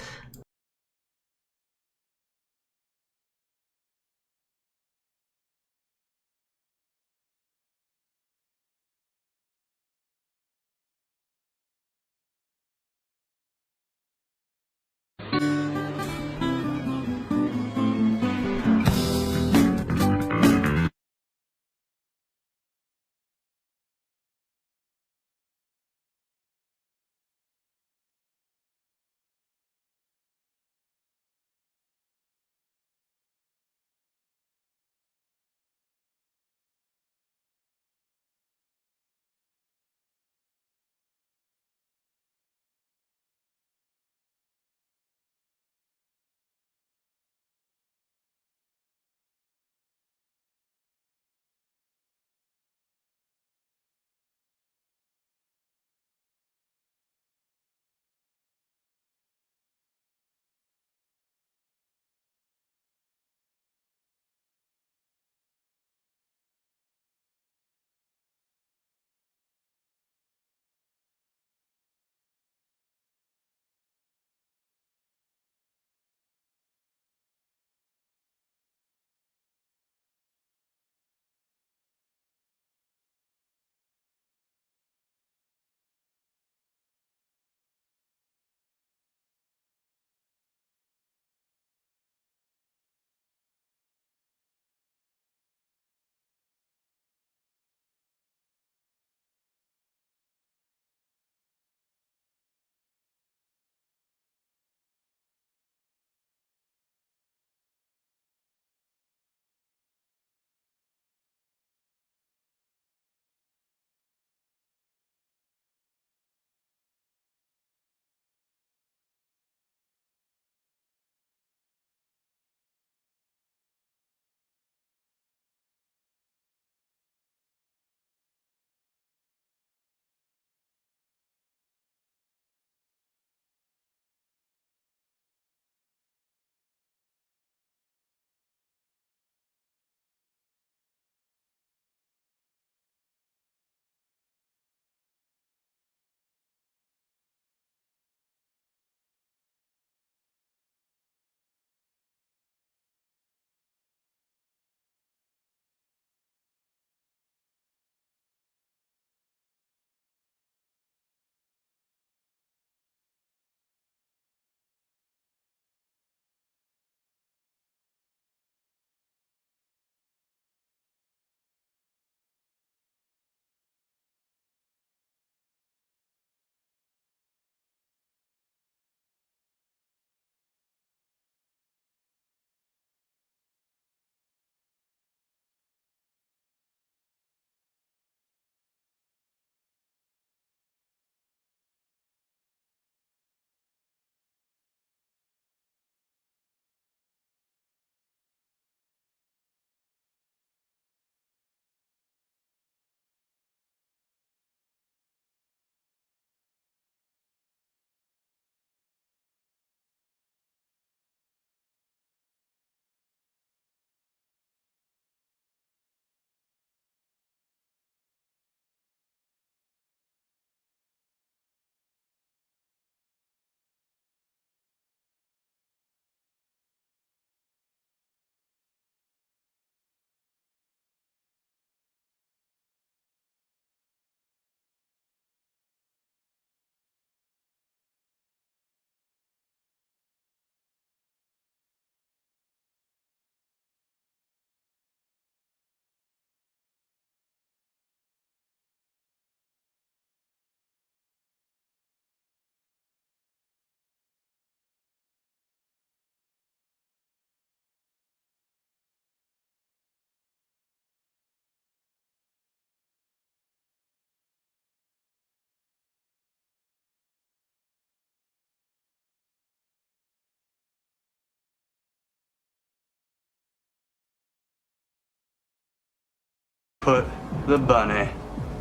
Put the bunny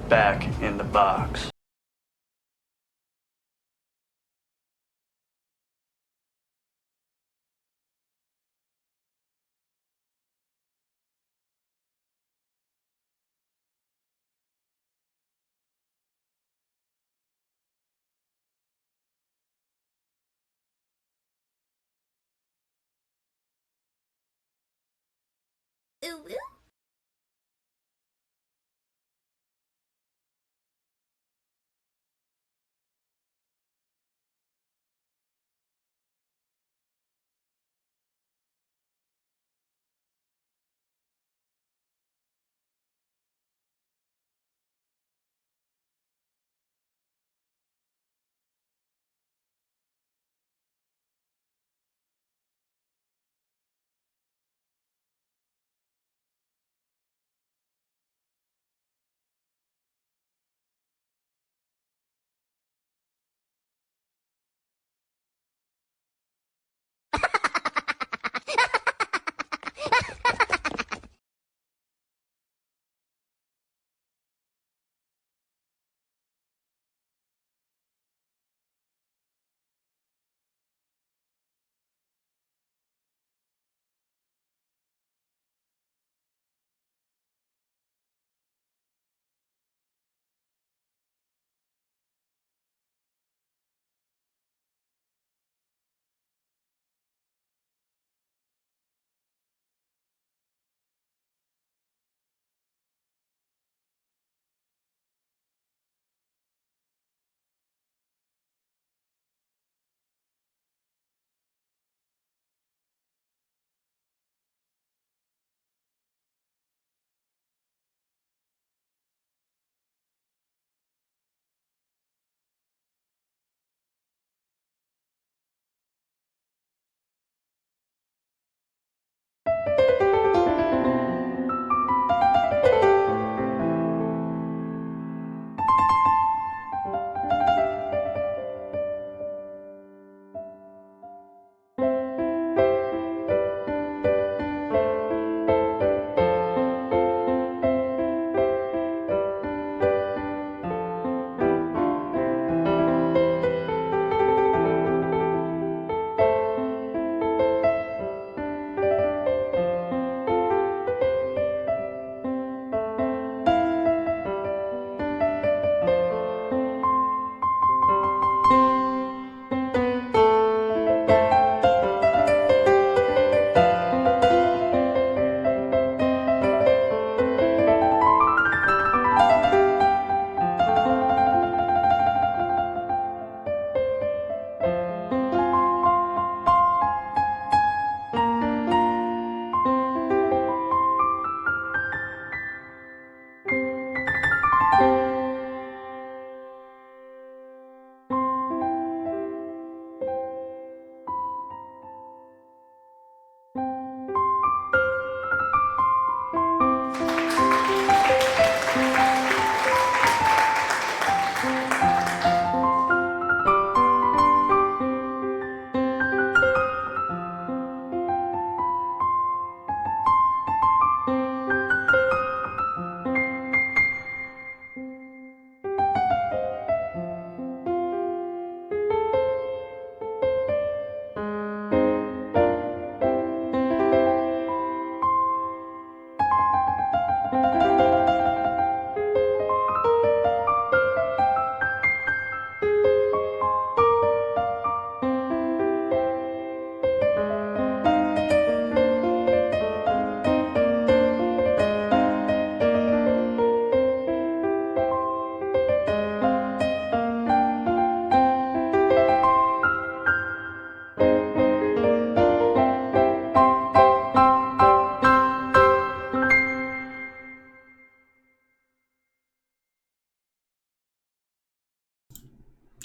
back in the box.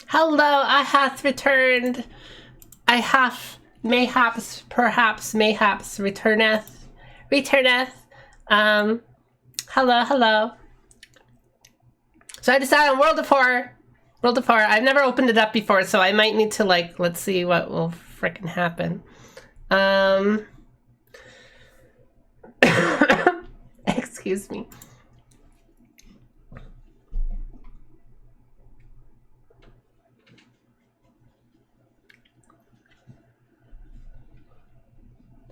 Hello, I hath returned. I have, mayhaps, perhaps, mayhaps, returneth. Hello, hello. So I decided on World of Horror. World of Horror. I've never opened it up before, so I might need to, like, let's see what will frickin' happen. Excuse me.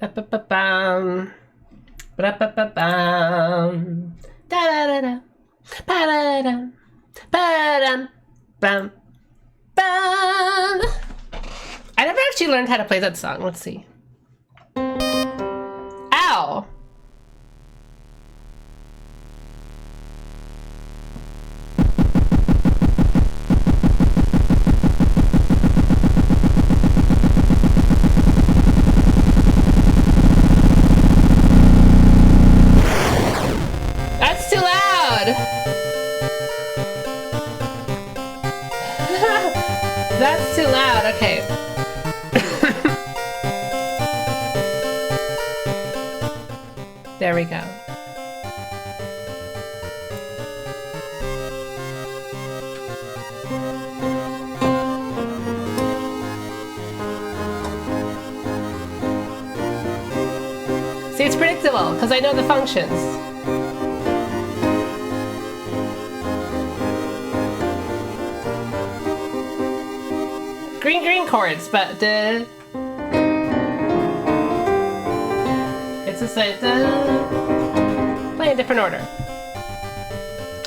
Ba-ba-ba-bam. Ba-da-ba-ba-bam. Da-da-da-da. Ba-da-da-da. Ba-dum. Bum. Bum. I never actually learned how to play that song. Let's see. Ow! That's too loud! That's too loud, okay. There we go. See, it's predictable, because I know the functions. Green chords, but the... It's just like play in a different order.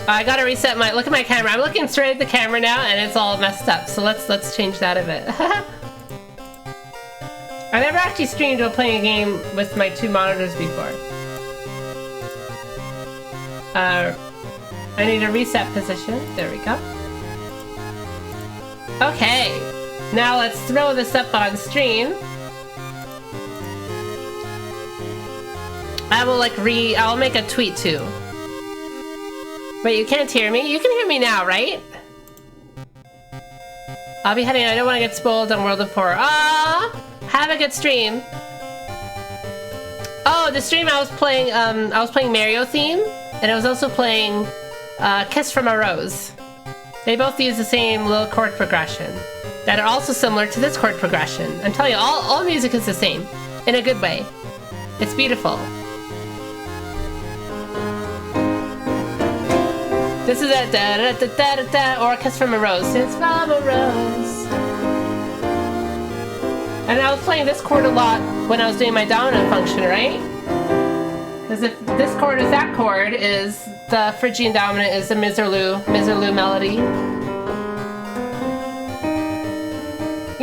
I gotta reset my look at my camera. I'm looking straight at the camera now and it's all messed up. So let's change that a bit. I never actually streamed while playing a game with my two monitors before. I need a reset position. There we go. Okay, now let's throw this up on stream. I will I'll make a tweet too. Wait, you can't hear me? You can hear me now, right? I'll be heading, I don't want to get spoiled on World of Horror. Ah, have a good stream. Oh, the stream I was playing Mario theme, and I was also playing Kiss from a Rose. They both use the same little chord progression that are also similar to this chord progression. I'm telling you, all music is the same, in a good way. It's beautiful. This is a da-da-da-da-da-da, or Kiss from a Rose. It's from a rose. And I was playing this chord a lot when I was doing my dominant function, right? Because if this chord is that chord, is the Phrygian dominant is the Miserlou melody.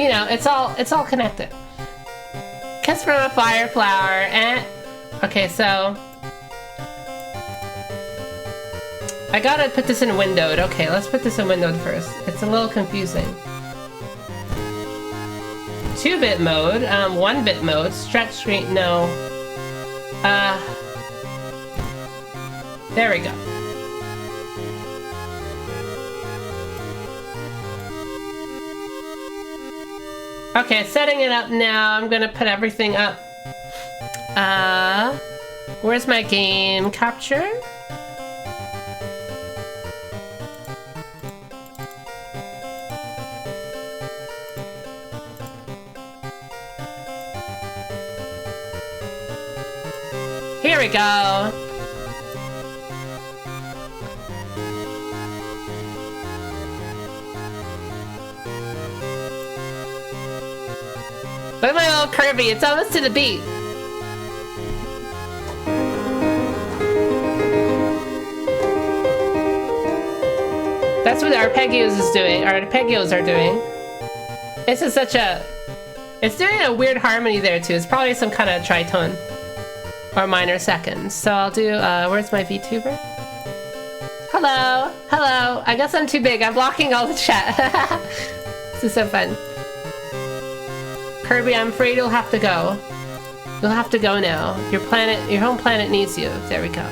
You know, it's all connected. Kiss from a fire flower, and okay, so I gotta put this in windowed. Okay, let's put this in windowed first. It's a little confusing. 2-bit mode, 1-bit mode, stretch screen, no. There we go. Okay, setting it up now. I'm gonna put everything up. Where's my game capture? Here we go. Look at my little Kirby, it's almost to the beat. That's what arpeggios is doing, or arpeggios are doing. This is such a... It's doing a weird harmony there too. It's probably some kind of tritone. Or minor seconds. So I'll do, where's my VTuber? Hello, hello. I guess I'm too big. I'm blocking all the chat. This is so fun. Kirby, I'm afraid you'll have to go. You'll have to go now. Your home planet needs you. There we go.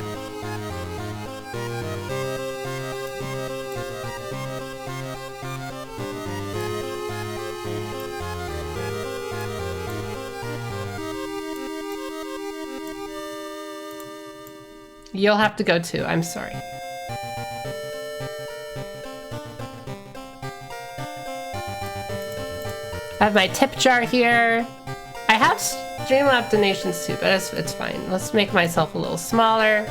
You'll have to go too. I'm sorry. I have my tip jar here. I have Streamlabs donations too, but it's fine. Let's make myself a little smaller.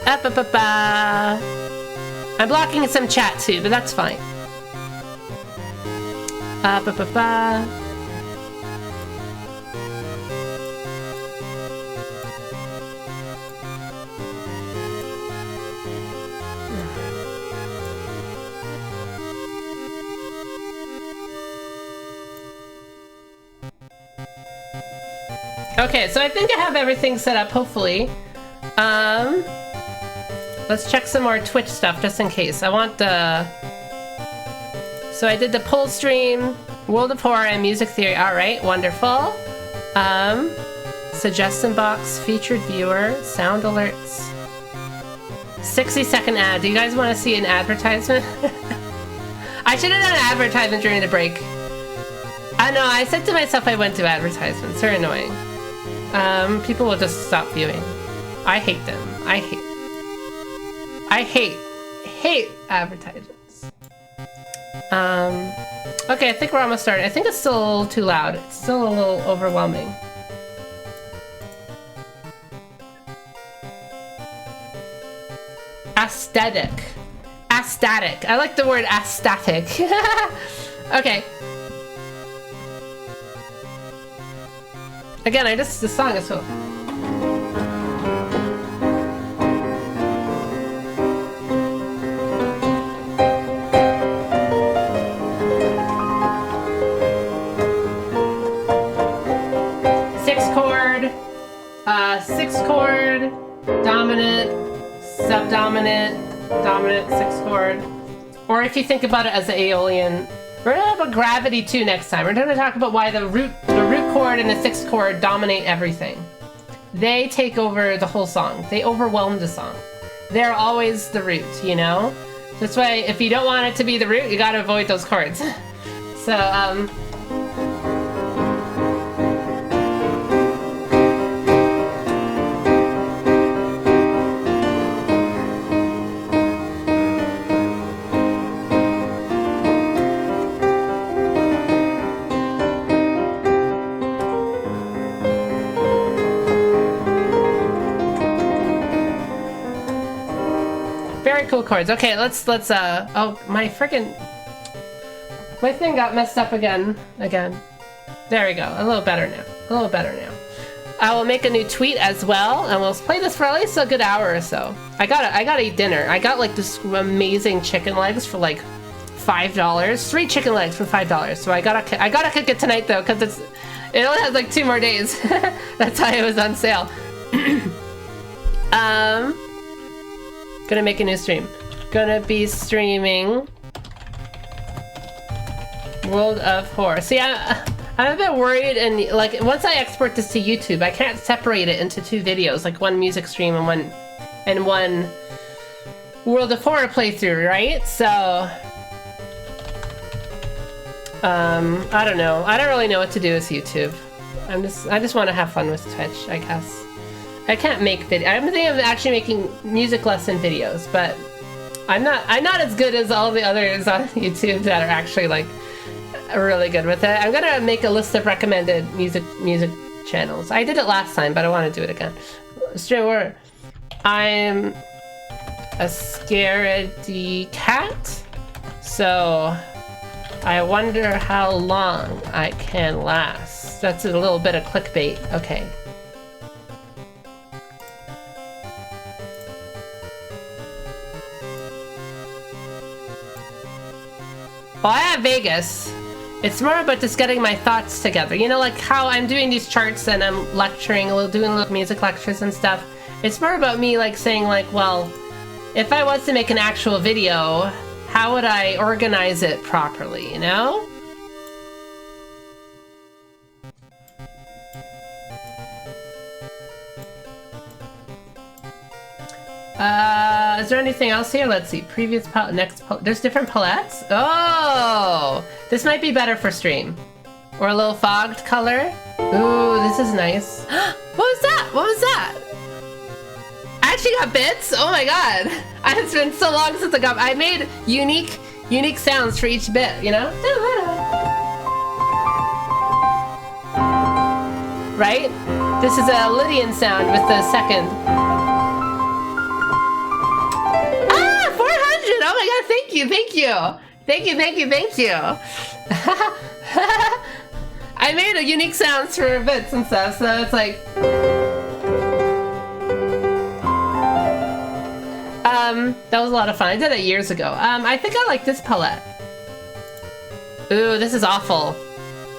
I'm blocking some chat too, but that's fine. Okay, so I think I have everything set up, hopefully. Let's check some more Twitch stuff just in case. I want the... So I did the poll stream, World of Horror, and Music Theory. All right, wonderful. Suggestion box, featured viewer, sound alerts. 60-second ad. Do you guys want to see an advertisement? I should have done an advertisement during the break. I know, I said to myself I went to advertisements. They're annoying. People will just stop viewing. I hate them. I hate advertisements. Okay, I think we're almost starting. I think it's still a little too loud. It's still a little overwhelming. Aesthetic. Aesthetic. I like the word aesthetic. Okay. Again, the song is so... Six chord, dominant, subdominant, dominant, six chord. Or if you think about it as an Aeolian, we're gonna have a gravity too next time. We're gonna talk about why the root chord and the sixth chord dominate everything. They take over the whole song. They overwhelm the song. They're always the root, you know? That's why if you don't want it to be the root, you gotta avoid those chords. So, cool chords. Okay, let's oh, my thing got messed up again. There we go. A little better now. I will make a new tweet as well, and we'll play this for at least a good hour or so. I gotta eat dinner. I got like this amazing chicken legs for like $5. 3 chicken legs for $5. So I gotta cook it tonight though, because it only has like 2 more days. That's why it was on sale. Gonna make a new stream. Gonna be streaming World of Horror. See, I'm a bit worried, and like once I export this to YouTube, I can't separate it into 2 videos, like one music stream and one World of Horror playthrough, right? So I don't know. I don't really know what to do with YouTube. I just want to have fun with Twitch, I guess. I can't make video. I'm thinking of actually making music lesson videos, but I'm not as good as all the others on YouTube that are actually like really good with it. I'm gonna make a list of recommended music channels. I did it last time, but I want to do it again. Sure. I'm a scaredy cat, so I wonder how long I can last. That's a little bit of clickbait. Okay. Well, I have Vegas. It's more about just getting my thoughts together. You know, like how I'm doing these charts and I'm lecturing, doing little music lectures and stuff. It's more about me like saying like, well, if I was to make an actual video, how would I organize it properly, you know? Is there anything else here? Let's see. Previous palette, next palette. There's different palettes? Oh! This might be better for stream. Or a little fogged color. Ooh, this is nice. What was that? What was that? I actually got bits? Oh my god. It's been so long since I made unique sounds for each bit, you know? Right? This is a Lydian sound with the second. Oh my god, thank you. I made a unique sounds for bits and stuff, so it's like... that was a lot of fun. I did it years ago. I think I like this palette. Ooh, this is awful.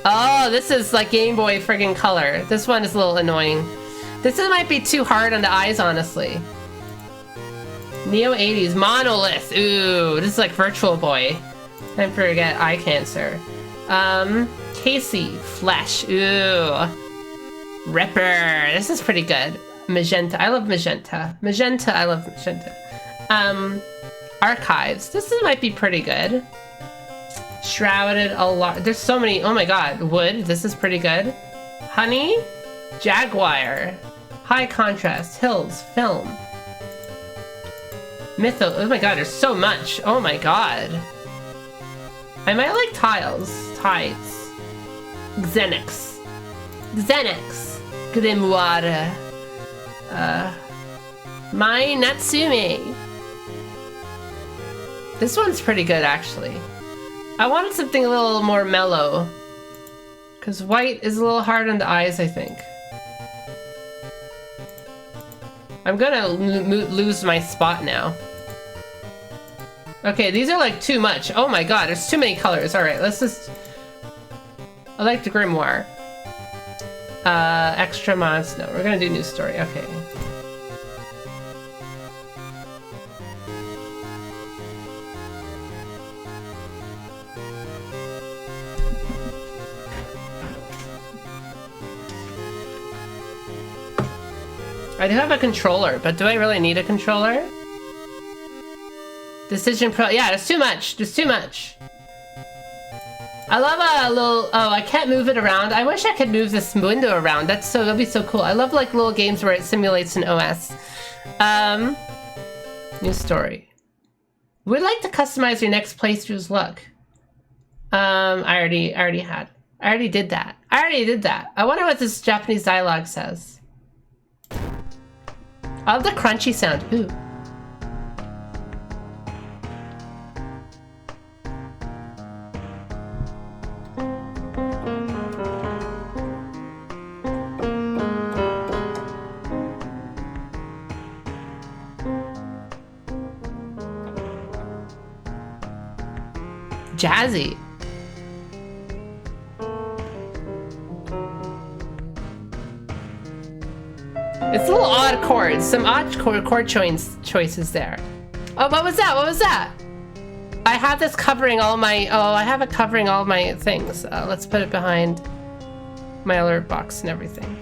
Oh, this is like Game Boy friggin' Color. This one is a little annoying. This might be too hard on the eyes, honestly. Neo 80s, Monolith. Ooh, this is like Virtual Boy. Time to forget eye cancer. Casey, Flesh. Ooh. Ripper. This is pretty good. Magenta. I love magenta. Magenta, I love magenta. Archives. This might be pretty good. Shrouded a lot. There's so many. Oh my god. Wood. This is pretty good. Honey. Jaguar. High contrast. Hills. Film. Mytho. Oh my god. There's so much. Oh my god. I might like tiles. Tides. Xenix. Xenix. Grimoire. My Natsume. This one's pretty good, actually. I wanted something a little more mellow. Because white is a little hard on the eyes, I think. I'm gonna lose my spot now. Okay, these are like too much. Oh my god, there's too many colors. Alright, let's just... I like the Grimoire. Extra mods. No, we're gonna do new story. Okay. I do have a controller, but do I really need a controller? Decision Pro. Yeah, there's too much. There's too much. I love a little... Oh, I can't move it around. I wish I could move this window around. That'd be so cool. I love like little games where it simulates an OS. New story. Would like to customize your next playthrough's look. I already did that. I wonder what this Japanese dialogue says. I love the crunchy sound. Ooh. Jazzy. It's a little odd chords. Some odd chord choices there. Oh, what was that? What was that? I have this covering all my... Oh, I have it covering all my things. Let's put it behind my alert box and everything.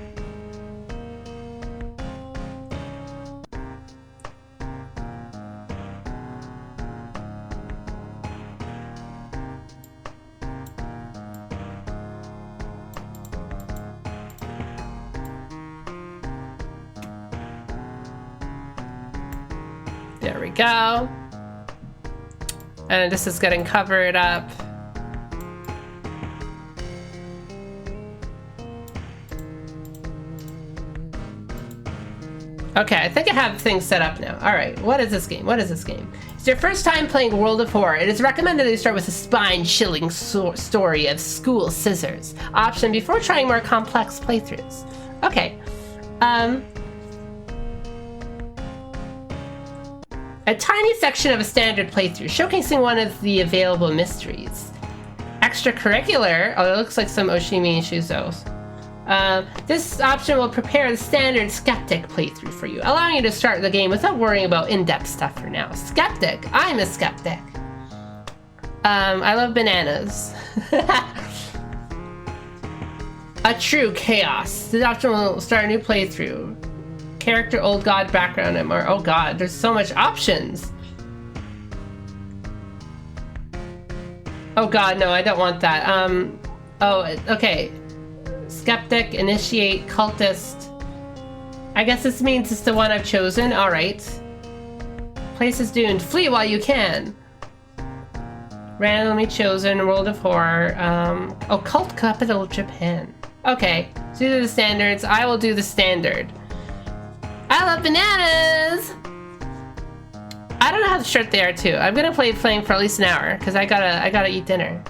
There we go. And this is getting covered up. Okay, I think I have things set up now. All right, what is this game? What is this game? It's your first time playing World of Horror. It is recommended that you start with a spine-chilling story of school scissors option before trying more complex playthroughs. Okay. A tiny section of a standard playthrough, showcasing one of the available mysteries. Extracurricular, oh, it looks like some Oshimi Shuzos. This option will prepare the standard Skeptic playthrough for you, allowing you to start the game without worrying about in-depth stuff for now. Skeptic, I'm a skeptic. I love bananas. A true chaos. This option will start a new playthrough. Character, old god, background, MR. Oh god, there's so much options. Oh god, no, I don't want that. Oh, okay. Skeptic, initiate, cultist. I guess this means it's the one I've chosen. Alright. Place is doomed. Flee while you can. Randomly chosen, World of Horror. Occult capital, Japan. Okay, so these are the standards. I will do the standard. I love bananas! I don't know how short they are too. I'm gonna playing for at least an hour because I gotta eat dinner.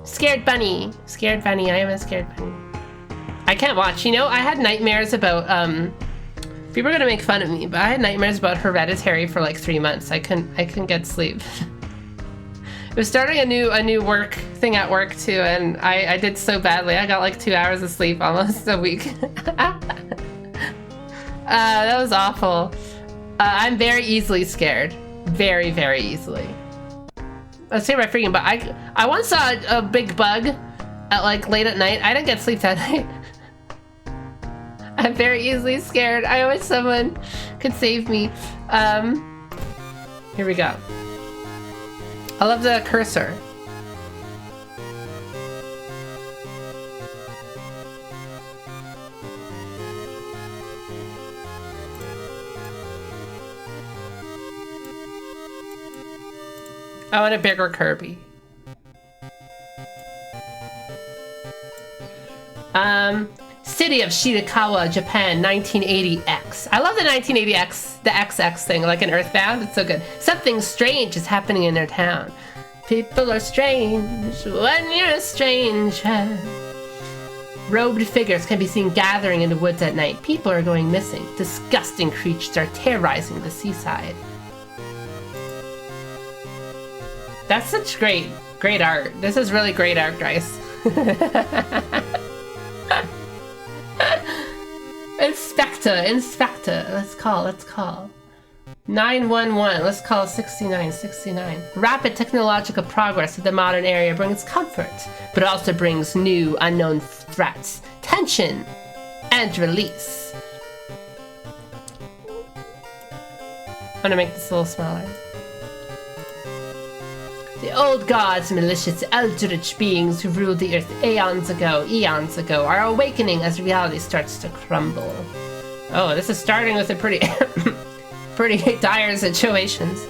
Scared bunny. Scared bunny. I am a scared bunny. I can't watch. You know, I had nightmares about people are gonna make fun of me, but I had nightmares about Hereditary for like 3 months. I couldn't get sleep. was starting a new work thing at work too, and I did so badly. I got like 2 hours of sleep almost a week. That was awful. I'm very easily scared. Very, very easily. Let's see my freaking bug. I once saw a big bug at like late at night. I didn't get sleep that night. I'm very easily scared. I wish someone could save me. Here we go. I love the cursor. I want a bigger Kirby. City of Shirakawa, Japan, 1980X. I love the 1980X, the XX thing, like in Earthbound. It's so good. Something strange is happening in their town. People are strange when you're a stranger. Robed figures can be seen gathering in the woods at night. People are going missing. Disgusting creatures are terrorizing the seaside. That's such great art. This is really great art, guys. Inspector. Let's call. 911. Let's call 69. Rapid technological progress of the modern era brings comfort, but also brings new, unknown threats, tension, and release. I'm gonna make this a little smaller. The old gods, malicious eldritch beings who ruled the earth eons ago, are awakening as reality starts to crumble. Oh, this is starting with a pretty dire situations.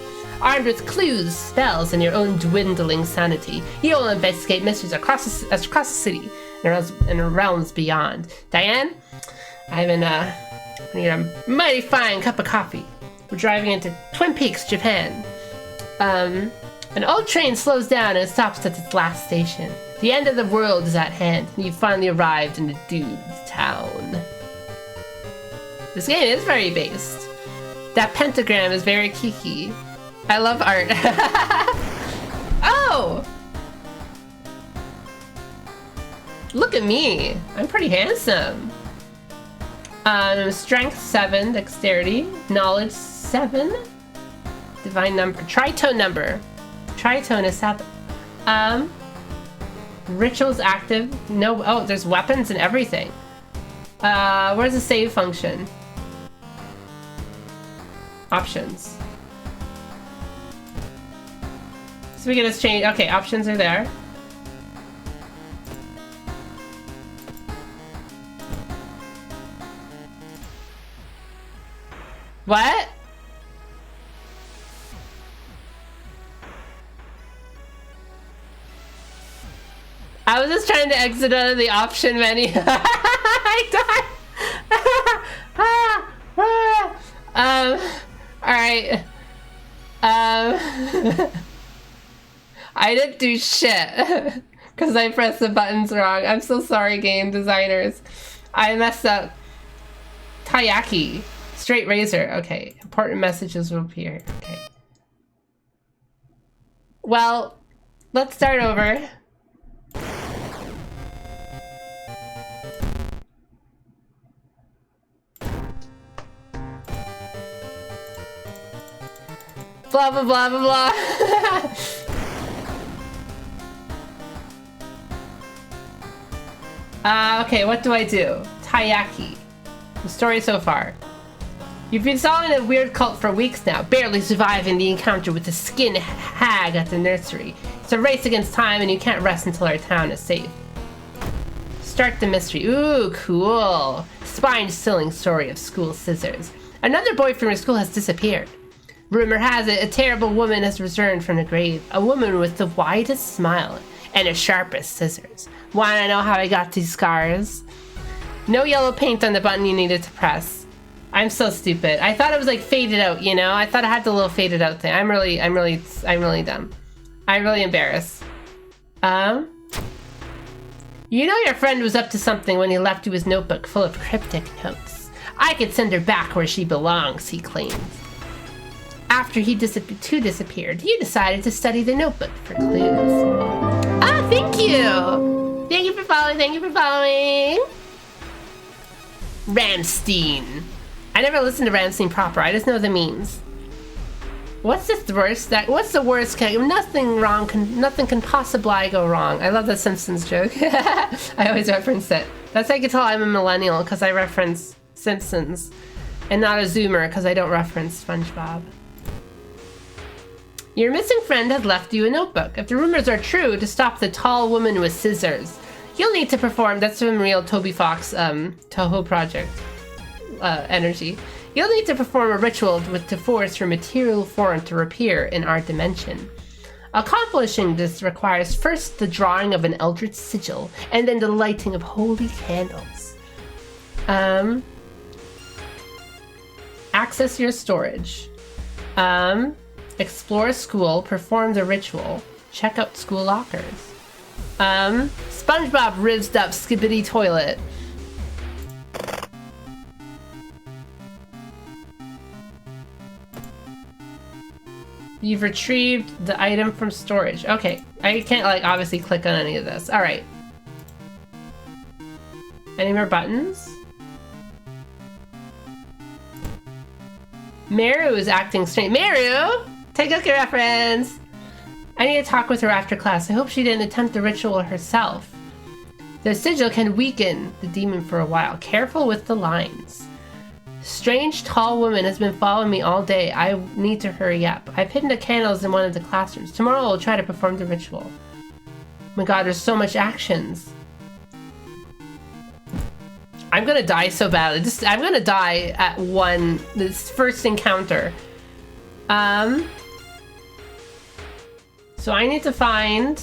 Armed with clues, spells, and your own dwindling sanity, you'll investigate mysteries across the city and realms beyond. Diane, I need a mighty fine cup of coffee. We're driving into Twin Peaks, Japan. An old train slows down and stops at its last station. The end of the world is at hand, and you've finally arrived in the dude's town. This game is very based. That pentagram is very kiki. I love art. Oh! Look at me. I'm pretty handsome. Strength 7, dexterity, knowledge 7, divine number, tritone number. Tritone is 7. Rituals active. No. Oh, there's weapons and everything. Where's the save function? Options. So we can just change. Okay, options are there. What? I was just trying to exit out of the option menu. I died. Alright. I didn't do shit because I pressed the buttons wrong. I'm so sorry, game designers. I messed up. Taiyaki. Straight razor. Okay. Important messages will appear. Okay. Well, let's start over. Blah, blah, blah, blah, blah. Okay, what do I do? Taiyaki. The story so far. You've been following a weird cult for weeks now, barely surviving the encounter with the skin hag at the nursery. It's a race against time and you can't rest until our town is safe. Start the mystery. Ooh, cool. Spine-chilling story of school scissors. Another boy from your school has disappeared. Rumor has it, a terrible woman has returned from the grave. A woman with the widest smile and the sharpest scissors. Wanna know how I got these scars? No yellow paint on the button you needed to press. I'm so stupid. I thought it was like faded out, you know? I thought I had the little faded out thing. I'm really dumb. I'm really embarrassed. You know your friend was up to something when he left you his notebook full of cryptic notes. I could send her back where she belongs, he claimed. After he disappeared, you decided to study the notebook for clues. Ah, thank you! Thank you for following, thank you for following! Ramstein. I never listened to Ramstein proper, I just know the memes. What's the worst? What's the worst? Nothing can possibly go wrong. I love the Simpsons joke. I always reference it. That's how you can tell I'm a millennial, because I reference Simpsons. And not a Zoomer, because I don't reference SpongeBob. Your missing friend has left you a notebook. If the rumors are true, to stop the tall woman with scissors, you'll need to perform, that's from real Toby Fox Toho Project energy. You'll need to perform a ritual to force her material form to appear in our dimension. Accomplishing this requires first the drawing of an eldritch sigil, and then the lighting of holy candles. Access your storage. Explore school, perform the ritual, check out school lockers. SpongeBob rizzed up Skibbity Toilet. You've retrieved the item from storage. Okay, I can't like obviously click on any of this. All right. Any more buttons? Meru is acting strange. Meru! Take a look at reference! I need to talk with her after class. I hope she didn't attempt the ritual herself. The sigil can weaken the demon for a while. Careful with the lines. Strange tall woman has been following me all day. I need to hurry up. I've hidden the candles in one of the classrooms. Tomorrow I'll try to perform the ritual. Oh my god, there's so much actions. I'm gonna die so badly. I'm gonna die at this first encounter. So I need to find,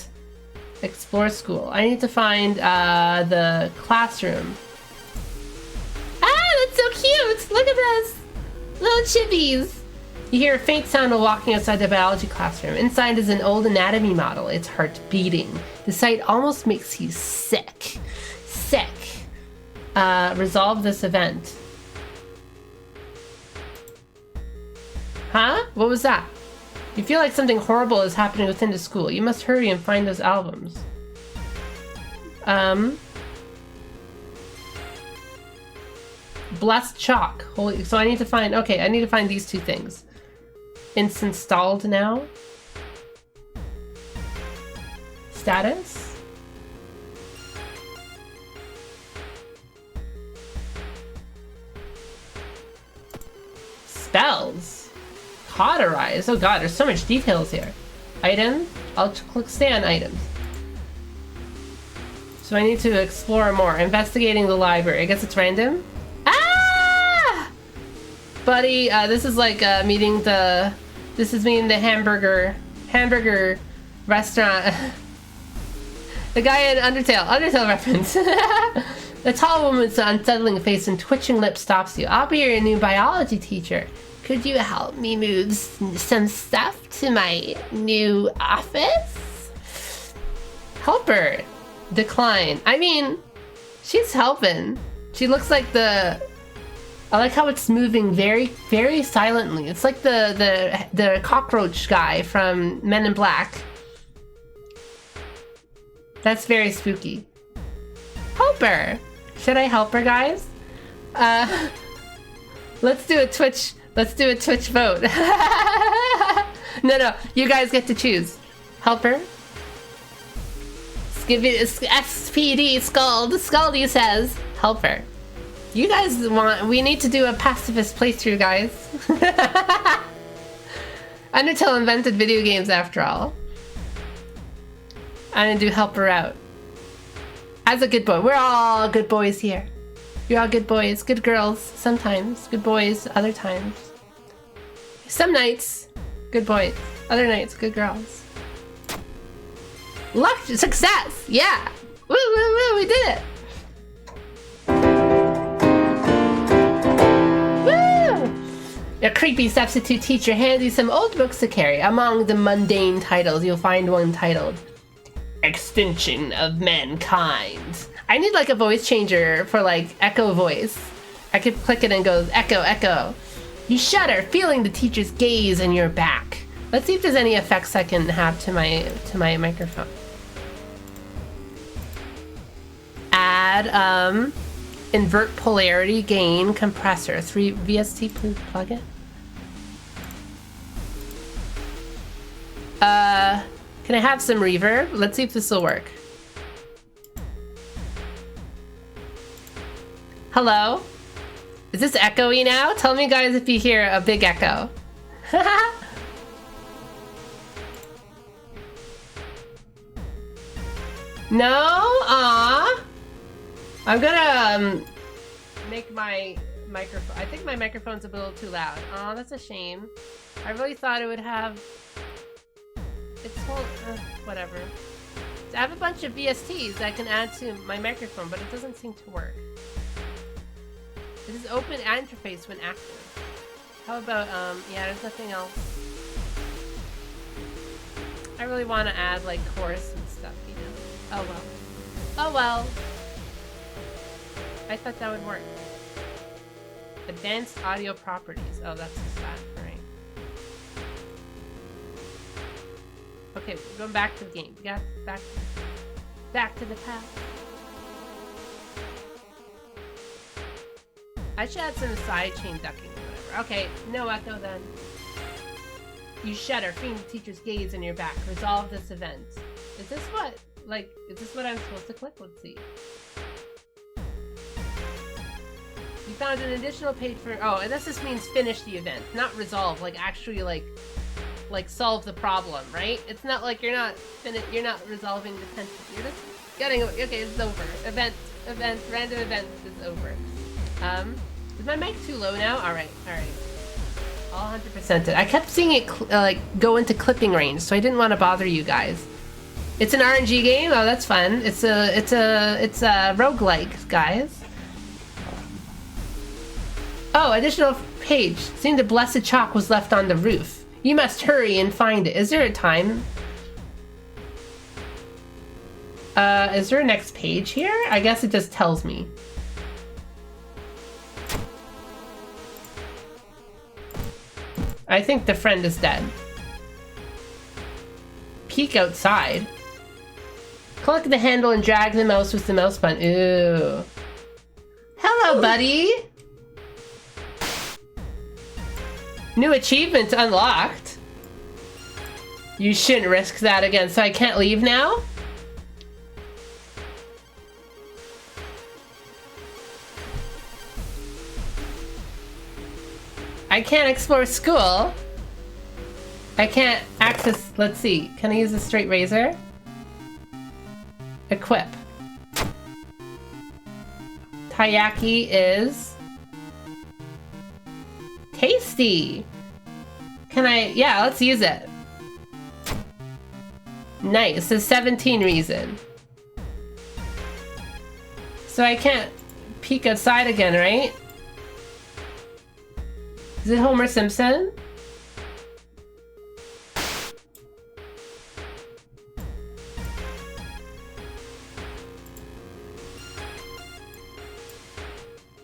explore school. I need to find the classroom. Ah, that's so cute! Look at this! Little chibis! You hear a faint sound while walking outside the biology classroom. Inside is an old anatomy model, its heart beating. The sight almost makes you sick. Sick. Resolve this event. Huh? What was that? You feel like something horrible is happening within the school. You must hurry and find those albums. Blessed chalk. Holy, so I need to find, okay, I need to find these two things. It's installed now. Status. Spells. Cauterize. Oh god, there's so much details here. Item. I'll click stay on items. So I need to explore more. Investigating the library. I guess it's random. Ah! Buddy, this is like meeting the hamburger restaurant. The guy in Undertale reference. The tall woman with the unsettling face and twitching lips stops you. I'll be your new biology teacher. Could you help me move some stuff to my new office? Helper. Decline. I mean, she's helping. She looks like I like how it's moving very, very silently. It's like the cockroach guy from Men in Black. That's very spooky. Help her. Should I help her, guys? Let's do a Twitch vote. No, you guys get to choose. Help her. Give it SPD Scaldy says help her. You guys we need to do a pacifist playthrough, guys. Undertale invented video games after all. I'm gonna do help her out. As a good boy. We're all good boys here. You're all good boys, good girls sometimes, good boys other times. Some nights, good boys, other nights, good girls. Luck, success, yeah! Woo, woo, woo, we did it! Woo! A creepy substitute teacher hands you some old books to carry. Among the mundane titles, you'll find one titled Extinction of Mankind. I need like a voice changer for like echo voice. I could click it and it goes echo, echo. You shudder, feeling the teacher's gaze in your back. Let's see if there's any effects I can have to my microphone. Add invert polarity gain compressor 3 VST plugin. Can I have some reverb? Let's see if this will work. Hello? Is this echoey now? Tell me guys if you hear a big echo. No? Aw. I'm gonna make my microphone. I think my microphone's a little too loud. Aw, that's a shame. I really thought it would have... It's whole... whatever. I have a bunch of VSTs I can add to my microphone, but it doesn't seem to work. It is open interface when active. How about, yeah, there's nothing else. I really want to add, like, chorus and stuff, you know? Oh well. Oh well. I thought that would work. Advanced audio properties. Oh, that's just that, right? Okay, we're going back to the game. We got back to the past. I should add some sidechain ducking or whatever. Okay, no echo then. You shudder, feeling the teacher's gaze in your back. Resolve this event. Is this what? Like, is this what I'm supposed to click? Let's see. You found an additional page for... Oh, and this just means finish the event, not resolve. Like, actually, like solve the problem, right? It's not like you're not resolving the tension. You're just getting... Okay, it's over. Random event is over. Is my mic too low now? Alright. All 100%ed. I kept seeing it like go into clipping range, so I didn't want to bother you guys. It's an RNG game? Oh, that's fun. It's a roguelike, guys. Oh, additional page. Seeing the blessed chalk was left on the roof. You must hurry and find it. Is there a time? Is there a next page here? I guess it just tells me. I think the friend is dead. Peek outside. Click the handle and drag the mouse with the mouse button. Ooh. Hello, buddy. New achievement unlocked. You shouldn't risk that again, so I can't leave now? I can't explore school. I can't access, let's see. Can I use a straight razor? Equip. Taiyaki is tasty. Can I, yeah, let's use it. Nice, it's 17 reason. So I can't peek outside again, right? Is it Homer Simpson?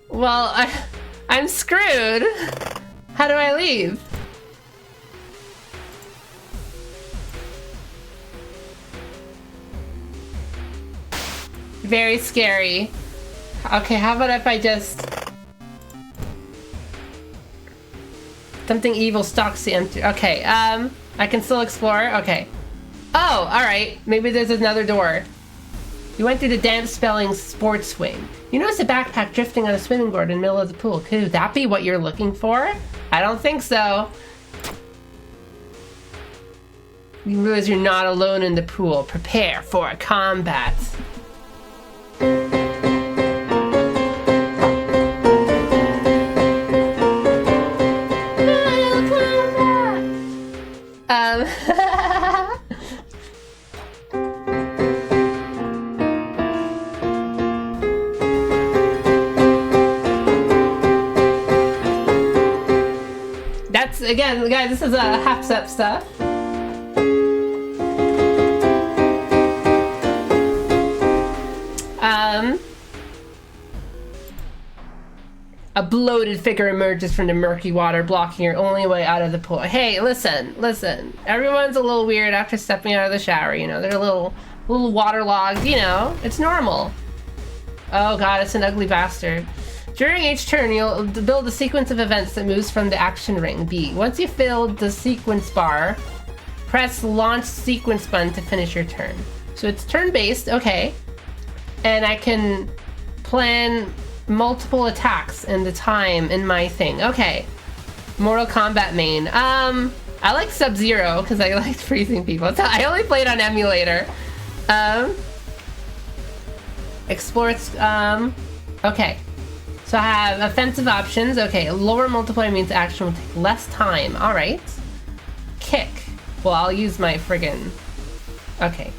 Well, I'm screwed. How do I leave? Very scary. Okay, how about if I just... Something evil stalks the empty... Okay, I can still explore? Okay. Oh, alright. Maybe there's another door. You went through the damp spelling sports swing. You noticed a backpack drifting on a swimming board in the middle of the pool. Could that be what you're looking for? I don't think so. You realize you're not alone in the pool. Prepare for a combat. That's, again, guys, this is a half-step stuff. A bloated figure emerges from the murky water, blocking your only way out of the pool. Hey, listen. Everyone's a little weird after stepping out of the shower, you know. They're a little waterlogged, you know. It's normal. Oh god, it's an ugly bastard. During each turn, you'll build a sequence of events that moves from the action ring. B. Once you've filled the sequence bar, press launch sequence button to finish your turn. So it's turn-based, okay. And I can plan multiple attacks in the time in my thing. Okay. Mortal Kombat main. I like Sub-Zero because I liked freezing people. So I only played on emulator. Explore. Okay. So I have offensive options. Okay. Lower multiplier means action will take less time. All right. Kick. Well, I'll use my friggin'. Okay.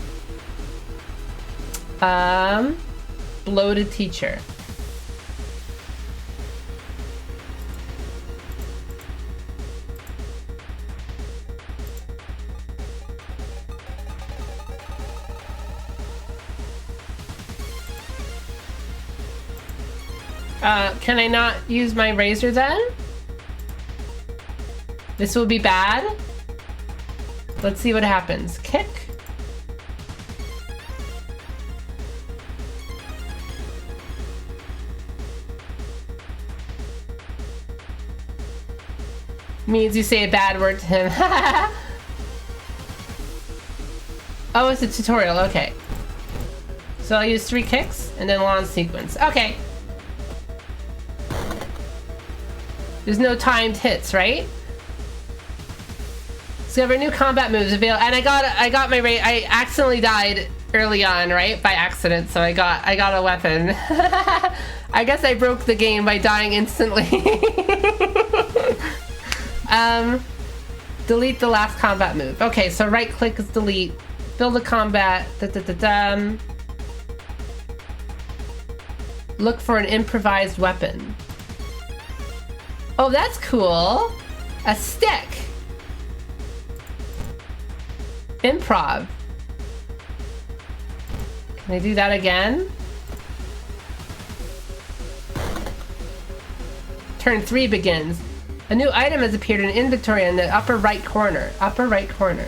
Bloated teacher. Can I not use my razor then? This will be bad. Let's see what happens. Kick. Means you say a bad word to him. Oh, it's a tutorial. Okay. So I'll use 3 kicks and then launch sequence. Okay. There's no timed hits, right? Discover new combat moves available. And I got my I accidentally died early on, right? By accident, so I got a weapon. I guess I broke the game by dying instantly. Delete the last combat move. Okay, so right click is delete. Fill the combat. Look for an improvised weapon. Oh, that's cool. A stick. Improv. Can I do that again? Turn 3 begins. A new item has appeared in inventory in the upper right corner. Upper right corner.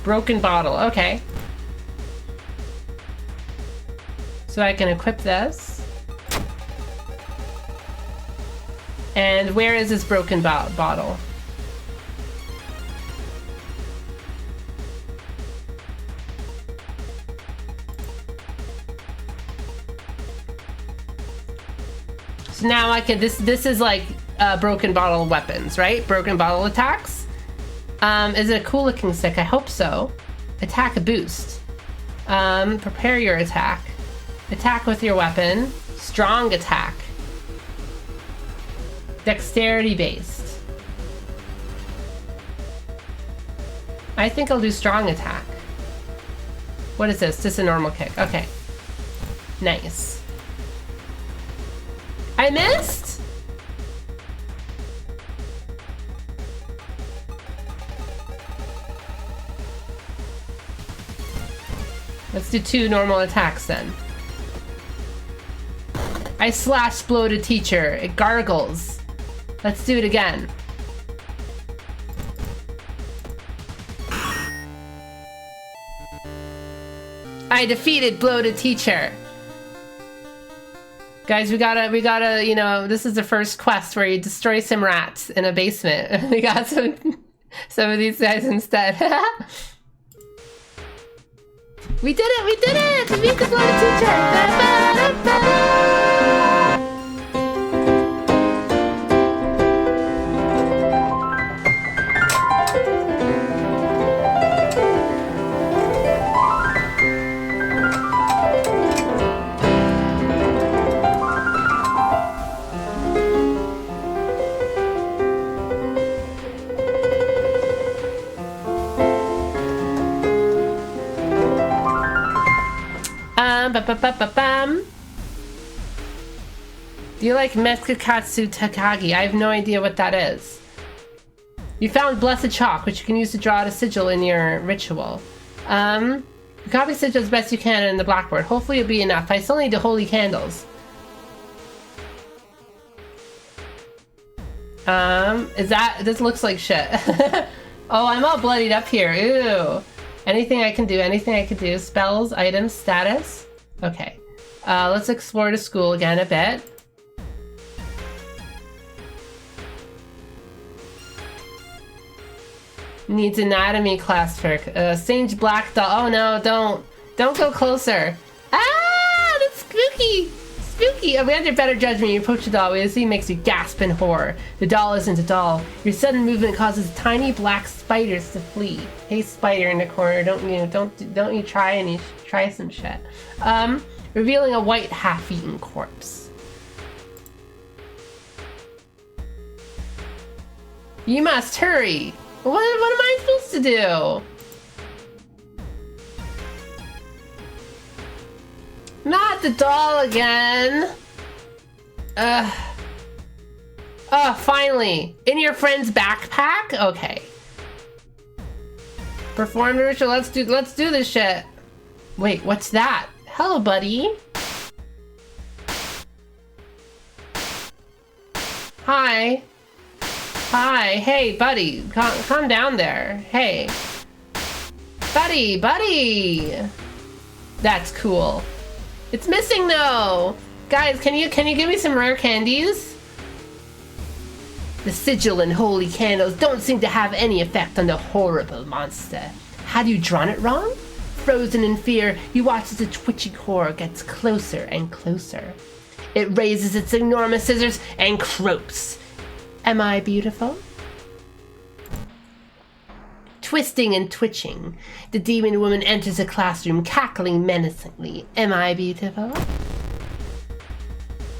Broken bottle, okay. So I can equip this. And where is this broken bottle? So now I can, this is like broken bottle weapons, right? Broken bottle attacks. Is it a cool looking stick? I hope so. Attack boost. Prepare your attack. Attack with your weapon. Strong attack. Dexterity based. I think I'll do strong attack. What is this? Just a normal kick. Okay. Nice. I missed? Let's do 2 normal attacks then. I slash bloated teacher. It gargles. Let's do it again. I defeated bloated teacher. Guys, we gotta, you know, this is the first quest where you destroy some rats in a basement. We got some of these guys instead. We did it! We did it! We beat the bloated teacher! Ba-ba-bum. Do you like Mezukatsu Takagi? I have no idea what that is. You found blessed chalk, which you can use to draw out a sigil in your ritual. Copy sigil as best you can in the blackboard. Hopefully it'll be enough. I still need the holy candles. This looks like shit. Oh, I'm all bloodied up here. Ew. Anything I can do, anything I can do. Spells, items, status. Okay. Let's explore the school again a bit. Needs anatomy class trick. Sage black doll. Oh no, don't go closer. Ah, that's spooky. Spooky. Oh, we under better judgment. You approach the doll. We see makes you gasp in horror. The doll isn't a doll. Your sudden movement causes tiny black spiders to flee. Hey, spider in the corner. Don't you try some shit. Revealing a white half-eaten corpse. You must hurry. What am I supposed to do? Not the doll again. Oh, finally. In your friend's backpack? Okay. Perform the ritual. Let's do this shit. Wait, what's that? Hello, buddy. Hi. Hi. Hey, buddy. Calm down there. Hey. Buddy. That's cool. It's missing though. Guys, can you give me some rare candies? The sigil and holy candles don't seem to have any effect on the horrible monster. Had you drawn it wrong? Frozen in fear, you watch as the twitching horror gets closer and closer. It raises its enormous scissors and croaks. Am I beautiful? Twisting and twitching, the demon woman enters the classroom, cackling menacingly. Am I beautiful?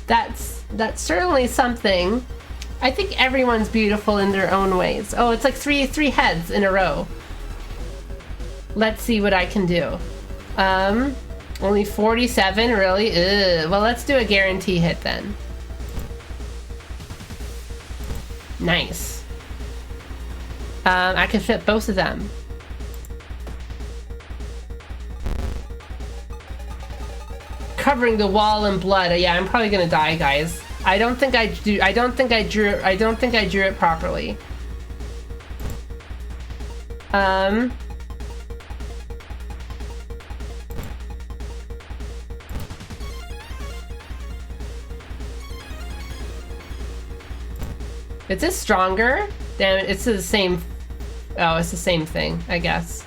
That's certainly something. I think everyone's beautiful in their own ways. Oh, it's like three heads in a row. Let's see what I can do. Only 47, really? Ugh. Well, let's do a guarantee hit then. Nice. I can fit both of them. Covering the wall in blood. Yeah, I'm probably gonna die, guys. I don't think I drew it properly. Is this stronger? Damn it, it's the same. Oh, it's the same thing, I guess.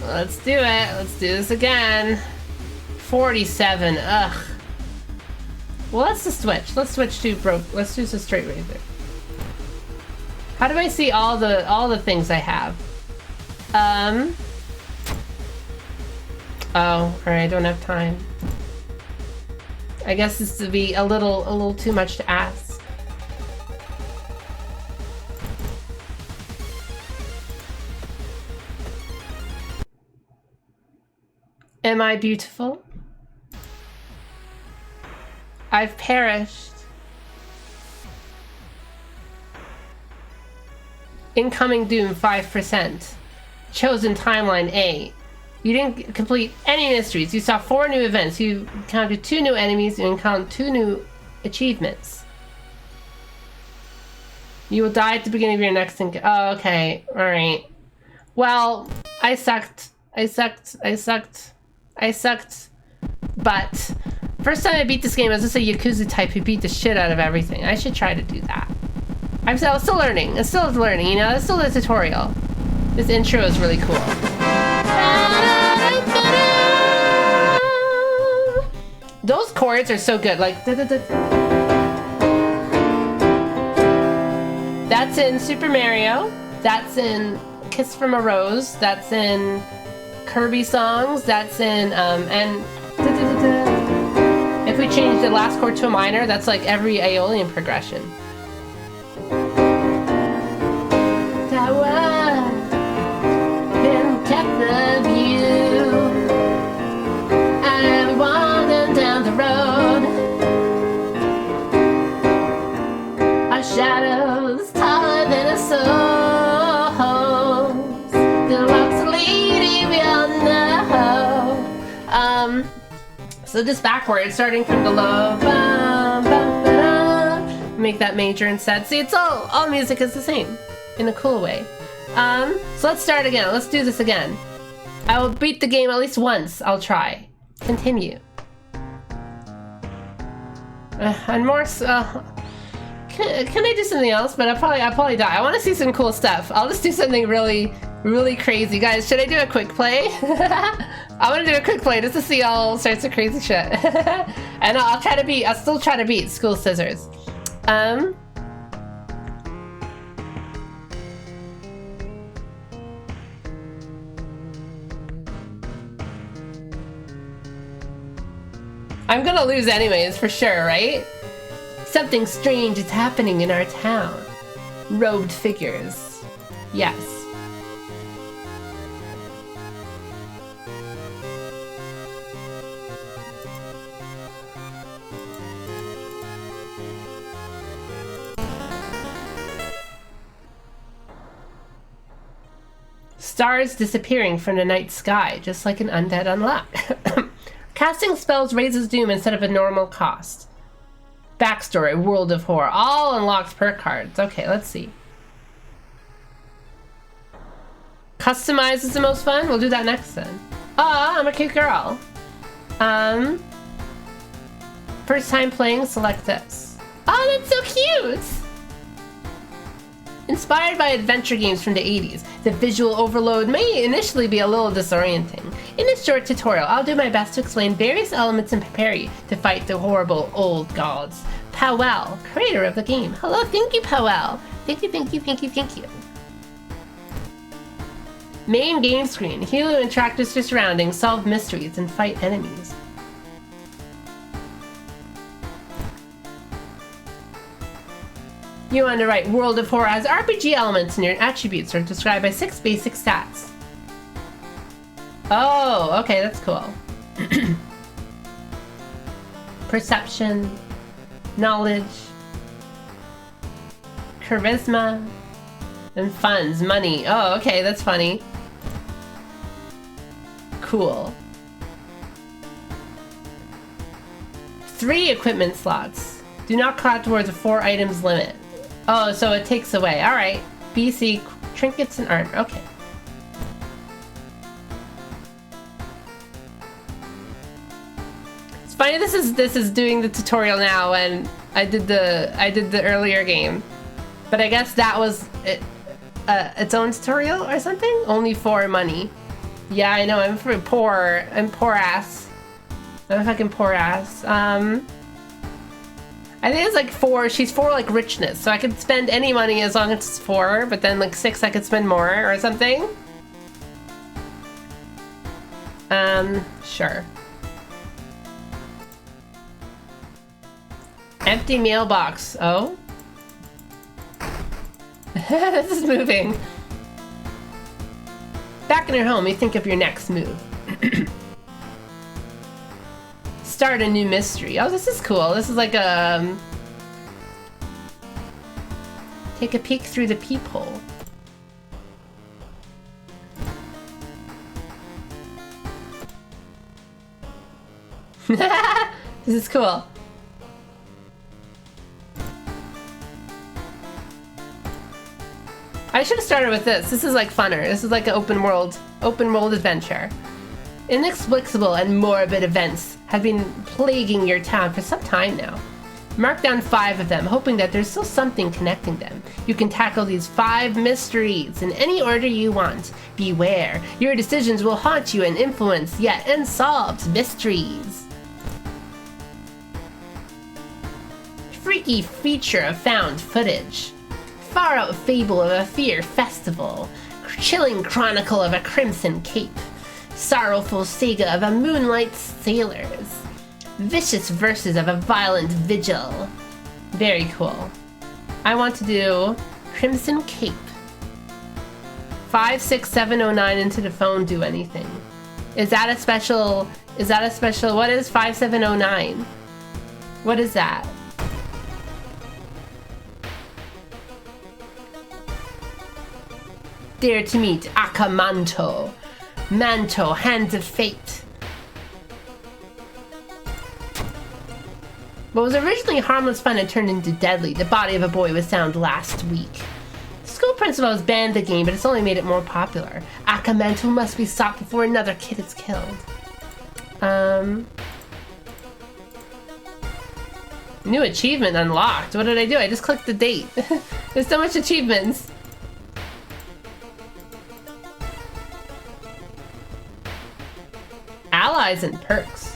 Let's do it. Let's do this again. 47. Ugh. Well, let's just switch. Let's switch to let's do a straight razor. How do I see all the things I have? Oh, alright, I don't have time. I guess this would be a little too much to ask. Am I beautiful? I've perished. Incoming doom 5%. Chosen timeline A. You didn't complete any mysteries. You saw 4 new events. You encountered 2 new enemies. You encountered 2 new achievements. You will die at the beginning of your next oh, okay. Alright. Well, I sucked. But first time I beat this game, I was just a Yakuza type who beat the shit out of everything. I should try to do that. I'm still learning. I'm still learning, you know? It's still a tutorial. This intro is really cool. Those chords are so good. Like, that's in Super Mario. That's in Kiss from a Rose. That's in Kirby songs. That's in, and If we change the last chord to a minor, that's like every Aeolian progression. Tower in depth of you, I'm walking down the road. Our shadows taller than our souls. The rocks leading beyond the so just backwards, starting from the low. Bum, bum, ba-da. Make that major instead. See, it's all music is the same in a cool way. So let's start again. Let's do this again. I will beat the game at least once. I'll try. Continue. And more. Can I do something else? But I'll probably die. I want to see some cool stuff. I'll just do something really crazy, guys. Should I do a quick play? I want to do a quick play just to see all sorts of crazy shit. And I'll still try to beat School Scissors. I'm gonna lose anyways, for sure, right? Something strange is happening in our town. Robed figures. Yes. Stars disappearing from the night sky, just like an undead unlock. Casting spells raises doom instead of a normal cost. Backstory, World of Horror. All unlocked perk cards. Okay, let's see. Customize is the most fun? We'll do that next then. Oh, I'm a cute girl. First time playing, select this. Oh, that's so cute! Inspired by adventure games from the 80s, the visual overload may initially be a little disorienting. In this short tutorial, I'll do my best to explain various elements and prepare you to fight the horrible old gods. Powell, creator of the game. Hello, thank you, Powell. Thank you, thank you, thank you, thank you. Main game screen. Heal and interact with your surroundings, solve mysteries, and fight enemies. You underwrite World of Horror as RPG elements, and your attributes are described by 6 basic stats. Oh, okay, that's cool. Perception, knowledge, charisma, and funds, money. Oh, okay, that's funny. Cool. 3 equipment slots. Do not collect towards a 4 items limit. Oh, so it takes away. Alright. BC, trinkets and armor. Okay. It's funny this is doing the tutorial now when I did the earlier game. But I guess that was its own tutorial or something? Only for money. Yeah, I know, I'm poor. I'm poor ass. I'm a fucking poor ass. I think it's like 4, she's 4 like richness, so I could spend any money as long as it's 4, but then like 6 I could spend more or something. Sure. Empty mailbox. Oh? This is moving. Back in your home, you think of your next move. Start a new mystery. Oh, this is cool. This is like a... Take a peek through the peephole. This is cool. I should have started with this. This is like funner. This is like an open world adventure. Inexplicable and morbid events have been plaguing your town for some time now. Mark down 5 of them, hoping that there's still something connecting them. You can tackle these 5 mysteries in any order you want. Beware, your decisions will haunt you and influence yet unsolved mysteries. Freaky feature of found footage. Far out fable of a fear festival. Chilling chronicle of a crimson cape. Sorrowful saga of a moonlight sailors. Vicious verses of a violent vigil. Very cool. I want to do Crimson Cape. 56709 into the phone do anything. Is that a special, what is 5709? What is that? Dare to meet Akamanto. Manto, Hands of Fate. What was originally harmless fun had turned into deadly. The body of a boy was found last week. The school principal has banned the game, but it's only made it more popular. Akamanto must be stopped before another kid is killed. New achievement unlocked. What did I do? I just clicked the date. There's so much achievements. Allies and perks.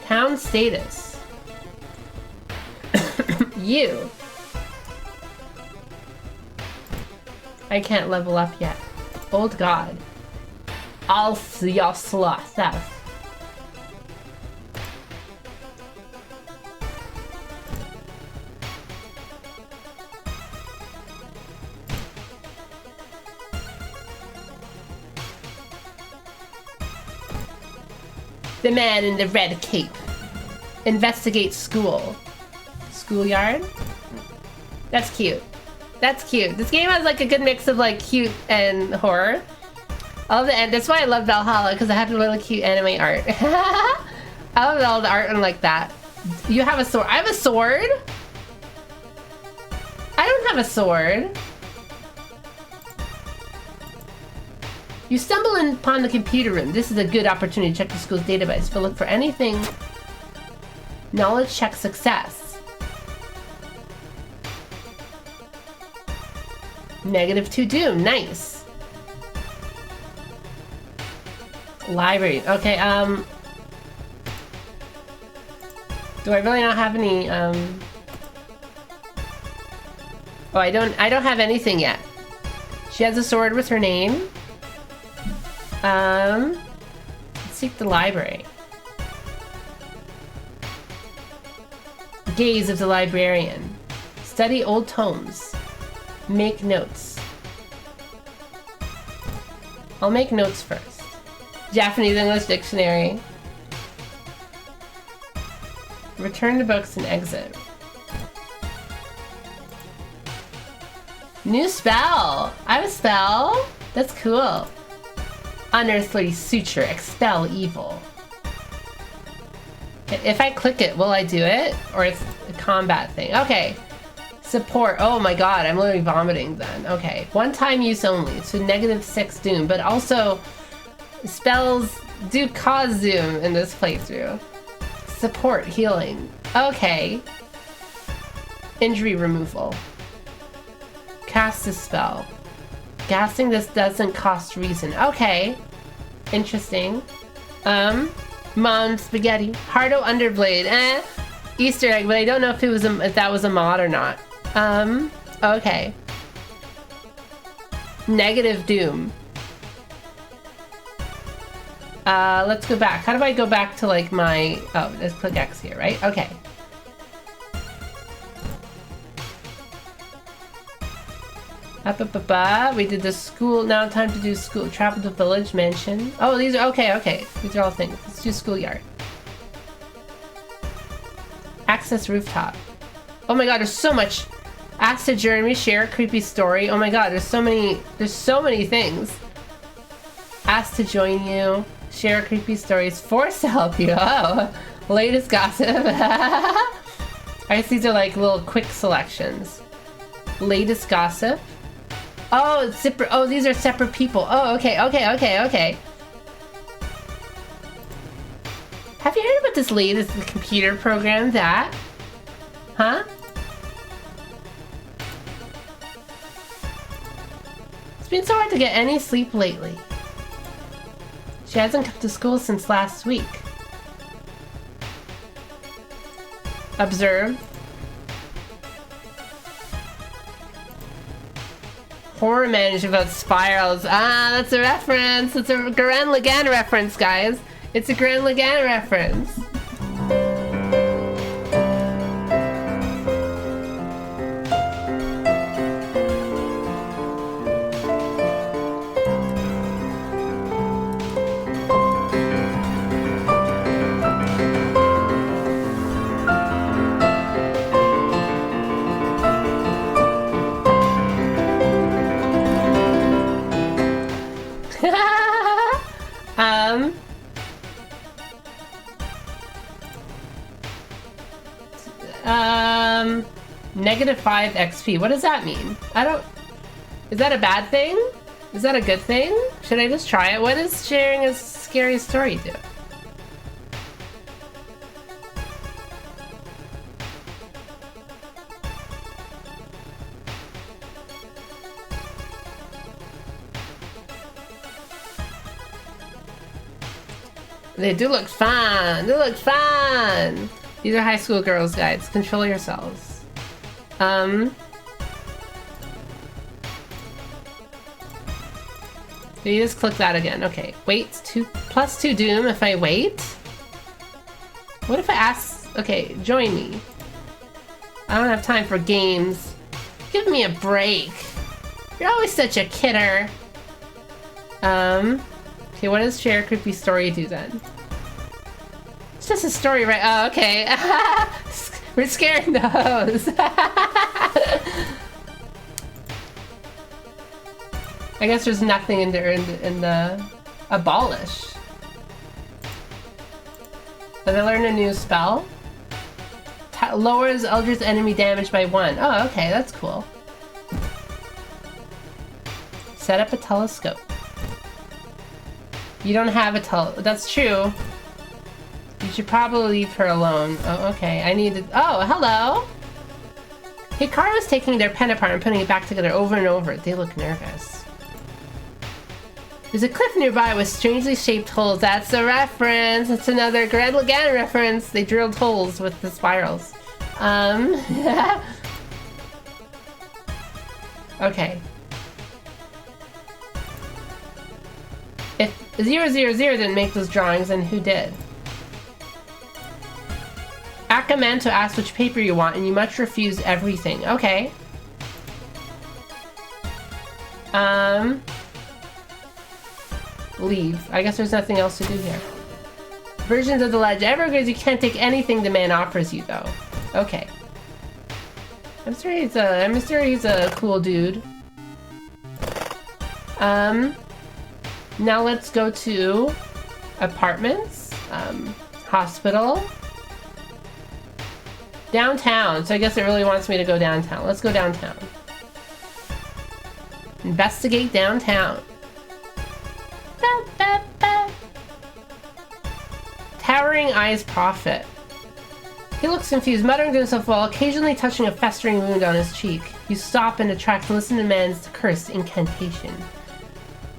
Town status. You. I can't level up yet. Old God. Alf Yosla Theft. The man in the red cape. Investigate school. Schoolyard? That's cute. That's cute. This game has like a good mix of like cute and horror. I love the end. That's why I love Valhalla, because I had really cute anime art. I love all the art and like that. You have a sword. I have a sword? I don't have a sword. You stumble upon the computer room. This is a good opportunity to check the school's database to look for anything. Knowledge check success. -2 doom. Nice. Library. Okay, do I really not have any, Oh, I don't have anything yet. She has a sword with her name. Let's seek the library. Gaze of the librarian. Study old tomes. Make notes. I'll make notes first. Japanese English dictionary. Return to books and exit. New spell! I have a spell? That's cool. Unearthly suture, expel evil. If I click it, will I do it? Or it's a combat thing? Okay. Support. Oh my god, I'm literally vomiting then. Okay. One time use only. So -6 doom. But also, spells do cause doom in this playthrough. Support. Healing. Okay. Injury removal. Cast a spell. Gassing this doesn't cost reason. Okay. Interesting. Mom spaghetti. Hardo underblade. Easter egg, but I don't know if it was if that was a mod or not. Okay. Negative doom. Let's go back. How do I go back to like my... Oh, let's click X here, right? Okay. We did the school. Now time to do school. Travel to village, mansion. Oh, these are... Okay, okay. These are all things. Let's do schoolyard. Access rooftop. Oh my god, there's so much. Ask to join me, share a creepy story. Oh my god, there's so many things. Ask to join you, share creepy stories, forced to help you. Oh, latest gossip. I guess these are like little quick selections. Latest gossip. Oh, it's separate. Oh, these are separate people. Oh, okay, okay, okay, okay. Have you heard about this latest computer program that? Huh? It's been so hard to get any sleep lately. She hasn't come to school since last week. Observe. Horror management about spirals. Ah, that's a reference. It's a Gurren Lagann reference, guys. It's a Grand Lagan reference. -5 XP. What does that mean? I don't... Is that a bad thing? Is that a good thing? Should I just try it? What does sharing a scary story do? They do look fun. They look fun. These are high school girls' guides. Control yourselves. You just click that again. Okay. Wait. +2 doom if I wait. What if I ask? Okay, join me. I don't have time for games. Give me a break. You're always such a kidder. Okay, what does share creepy story do then? It's just a story, right? Oh, okay. We're scaring the hose. I guess there's nothing in the abolish. Did I learn a new spell? Lowers Eldritch enemy damage by 1. Oh, okay, that's cool. Set up a telescope. You don't have a that's true. You should probably leave her alone. Oh, okay. I need to... Oh, hello! Hikaru's taking their pen apart and putting it back together over and over. They look nervous. There's a cliff nearby with strangely shaped holes. That's a reference! It's another Grand Lagan reference! They drilled holes with the spirals. Okay. If 000 didn't make those drawings, then who did? Akamanto asks which paper you want, and you must refuse everything. Okay. Leave. I guess there's nothing else to do here. Versions of the ledge. Evergreens, you can't take anything the man offers you, though. Okay. I'm sure he's a cool dude. Now let's go to apartments, hospital, downtown. So I guess it really wants me to go downtown. Let's go downtown. Investigate downtown. Ba, ba, ba. Towering Eyes Prophet. He looks confused, muttering to himself while occasionally touching a festering wound on his cheek. You stop and attract and listen to the man's cursed incantation.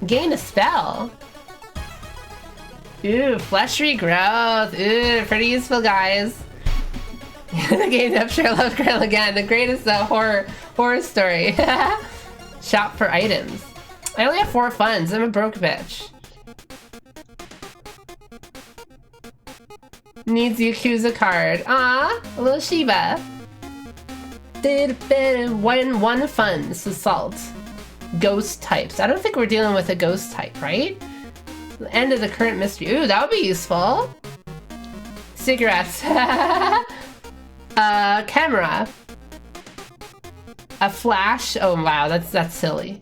Gain a spell. Ooh, flesh regrowth. Ooh, pretty useful, guys. The game up sure loves Grand Lagan, the greatest horror story. Shop for items. I only have 4 funds. I'm a broke bitch. Needs Yakuza card. Ah, a little Shiba. One funds. Assault. Ghost types. I don't think we're dealing with a ghost type, right? The end of the current mystery. Ooh, that would be useful. Cigarettes. Camera. A flash. Oh wow, that's silly.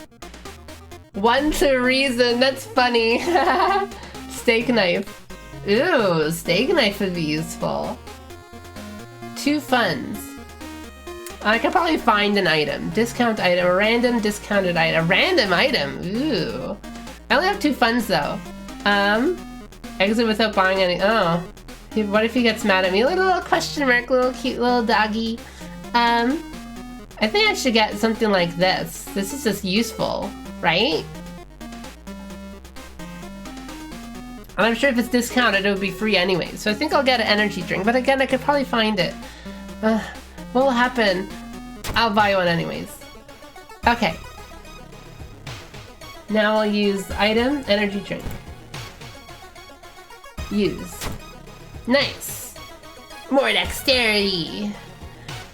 1 to reason. That's funny. Steak knife. Ooh, steak knife would be useful. 2 funds. I could probably find an item. Discount item. A random discounted item. A random item. Ooh. I only have 2 funds though. Exit without buying any. Oh. What if he gets mad at me? Little question mark. Little cute little doggy. I think I should get something like this. This is just useful, right? And I'm sure if it's discounted, it would be free anyway. So I think I'll get an energy drink. But again, I could probably find it. What will happen? I'll buy one anyways. Okay. Now I'll use item, energy drink. Use. Nice. More dexterity.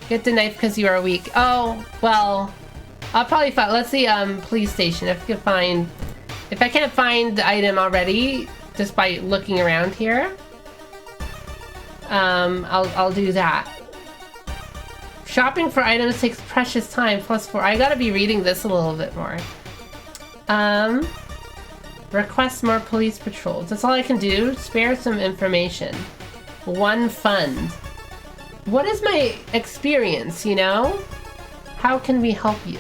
Get the knife because you are weak. Oh, well, I'll probably find, let's see, police station. If I can't find the item already, just by looking around here, I'll do that. Shopping for items takes precious time, +4. I gotta be reading this a little bit more. Request more police patrols. That's all I can do. Spare some information. 1 fund. What is my experience, you know? How can we help you?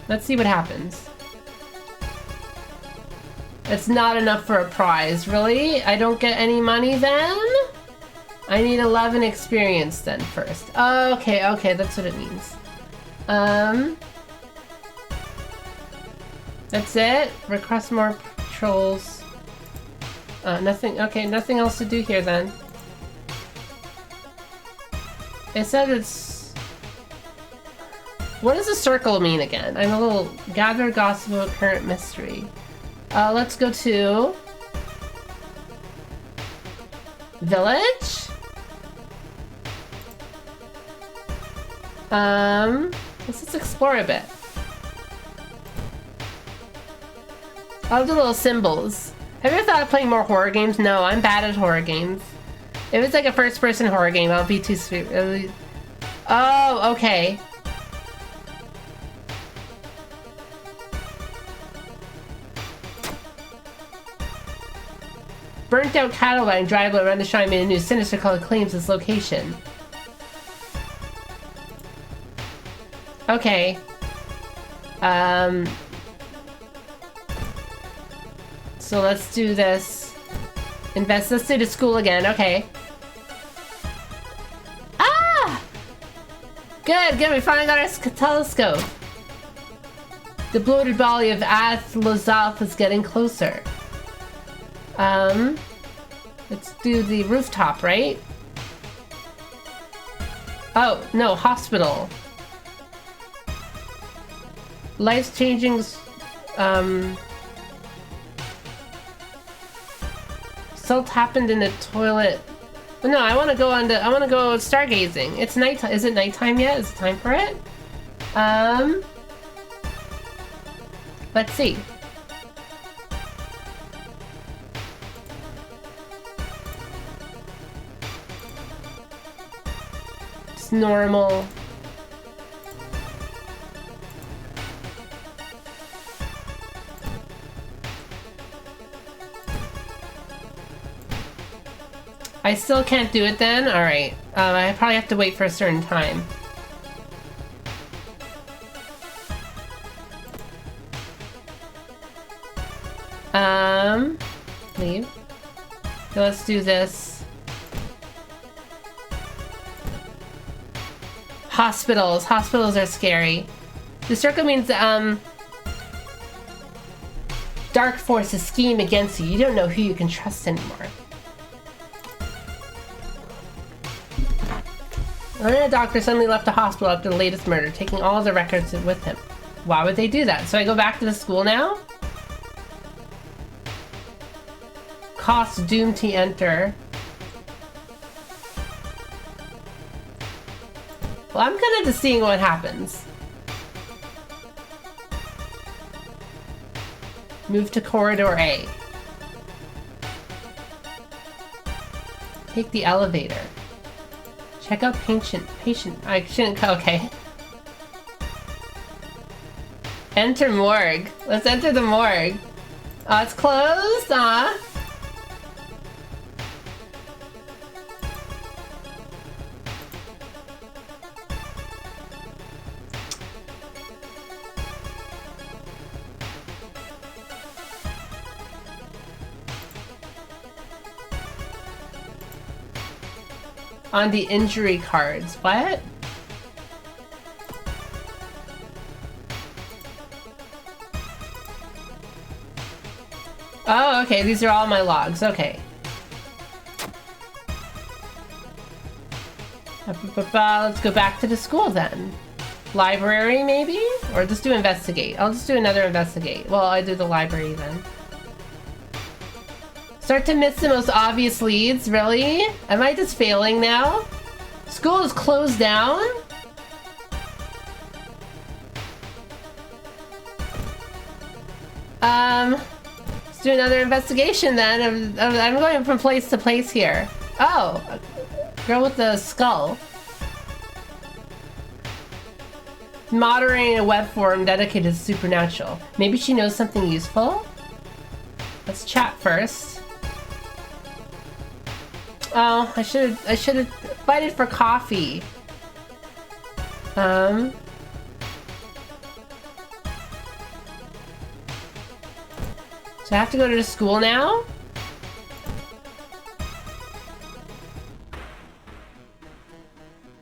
Let's see what happens. It's not enough for a prize. Really? I don't get any money then? I need 11 experience then first. Okay, okay, that's what it means. That's it? Request more patrols. Nothing, okay, nothing else to do here then. It said it's... What does the circle mean again? I'm a little... Gather gossip about current mystery. Let's go to... Village? Let's just explore a bit. I love the little symbols. Have you ever thought of playing more horror games? No, I'm bad at horror games. If it's like a first-person horror game, I'll be too sweet. Oh, okay. Burnt-out Cadillac driveway around the shrine made a new sinister color claims its location. Okay. So let's do this. Let's do the school again, okay. Ah! Good, we finally got our telescope. The bloated body of Athlozoth is getting closer. Let's do the rooftop, right? Oh, no, hospital. Life-changing, Assault happened in the toilet. But no, I want to go stargazing. It's nighttime. Is it nighttime yet? Is it time for it? Let's see. It's normal. I still can't do it then? Alright. I probably have to wait for a certain time. Leave. So let's do this. Hospitals. Hospitals are scary. The circle means, dark forces scheme against you. You don't know who you can trust anymore. A doctor suddenly left the hospital after the latest murder, taking all the records with him. Why would they do that? So I go back to the school now? Cost doomed to enter. Well, I'm kind of just seeing what happens. Move to corridor A. Take the elevator. Check out patient. I shouldn't, okay. Enter morgue. Let's enter the morgue. Oh, it's closed, On the injury cards. What? Oh, okay. These are all my logs. Okay. Let's go back to the school then. Library, maybe? Or just do investigate. I'll just do another investigate. Well, I do the library then. Start to miss the most obvious leads, really? Am I just failing now? School is closed down? Let's do another investigation then. I'm going from place to place here. Oh, girl with the skull. Moderating a web forum dedicated to supernatural. Maybe she knows something useful? Let's chat first. Oh, I should have invited for coffee. So I have to go to the school now?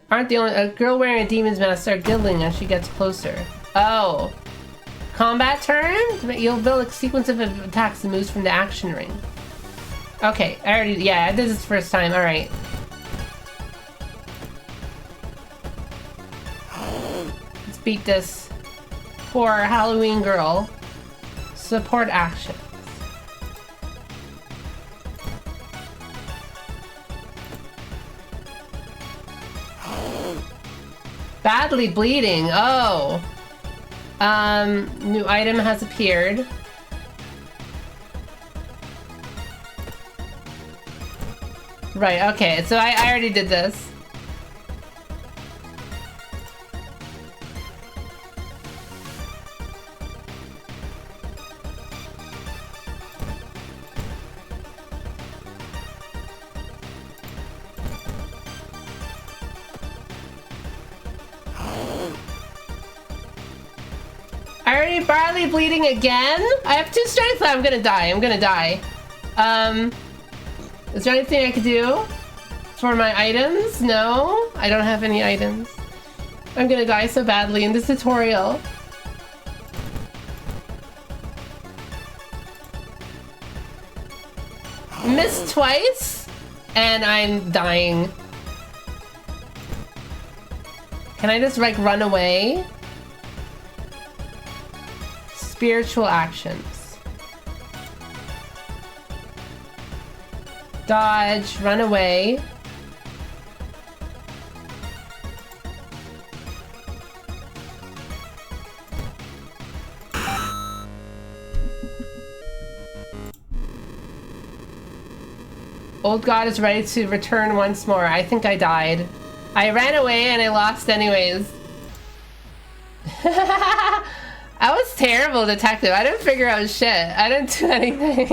Aren't the only a girl wearing a demon's mask start giggling as she gets closer. Oh. Combat turn? You'll build a sequence of attacks that moves from the action ring. Okay, I did this first time, alright. Let's beat this poor Halloween girl. Support action. Badly bleeding, oh. New item has appeared. Right, okay, so I already did this. Barley bleeding again? I have 2 strength. I'm gonna die. Is there anything I could do for my items? No, I don't have any items. I'm gonna die so badly in this tutorial. Missed twice, and I'm dying. Can I just like run away? Spiritual actions. Dodge, run away. Old God is ready to return once more. I think I died. I ran away and I lost anyways. I was terrible, detective. I didn't figure out shit. I didn't do anything.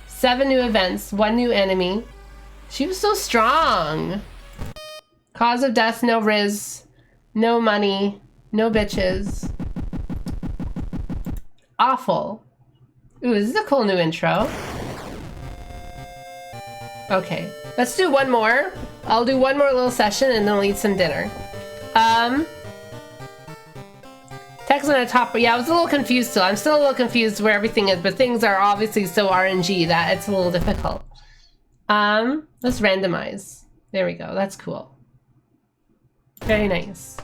7 new events, 1 new enemy. She was so strong. Cause of death, no riz, no money, no bitches. Awful. Ooh, this is a cool new intro. Okay, let's do one more. I'll do one more little session and then I'll eat some dinner. Text on the top, but yeah, I was a little confused still. I'm still a little confused where everything is, but things are obviously so RNG that it's a little difficult. Let's randomize. There we go, that's cool. Very nice.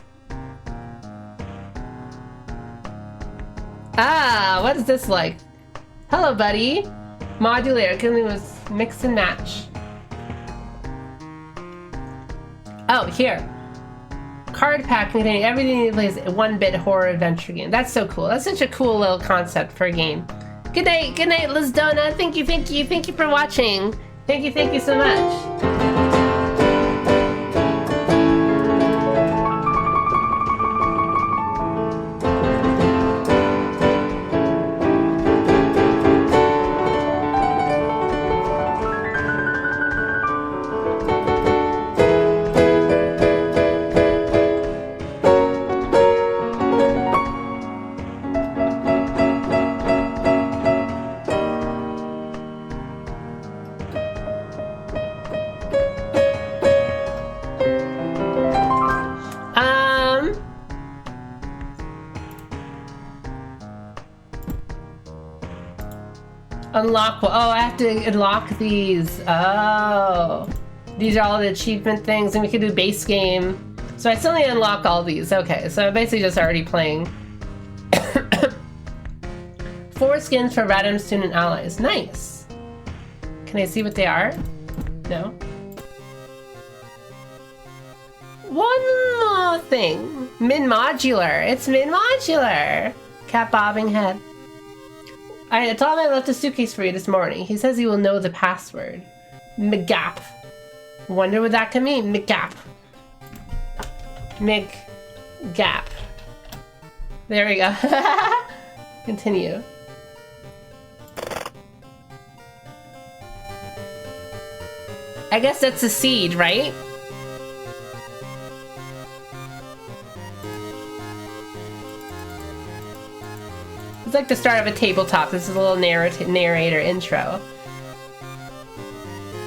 Ah, what is this like? Hello, buddy. Modulator, can we mix and match? Oh, here. Card pack containing everything you play is a 1-bit horror adventure game. That's so cool. That's such a cool little concept for a game. Good night, Liz Donna. Thank you for watching. Thank you so much. Unlock, oh, I have to unlock these. Oh, these are all the achievement things, and we can do base game. So I still need to unlock all these. Okay, so I'm basically just already playing. 4 skins for random student allies. Nice. Can I see what they are? No. One more thing. Min-modular. It's min-modular. Cat bobbing head. I told him I left a suitcase for you this morning. He says he will know the password. McGap. Wonder what that could mean. McGap. McGap. There we go. Continue. I guess that's a seed, right? It's like the start of a tabletop. This is a little narrator intro.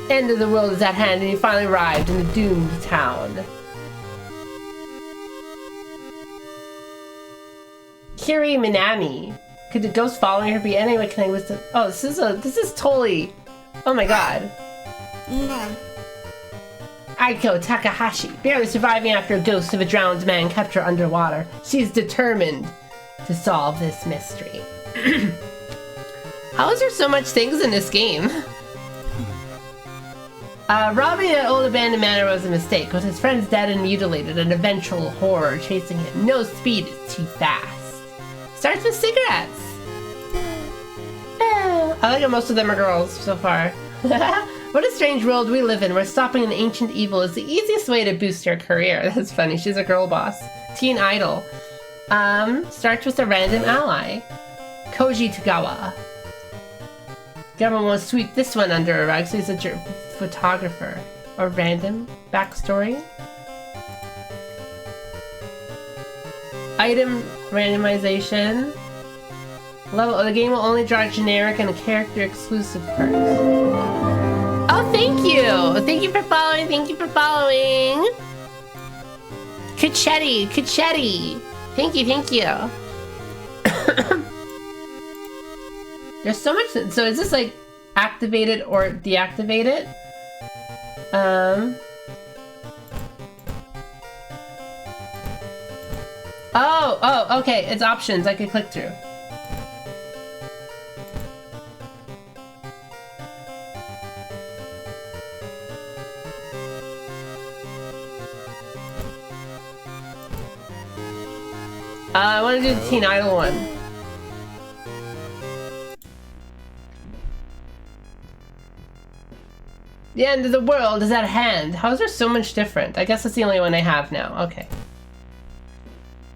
End of the world is at hand and you finally arrived in the doomed town. Kiri Minami. Could the ghost following her be anyone connected with the... Oh, this is totally... Oh my god. No. Aiko Takahashi, barely surviving after a ghost of a drowned man kept her underwater. She's determined to solve this mystery. How is there so much things in this game? Robbing an old abandoned manor was a mistake. With his friends dead and mutilated, an eventual horror chasing him. No speed is too fast. Starts with cigarettes. I like how most of them are girls so far. What a strange world we live in, where stopping an ancient evil is the easiest way to boost your career. That's funny, she's a girl boss. Teen idol. Starts with a random ally. Koji Tagawa. Government won't sweep this one under a rug, so he's a photographer. Or random backstory. Item randomization. Level. The game will only draw generic and character exclusive perks. Oh, thank you! Thank you for following, thank you for following! Kuchetti, Kuchetti! Thank you, thank you. There's so much, so is this like activated or deactivated? Oh, okay, it's options I could click through. I want to do the Teen Idol one. The end of the world is at hand. How is there so much different? I guess that's the only one I have now. Okay.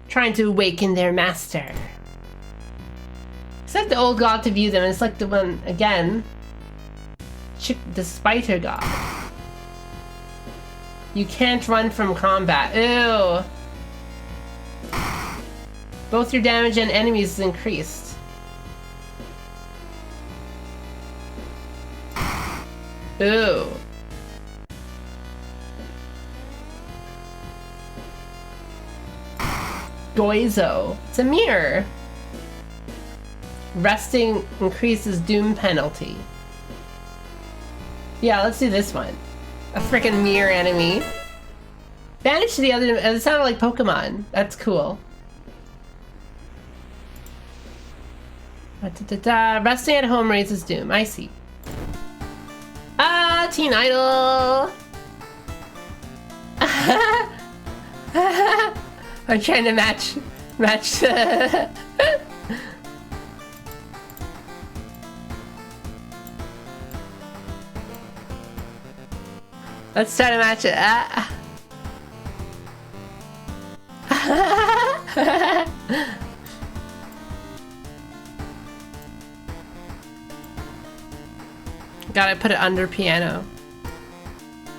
Trying to awaken their master. It's like the old god to view them. It's like the one, again. The spider god. You can't run from combat. Ew. Both your damage and enemies is increased. Ooh. Goizo. It's a mirror. Resting increases doom penalty. Yeah, let's do this one. A freaking mirror enemy. Banish the other. It sounded like Pokemon. That's cool. Resting at home raises doom. I see. Ah, Teen Idol. I'm trying to match. Let's try to match it. Gotta put it under piano.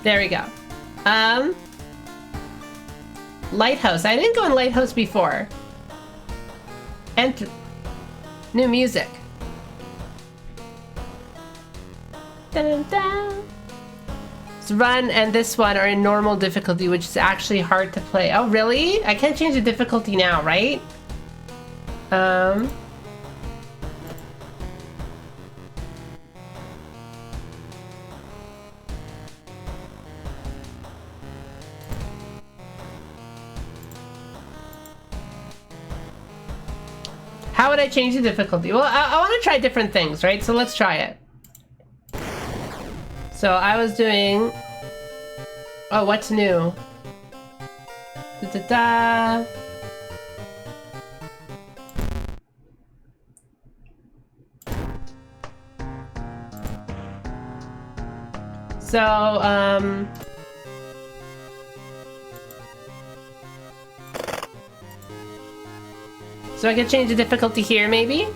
There we go. Lighthouse. I didn't go in Lighthouse before. Enter. New music. Dun, dun, dun. So Run and this one are in normal difficulty, which is actually hard to play. Oh, really? I can't change the difficulty now, right? How would I change the difficulty? Well, I want to try different things, right? So let's try it. So I was doing... Oh, what's new? Da-da-da. So, so I could change the difficulty here, maybe?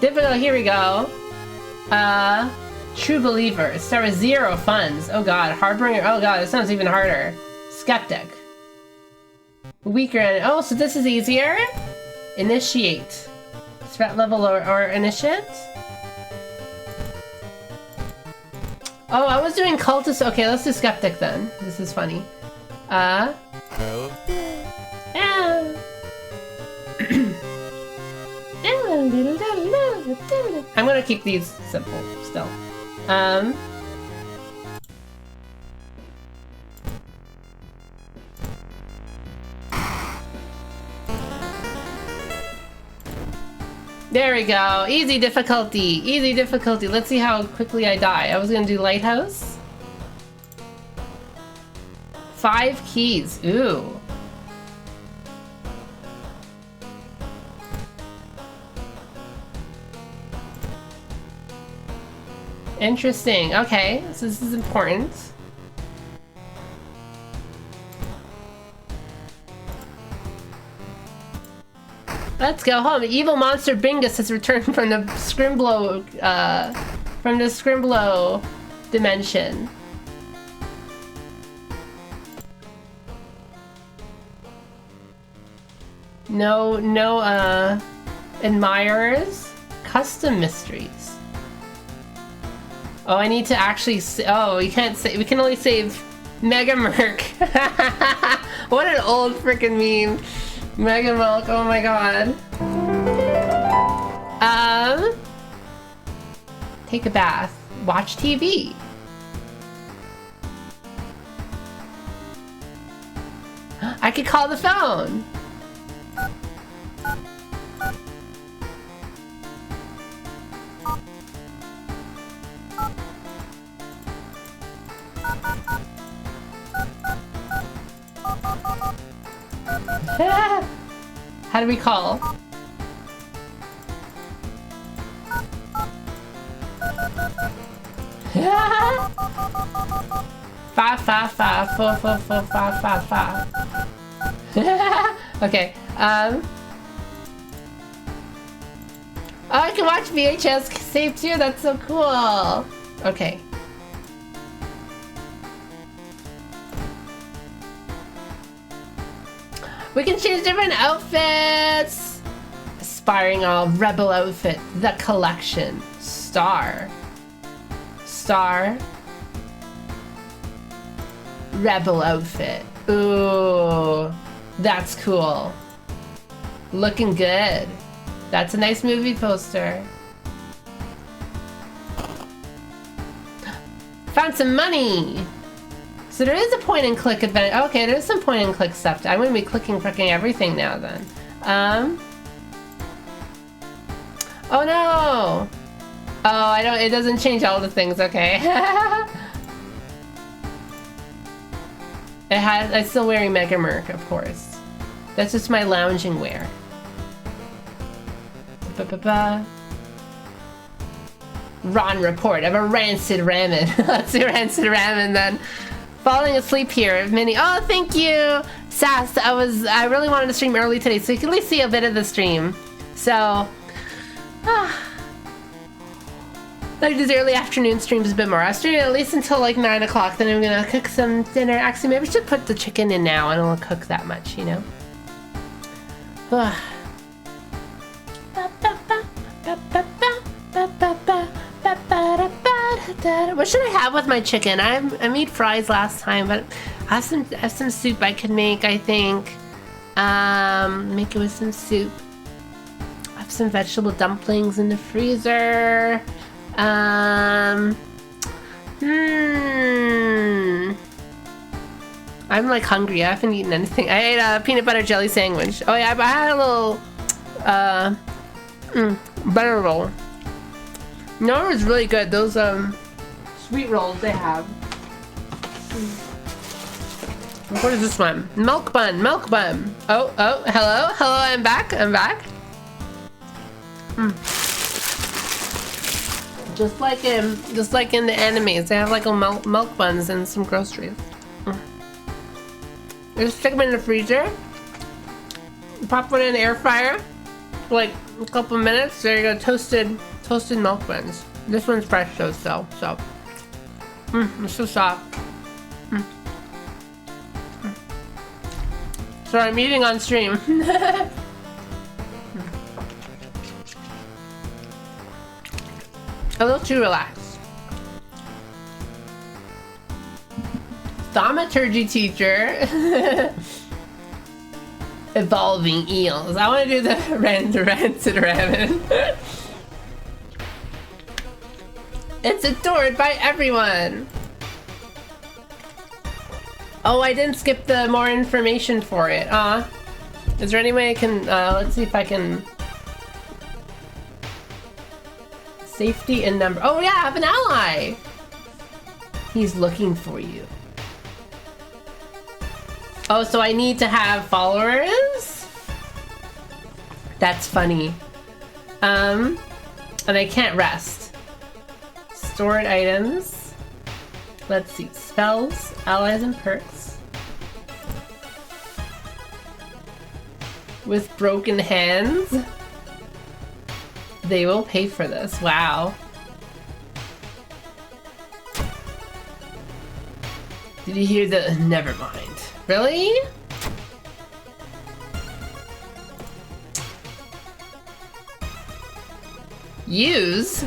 Difficult, here we go. True Believer. Start with 0 funds. Oh god. Harbinger. Oh god, it sounds even harder. Skeptic. Weaker. Oh, so this is easier? Initiate. Threat level or initiate? Oh, I was doing cultist. Okay, let's do skeptic then. This is funny. Yeah. I'm gonna keep these simple still. There we go. Easy difficulty. Easy difficulty. Let's see how quickly I die. I was gonna do lighthouse. 5 keys. Ooh. Interesting. Okay, so this is important. Let's go home. Evil monster Bingus has returned from the Scrimblow, dimension. No, admirers. Custom mysteries. Oh, I need to actually oh, we can't say, we can only save Mega Merc. What an old freaking meme. Mega Milk, oh my god. Take a bath. Watch TV. I could call the phone. How do we call? Five, 4, 4, 4, 5, 5, 5. Okay. Oh, I can watch VHS save too. That's so cool. Okay. We can choose different outfits. Aspiring all rebel outfit. The collection. Star. Rebel outfit. Ooh, that's cool. Looking good. That's a nice movie poster. Found some money. So there is a point and click adventure. Okay, there's some point and click stuff. I'm gonna be clicking freaking everything now then. Oh no! Oh, it doesn't change all the things, okay. I'm still wearing Mega Merc, of course. That's just my lounging wear. Ron report of a rancid ramen. Let's do rancid ramen then. Falling asleep here, Minnie. Oh, thank you, Sass. I really wanted to stream early today, so you can at least see a bit of the stream. So, like these early afternoon streams a bit more. I stream at least until like 9 o'clock. Then I'm gonna cook some dinner. Actually, maybe I should put the chicken in now. I don't want to cook that much, you know. What should I have with my chicken? I made fries last time, but I have some soup I could make, I think. Make it with some soup. I have some vegetable dumplings in the freezer. I'm like hungry. I haven't eaten anything. I ate a peanut butter jelly sandwich. Oh yeah, I had a little butter roll. No, it was really good. Those sweet rolls they have. What is this one? Milk bun, milk bun. Oh, hello, I'm back. Just like in the animes, they have like a milk buns and some groceries. Just stick them in the freezer. Pop one in the air fryer for like a couple minutes. There you go, toasted milk buns. This one's fresh though, so it's so soft. Sorry, I'm eating on stream. A little too relaxed. Thaumaturgy teacher. Evolving eels. I want to do the rancid ramen. It's adored by everyone. Oh, I didn't skip the more information for it. Is there any way I can, let's see if I can... Safety and number. Oh yeah, I have an ally. He's looking for you. Oh, so I need to have followers? That's funny. And I can't rest. Stored items. Let's see. Spells, allies, and perks. With broken hands. They will pay for this. Wow. Did you hear the... Never mind. Really? Use?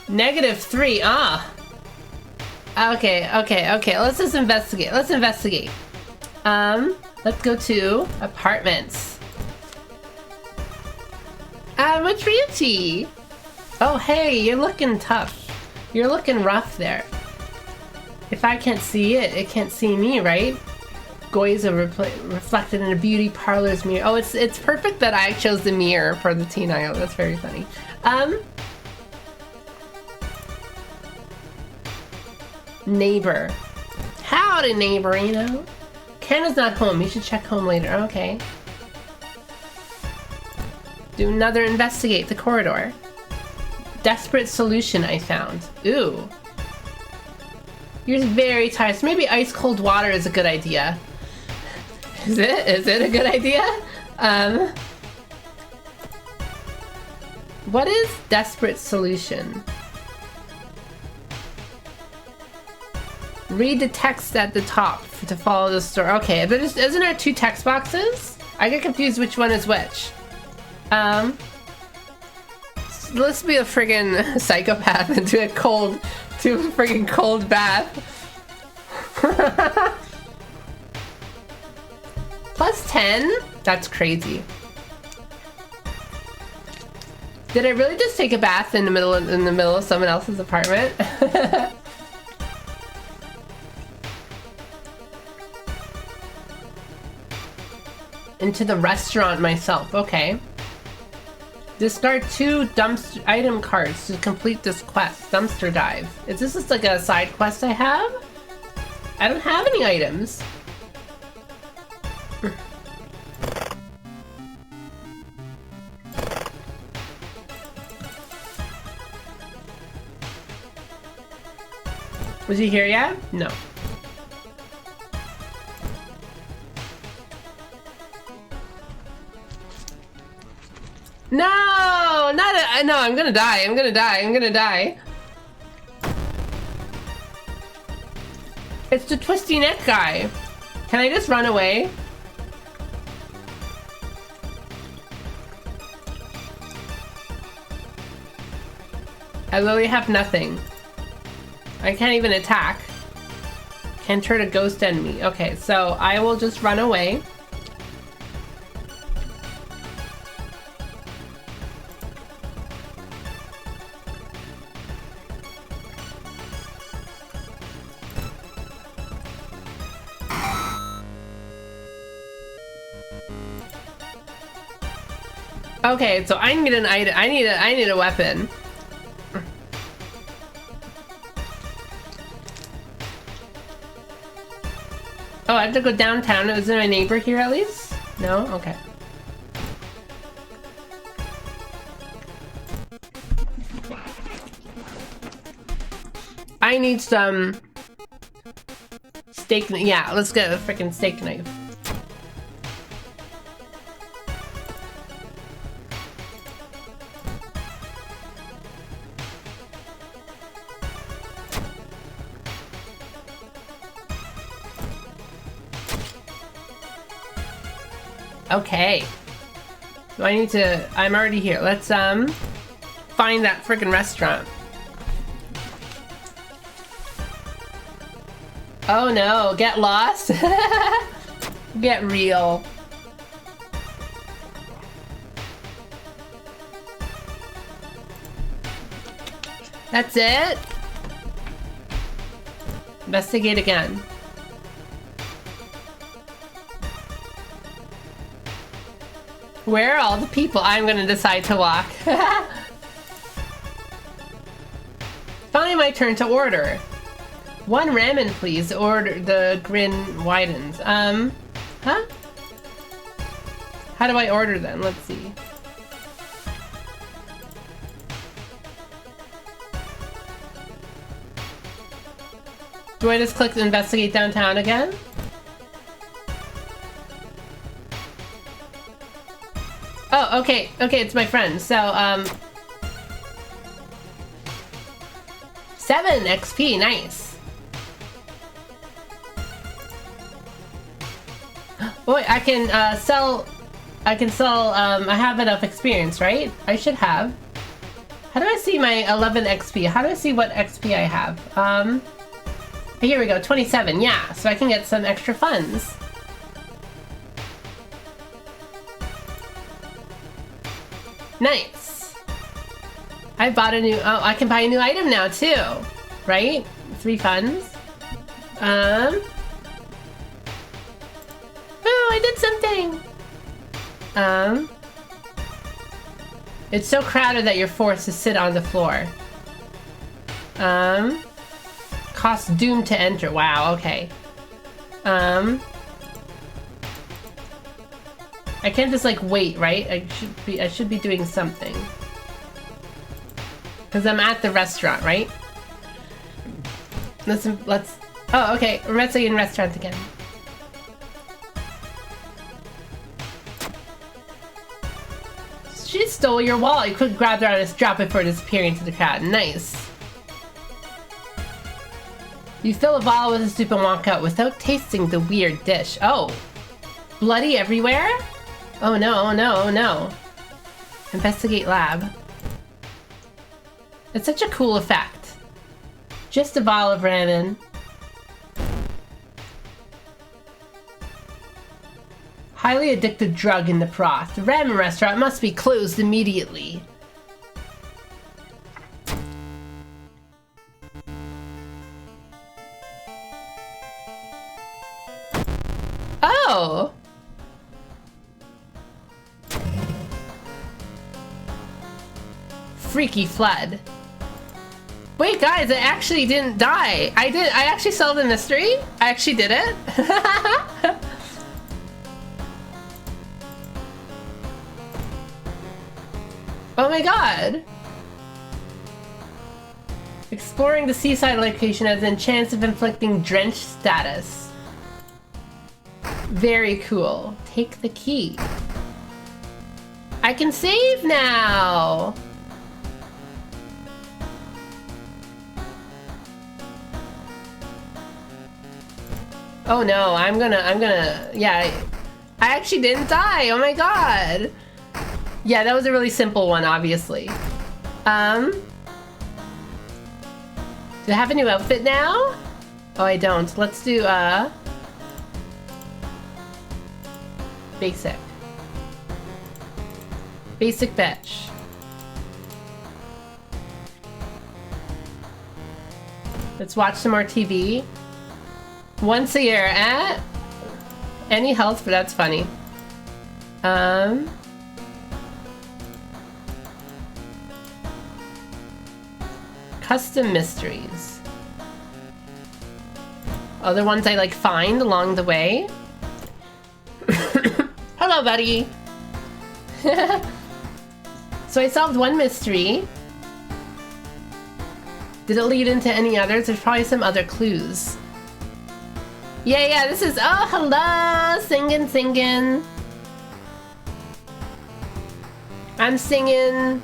-3. Okay. Let's just investigate. Let's go to apartments. Matriuti! Oh, hey, you're looking tough. You're looking rough there. If I can't see it, it can't see me, right? Goiza reflected in a beauty parlor's mirror. Oh, it's perfect that I chose the mirror for the teen idol. That's very funny. Neighbor. Howdy, neighborino. Ken is not home. You should check home later. Okay. Do another investigate the corridor. Desperate solution I found. Ooh. You're very tired. So maybe ice cold water is a good idea. Is it? Is it a good idea? What is desperate solution? Read the text at the top to follow the story. Okay, but isn't there 2 text boxes? I get confused which one is which. Let's be a friggin' psychopath and do a friggin' cold bath. +10? That's crazy. Did I really just take a bath in the middle of someone else's apartment? Into the restaurant myself. Okay. Discard 2 dumpster item cards to complete this quest. Dumpster dive. Is this just like a side quest I have? I don't have any items. Was he here yet? No. No! No, I'm gonna die. I'm gonna die. It's the twisty neck guy. Can I just run away? I literally have nothing. I can't even attack. Can't turn a ghost enemy. Okay, so I will just run away. Okay, so I need an item. I need a weapon. Oh, I have to go downtown. Is there a neighbor here at least? No? Okay. I need some steak. Yeah, let's get a freaking steak knife. Okay. So I need to... I'm already here. Let's, find that freaking restaurant. Oh no, get lost? Get real. That's it? Investigate again. Where are all the people? I'm gonna decide to walk. Finally my turn to order. 1 ramen, please. Order. The grin widens. Huh? How do I order then? Let's see. Do I just click investigate downtown again? Oh, okay. Okay, it's my friend. So, 7 XP. Nice. Boy, I can sell. I have enough experience, right? I should have. How do I see my 11 XP? How do I see what XP I have? Here we go, 27. Yeah, so I can get some extra funds. Nice. I bought a new. Oh, I can buy a new item now too, right? 3 funds. Oh, I did something! It's so crowded that you're forced to sit on the floor. Cost doomed to enter. Wow, okay. I can't just like wait, right? I should be doing something. Cause I'm at the restaurant, right? Let's oh, okay. Let's say in restaurant again. She stole your wallet. You could grab her and drop it before disappearing into the crowd. Nice. You fill a bottle with a soup and walk out without tasting the weird dish. Oh. Bloody everywhere? Oh no, oh no, oh no. Investigate lab. It's such a cool effect. Just a bottle of ramen. Highly addictive drug in the broth. The ramen restaurant must be closed immediately. Oh! Freaky flood. Wait guys, I actually didn't die. I actually solved the mystery? I actually did it? Oh my god! Exploring the seaside location has a chance of inflicting drenched status. Very cool. Take the key. I can save now! Oh no, I'm gonna, yeah. I actually didn't die, oh my god! Yeah, that was a really simple one, obviously. Do I have a new outfit now? Oh, I don't. Let's do, basic. Basic bitch. Let's watch some more TV. Once a year, eh? Any health, but that's funny. Custom mysteries. Other ones I like find along the way. Hello, buddy. So I solved one mystery. Did it lead into any others? There's probably some other clues. Yeah, this is, oh, hello, singing. I'm singing.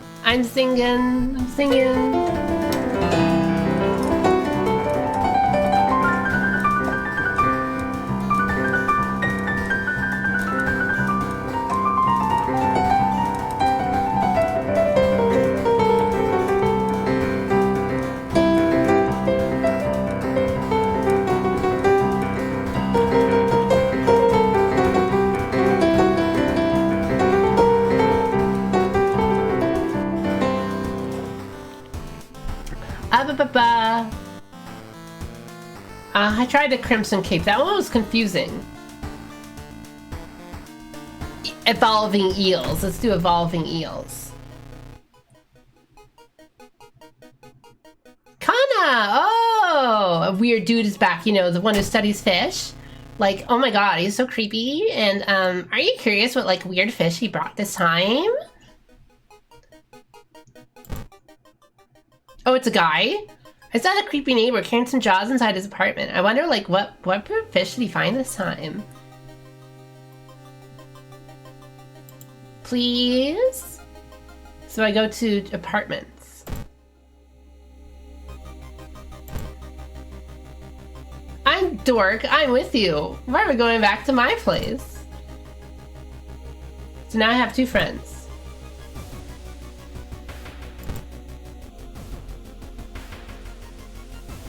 I tried the Crimson Cape. That one was confusing. Evolving eels. Let's do evolving eels. Kana! Oh! A weird dude is back. You know, the one who studies fish. Like, oh my god, he's so creepy. And, are you curious what, like, weird fish he brought this time? Oh, it's a guy? I saw the creepy neighbor carrying some jaws inside his apartment. I wonder, like, what fish did he find this time? Please? So I go to apartments. I'm dork. I'm with you. Why are we going back to my place? So now I have 2 friends.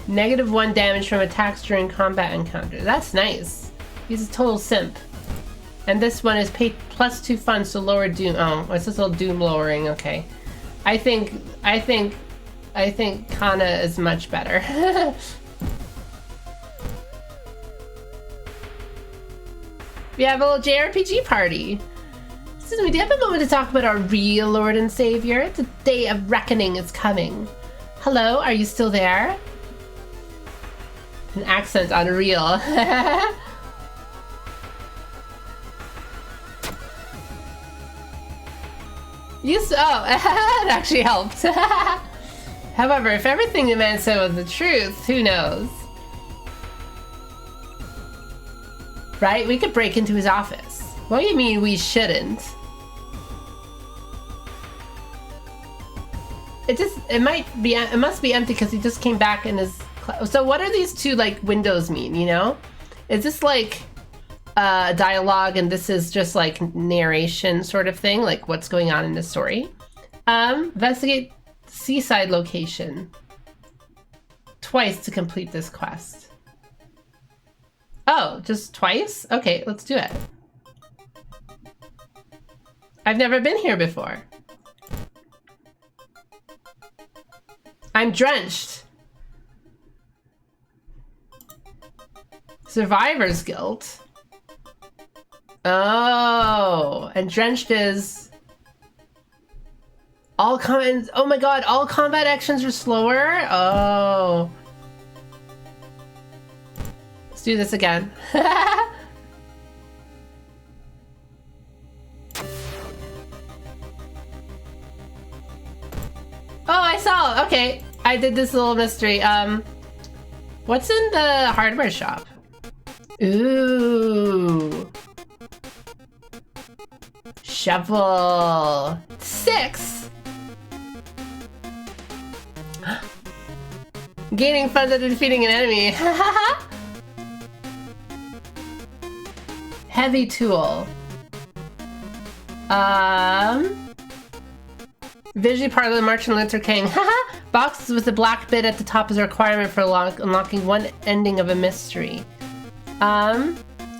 -1 damage from attacks during combat encounter. That's nice. He's a total simp. And this one is paid +2 funds to lower doom. Oh, it's just a little doom lowering. Okay. I think Kana is much better. We have a little JRPG party. Excuse me, do you have a moment to talk about our real Lord and Savior? The day of reckoning is coming. Hello, are you still there? An accent unreal. It actually helped. However, if everything the man said was the truth, who knows? Right? We could break into his office. What do you mean we shouldn't? It must be empty because he just came back in his... So what are these 2, like, windows mean, you know? Is this, like, dialogue and this is just, like, narration sort of thing? Like, what's going on in the story? Investigate seaside location. Twice to complete this quest. Oh, just twice? Okay, let's do it. I've never been here before. I'm drenched. Survivor's guilt. Oh, and drenched is all combat. Oh my god, all combat actions are slower. Oh, let's do this again. Oh, I saw. Okay, I did this little mystery. What's in the hardware shop? Ooh. Shovel. 6. Gaining funds after defeating an enemy. Heavy tool. Visually part of the Martin Luther King. Boxes with a black bit at the top is a requirement for unlocking one ending of a mystery.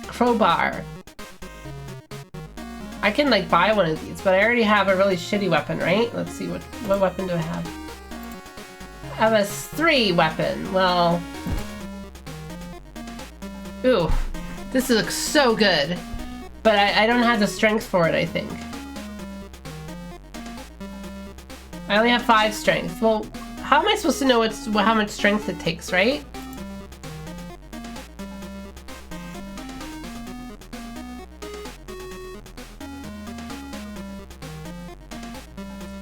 Crowbar. I can, like, buy one of these, but I already have a really shitty weapon, right? Let's see, what weapon do I have? I have a 3 weapon. Well... Ooh. This looks so good. But I don't have the strength for it, I think. I only have 5 strength. Well, How am I supposed to know how much strength it takes, right?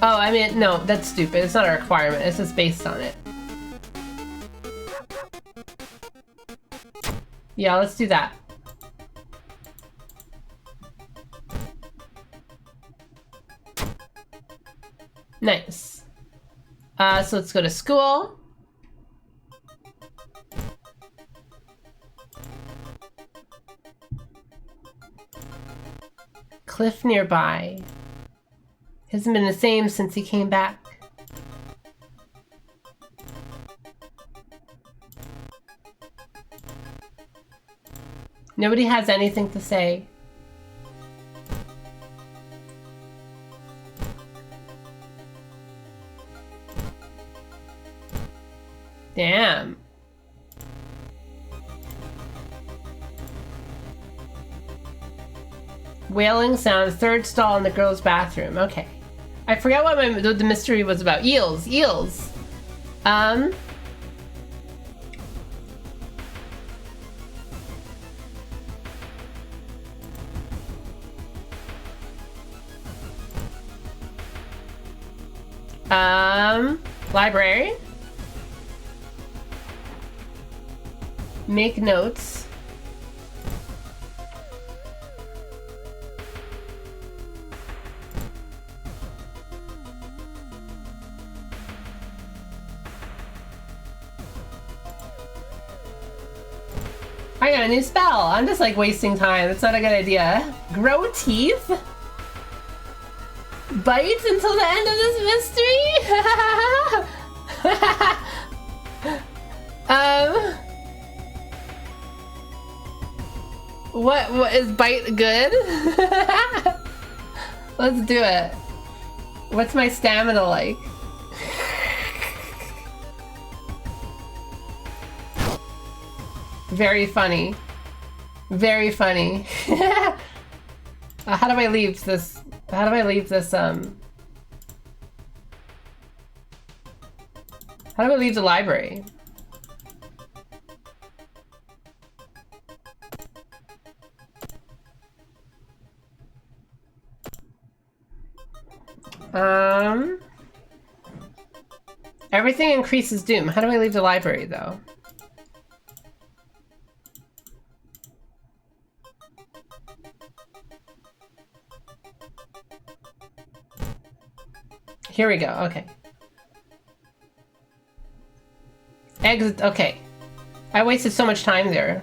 Oh, I mean, no, that's stupid. It's not a requirement. It's just based on it. Yeah, let's do that. Nice. So let's go to school. Cliff nearby. Hasn't been the same since he came back. Nobody has anything to say. Damn. Wailing sound, third stall in the girls' bathroom. Okay. I forgot what the mystery was about. Eels. Eels. Library. Make notes. I got a new spell. I'm just like wasting time. That's not a good idea. Grow teeth? Bite until the end of this mystery? What is bite good? Let's do it. What's my stamina like? Very funny. Very funny. How do I leave this? How do I leave this, How do I leave the library? Everything increases doom. How do I leave the library, though? Here we go, okay. Exit, okay. I wasted so much time there.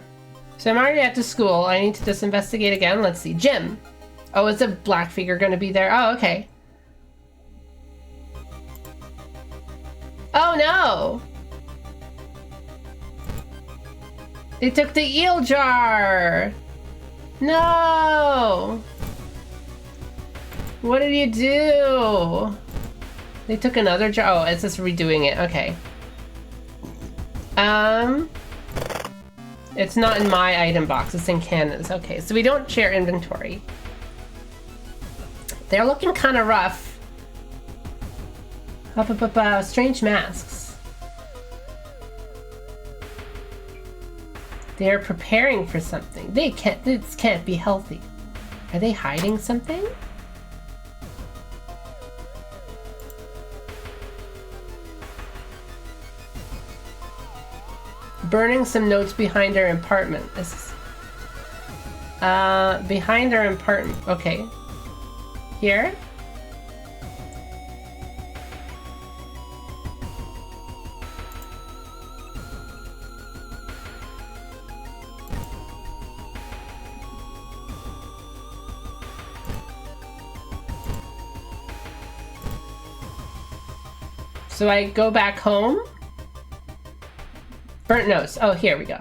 So I'm already at the school. I need to just investigate again. Let's see, gym. Oh, is the black figure gonna be there? Oh, okay. Oh no! They took the eel jar! No! What did you do? They took another jar. Oh, it's just redoing it. Okay. It's not in my item box. It's in Canon's. Okay, so we don't share inventory. They're looking kind of rough. Strange masks. They're preparing for something. This can't be healthy. Are they hiding something? Burning some notes behind our apartment. Behind our apartment. Okay. Here? So I go back home. Burnt notes. Oh, here we go.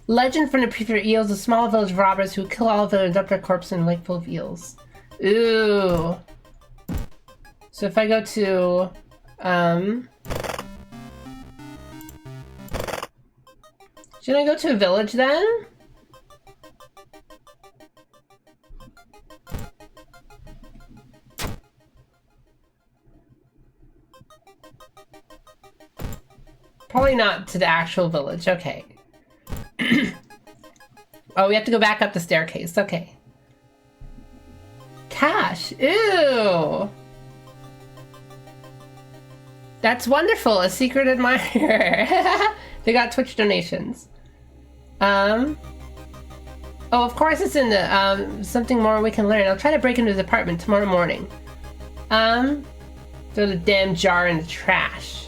Legend from the future eels, a small village of robbers who kill all of them and dump their corpse in a lake full of eels. Ooh. So if I go to, should I go to a village then? Probably not to the actual village. Okay. Oh, we have to go back up the staircase. Okay. Cash. Ew. That's wonderful. A secret admirer. They got Twitch donations. Oh, of course it's in the, something more we can learn. I'll try to break into his apartment tomorrow morning. Throw the damn jar in the trash.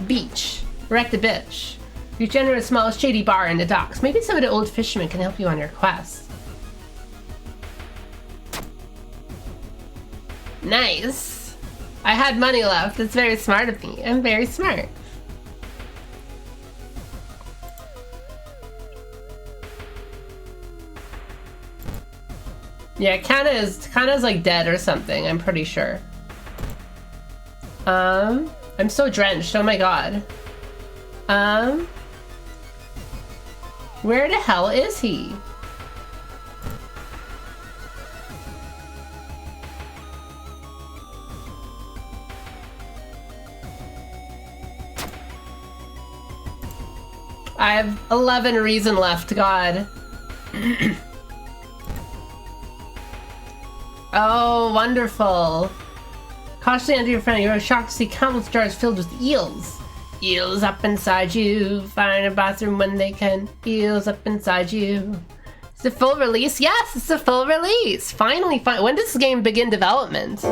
Beach. We're at the beach. You enter a small shady bar in the docks. Maybe some of the old fishermen can help you on your quest. Nice. I had money left. That's very smart of me. I'm very smart. Yeah, Kana's like dead or something, I'm pretty sure. I'm so drenched, oh my god. Where the hell is he? I have 11 reason left, god. Oh, wonderful. Cautiously under your friend, you are shocked to see countless jars filled with eels. Eels up inside you. Find a bathroom when they can. Eels up inside you. It's a full release? Yes, it's a full release. Finally, when does this game begin development?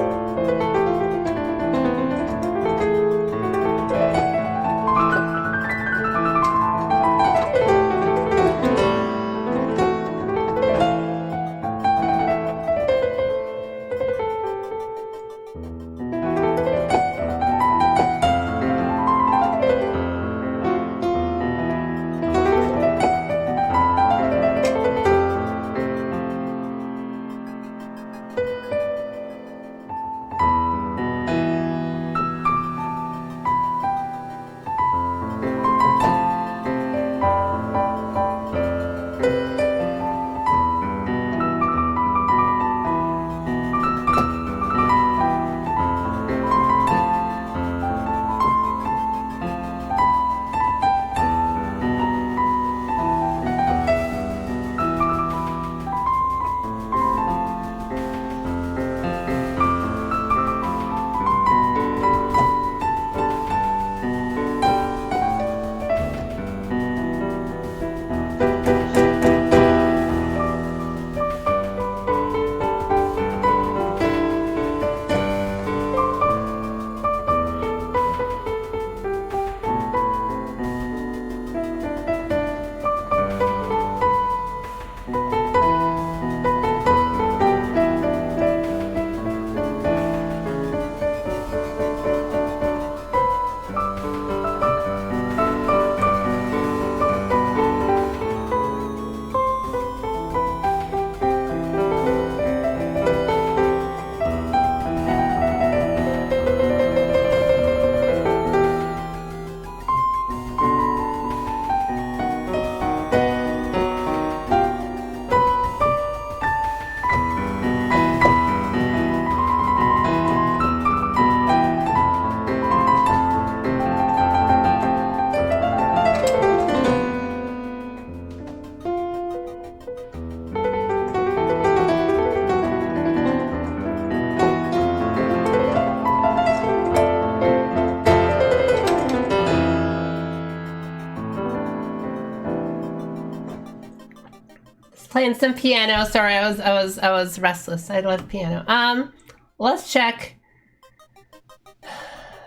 Playing some piano. Sorry, I was restless. I love piano. Let's check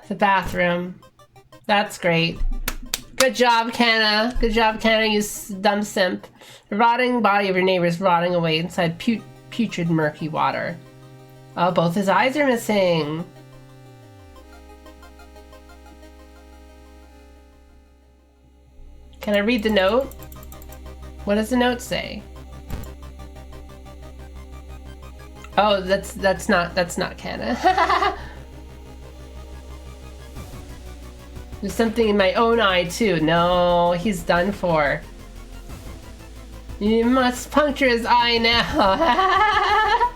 the bathroom. That's great. Good job, Kana. Good job, Kana, you dumb simp. The rotting body of your neighbor is rotting away inside putrid, murky water. Oh, both his eyes are missing. Can I read the note? What does the note say? Oh, that's not Kana. There's something in my own eye too. No, he's done for. You must puncture his eye now.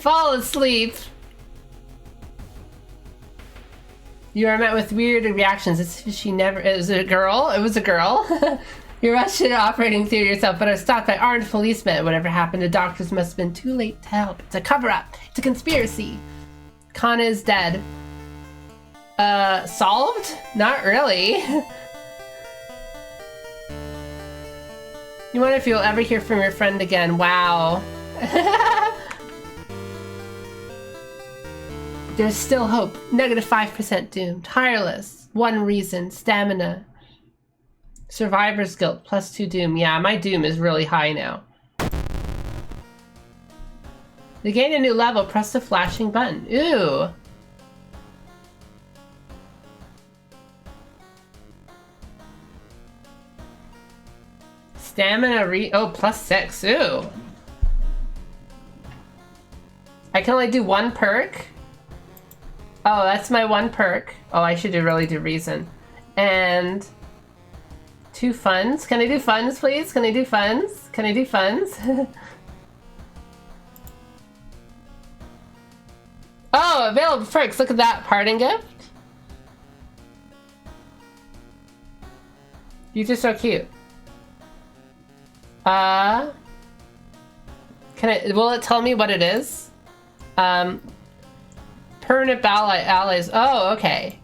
Fall asleep. You are met with weird reactions. It's she never. It was a girl. It was a girl. You're rushed into operating theater yourself, but are stopped by armed policemen. Whatever happened to doctors must have been too late to help. It's a cover-up. It's a conspiracy. Kana is dead. Solved? Not really. You wonder if you'll ever hear from your friend again. Wow. There's still hope. -5% doom. Tireless. 1 reason. Stamina. Survivor's guilt. +2 doom. Yeah, my doom is really high now. To gain a new level, press the flashing button. Ooh. Stamina +6. Ooh. I can only do 1 perk. Oh, that's my 1 perk. Oh, I should really do reason. And 2 funds. Can I do funds, please? Can I do funds? Can I do funds? Oh, available perks. Look at that. Parting gift. You're just so cute. Will it tell me what it is? Permanent allies. Oh, okay.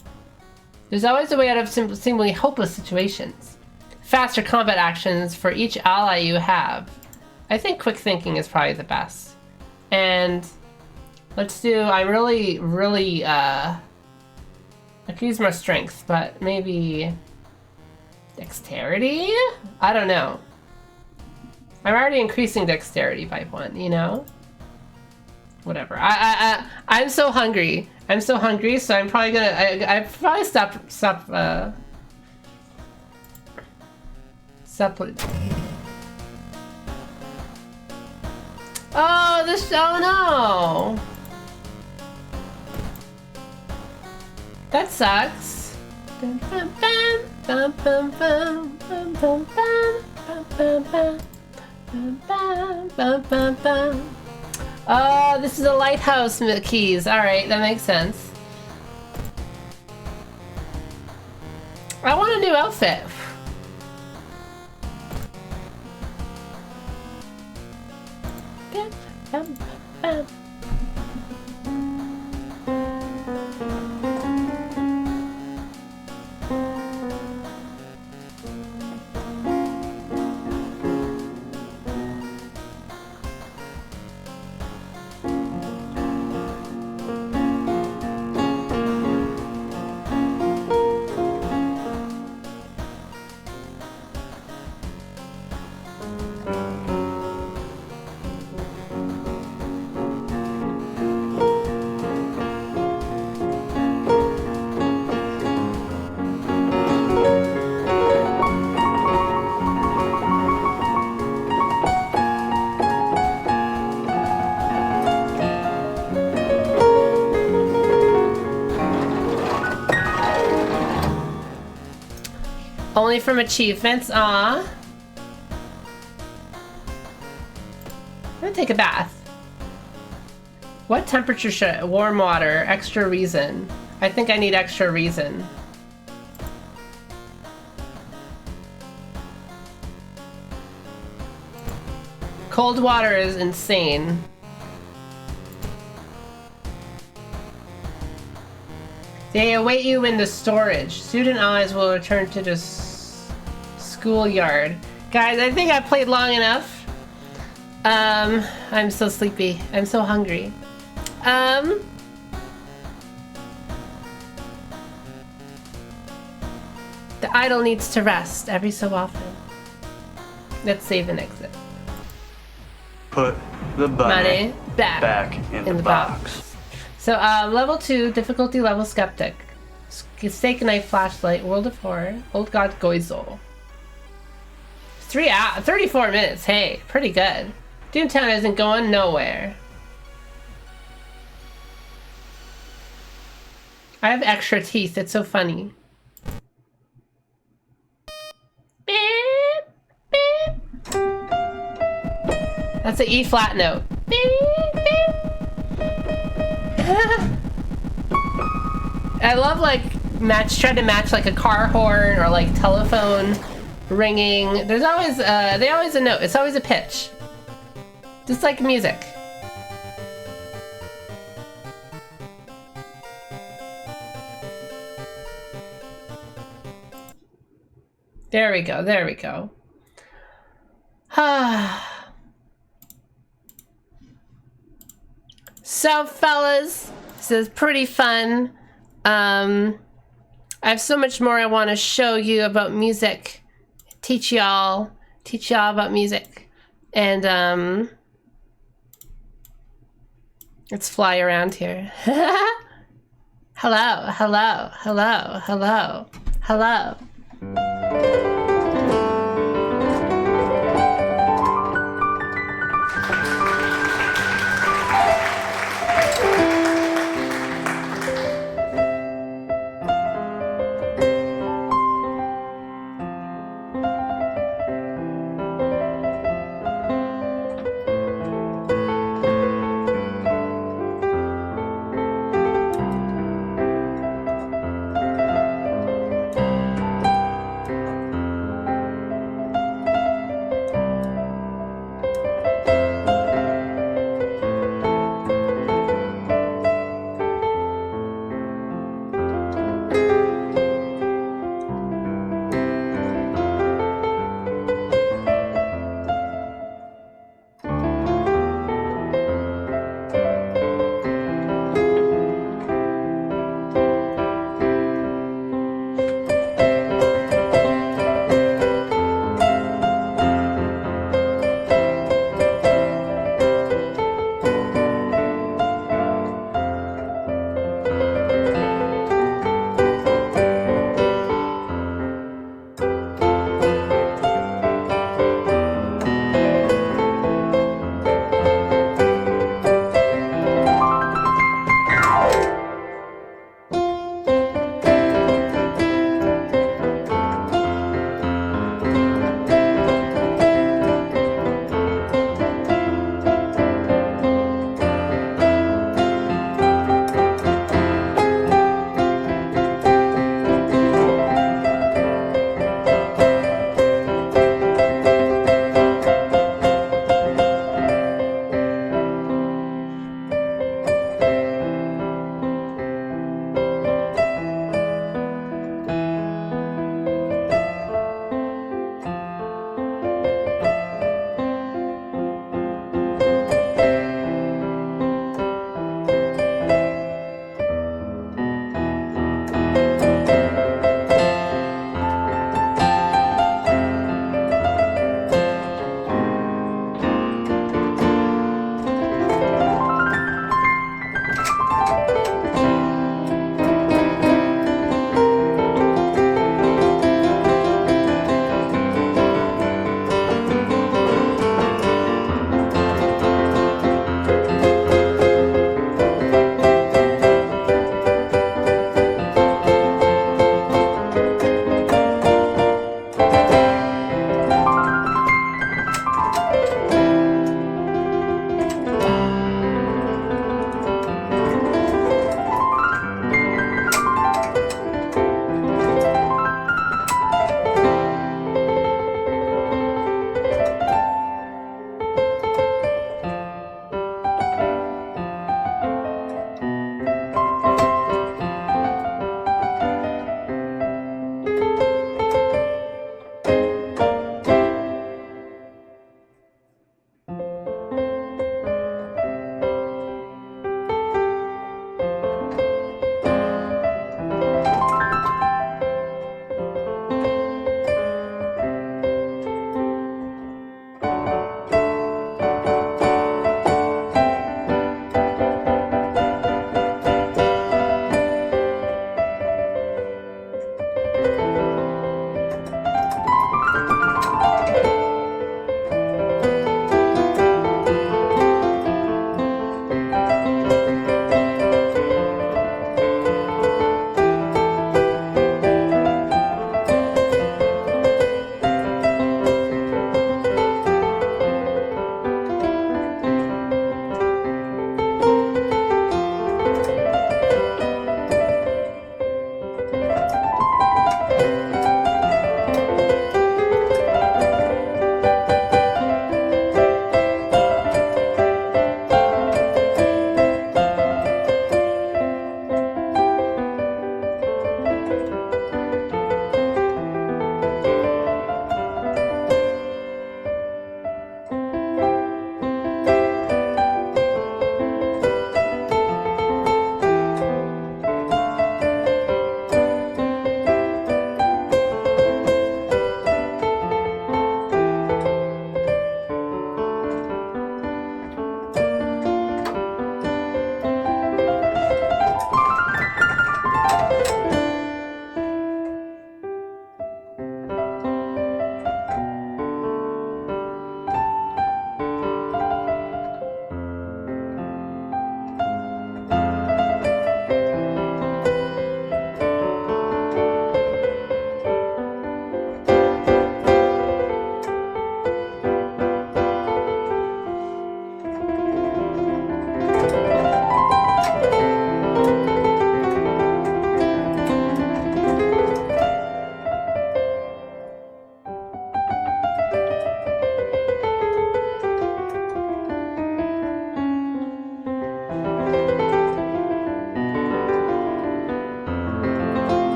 There's always a way out of seemingly hopeless situations. Faster combat actions for each ally you have. I think quick thinking is probably the best. And let's do, I'm really, I could use more strength, but maybe dexterity? I don't know. I'm already increasing dexterity by 1, you know? Whatever. I'm so hungry. I'm so hungry, so I'm probably gonna, I probably stop. Oh, this, oh no. That sucks. Bum, bum, bum, bum, bum, bum, bum, bum, bum, bum, bum, bum, bum. Oh, this is a lighthouse keys. Alright, that makes sense. I want a new outfit. Bum, bum, bum. Only from achievements, aw. I'm gonna take a bath. What temperature should warm water, extra reason. I think I need extra reason. Cold water is insane. They await you in the storage. Student allies will return to the schoolyard. Guys, I think I played long enough. I'm so sleepy. I'm so hungry. The idol needs to rest every so often. Let's save and exit. Put the money back in the box. So, level 2, difficulty level skeptic. Steak knife flashlight, world of horror, old god Goizel. 34 minutes, hey, pretty good. Doomtown isn't going nowhere. I have extra teeth, it's so funny. Beep, beep. That's an E flat note. Beep, beep. I love like try to match like a car horn or like telephone ringing. There's always they always a note. It's always a pitch. Just like music. There we go. There we go. So fellas, this is pretty fun. I have so much more I want to show you about music. Teach y'all about music. And let's fly around here. Hello, hello, hello, hello, hello.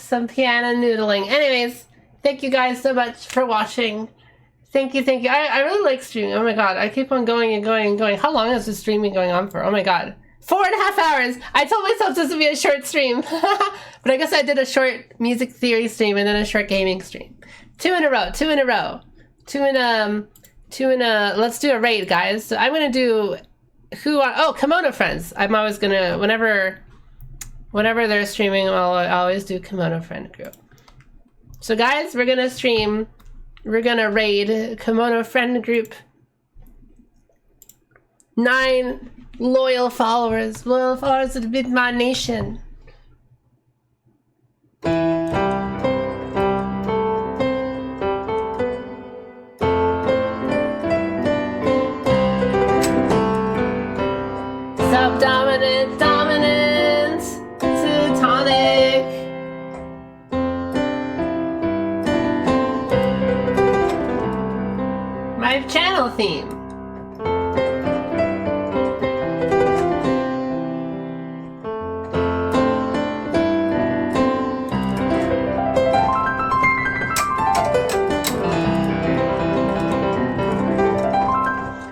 some piano noodling. Anyways, thank you guys so much for watching. Thank you, thank you. I really like streaming. Oh my god, I keep on going and going and going. How long is this streaming going on for? Oh my god. 4.5 hours! I told myself this would be a short stream. But I guess I did a short music theory stream and then a short gaming stream. 2 in a row, 2 in a row. 2 in a, let's do a raid, guys. So I'm gonna do, Kimono Friends. I'm always gonna, whenever they're streaming, I always do Kimono Friend group. So guys, we're gonna stream, we're gonna raid Kimono Friend group. 9 loyal followers of the minmod nation. Subdominant, dominant, Teutonic. My channel theme.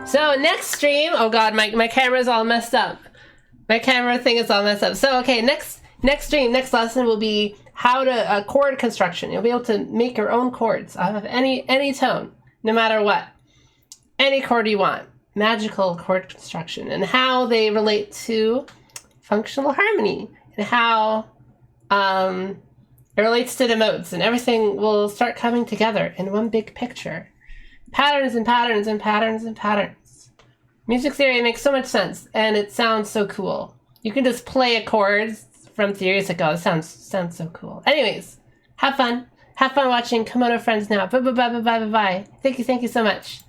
So next stream, oh god, my camera's all messed up. My camera thing is all messed up. So okay, next stream, next lesson will be how to chord construction. You'll be able to make your own chords out of any tone, no matter what. Any chord you want. Magical chord construction and how they relate to functional harmony and how it relates to the modes, and everything will start coming together in one big picture. Patterns and patterns and patterns and patterns. Music theory makes so much sense, and it sounds so cool. You can just play a chord from theories ago. It sounds so cool. Anyways, have fun. Have fun watching Kimono Friends now. Bye bye bye bye bye bye. Thank you so much.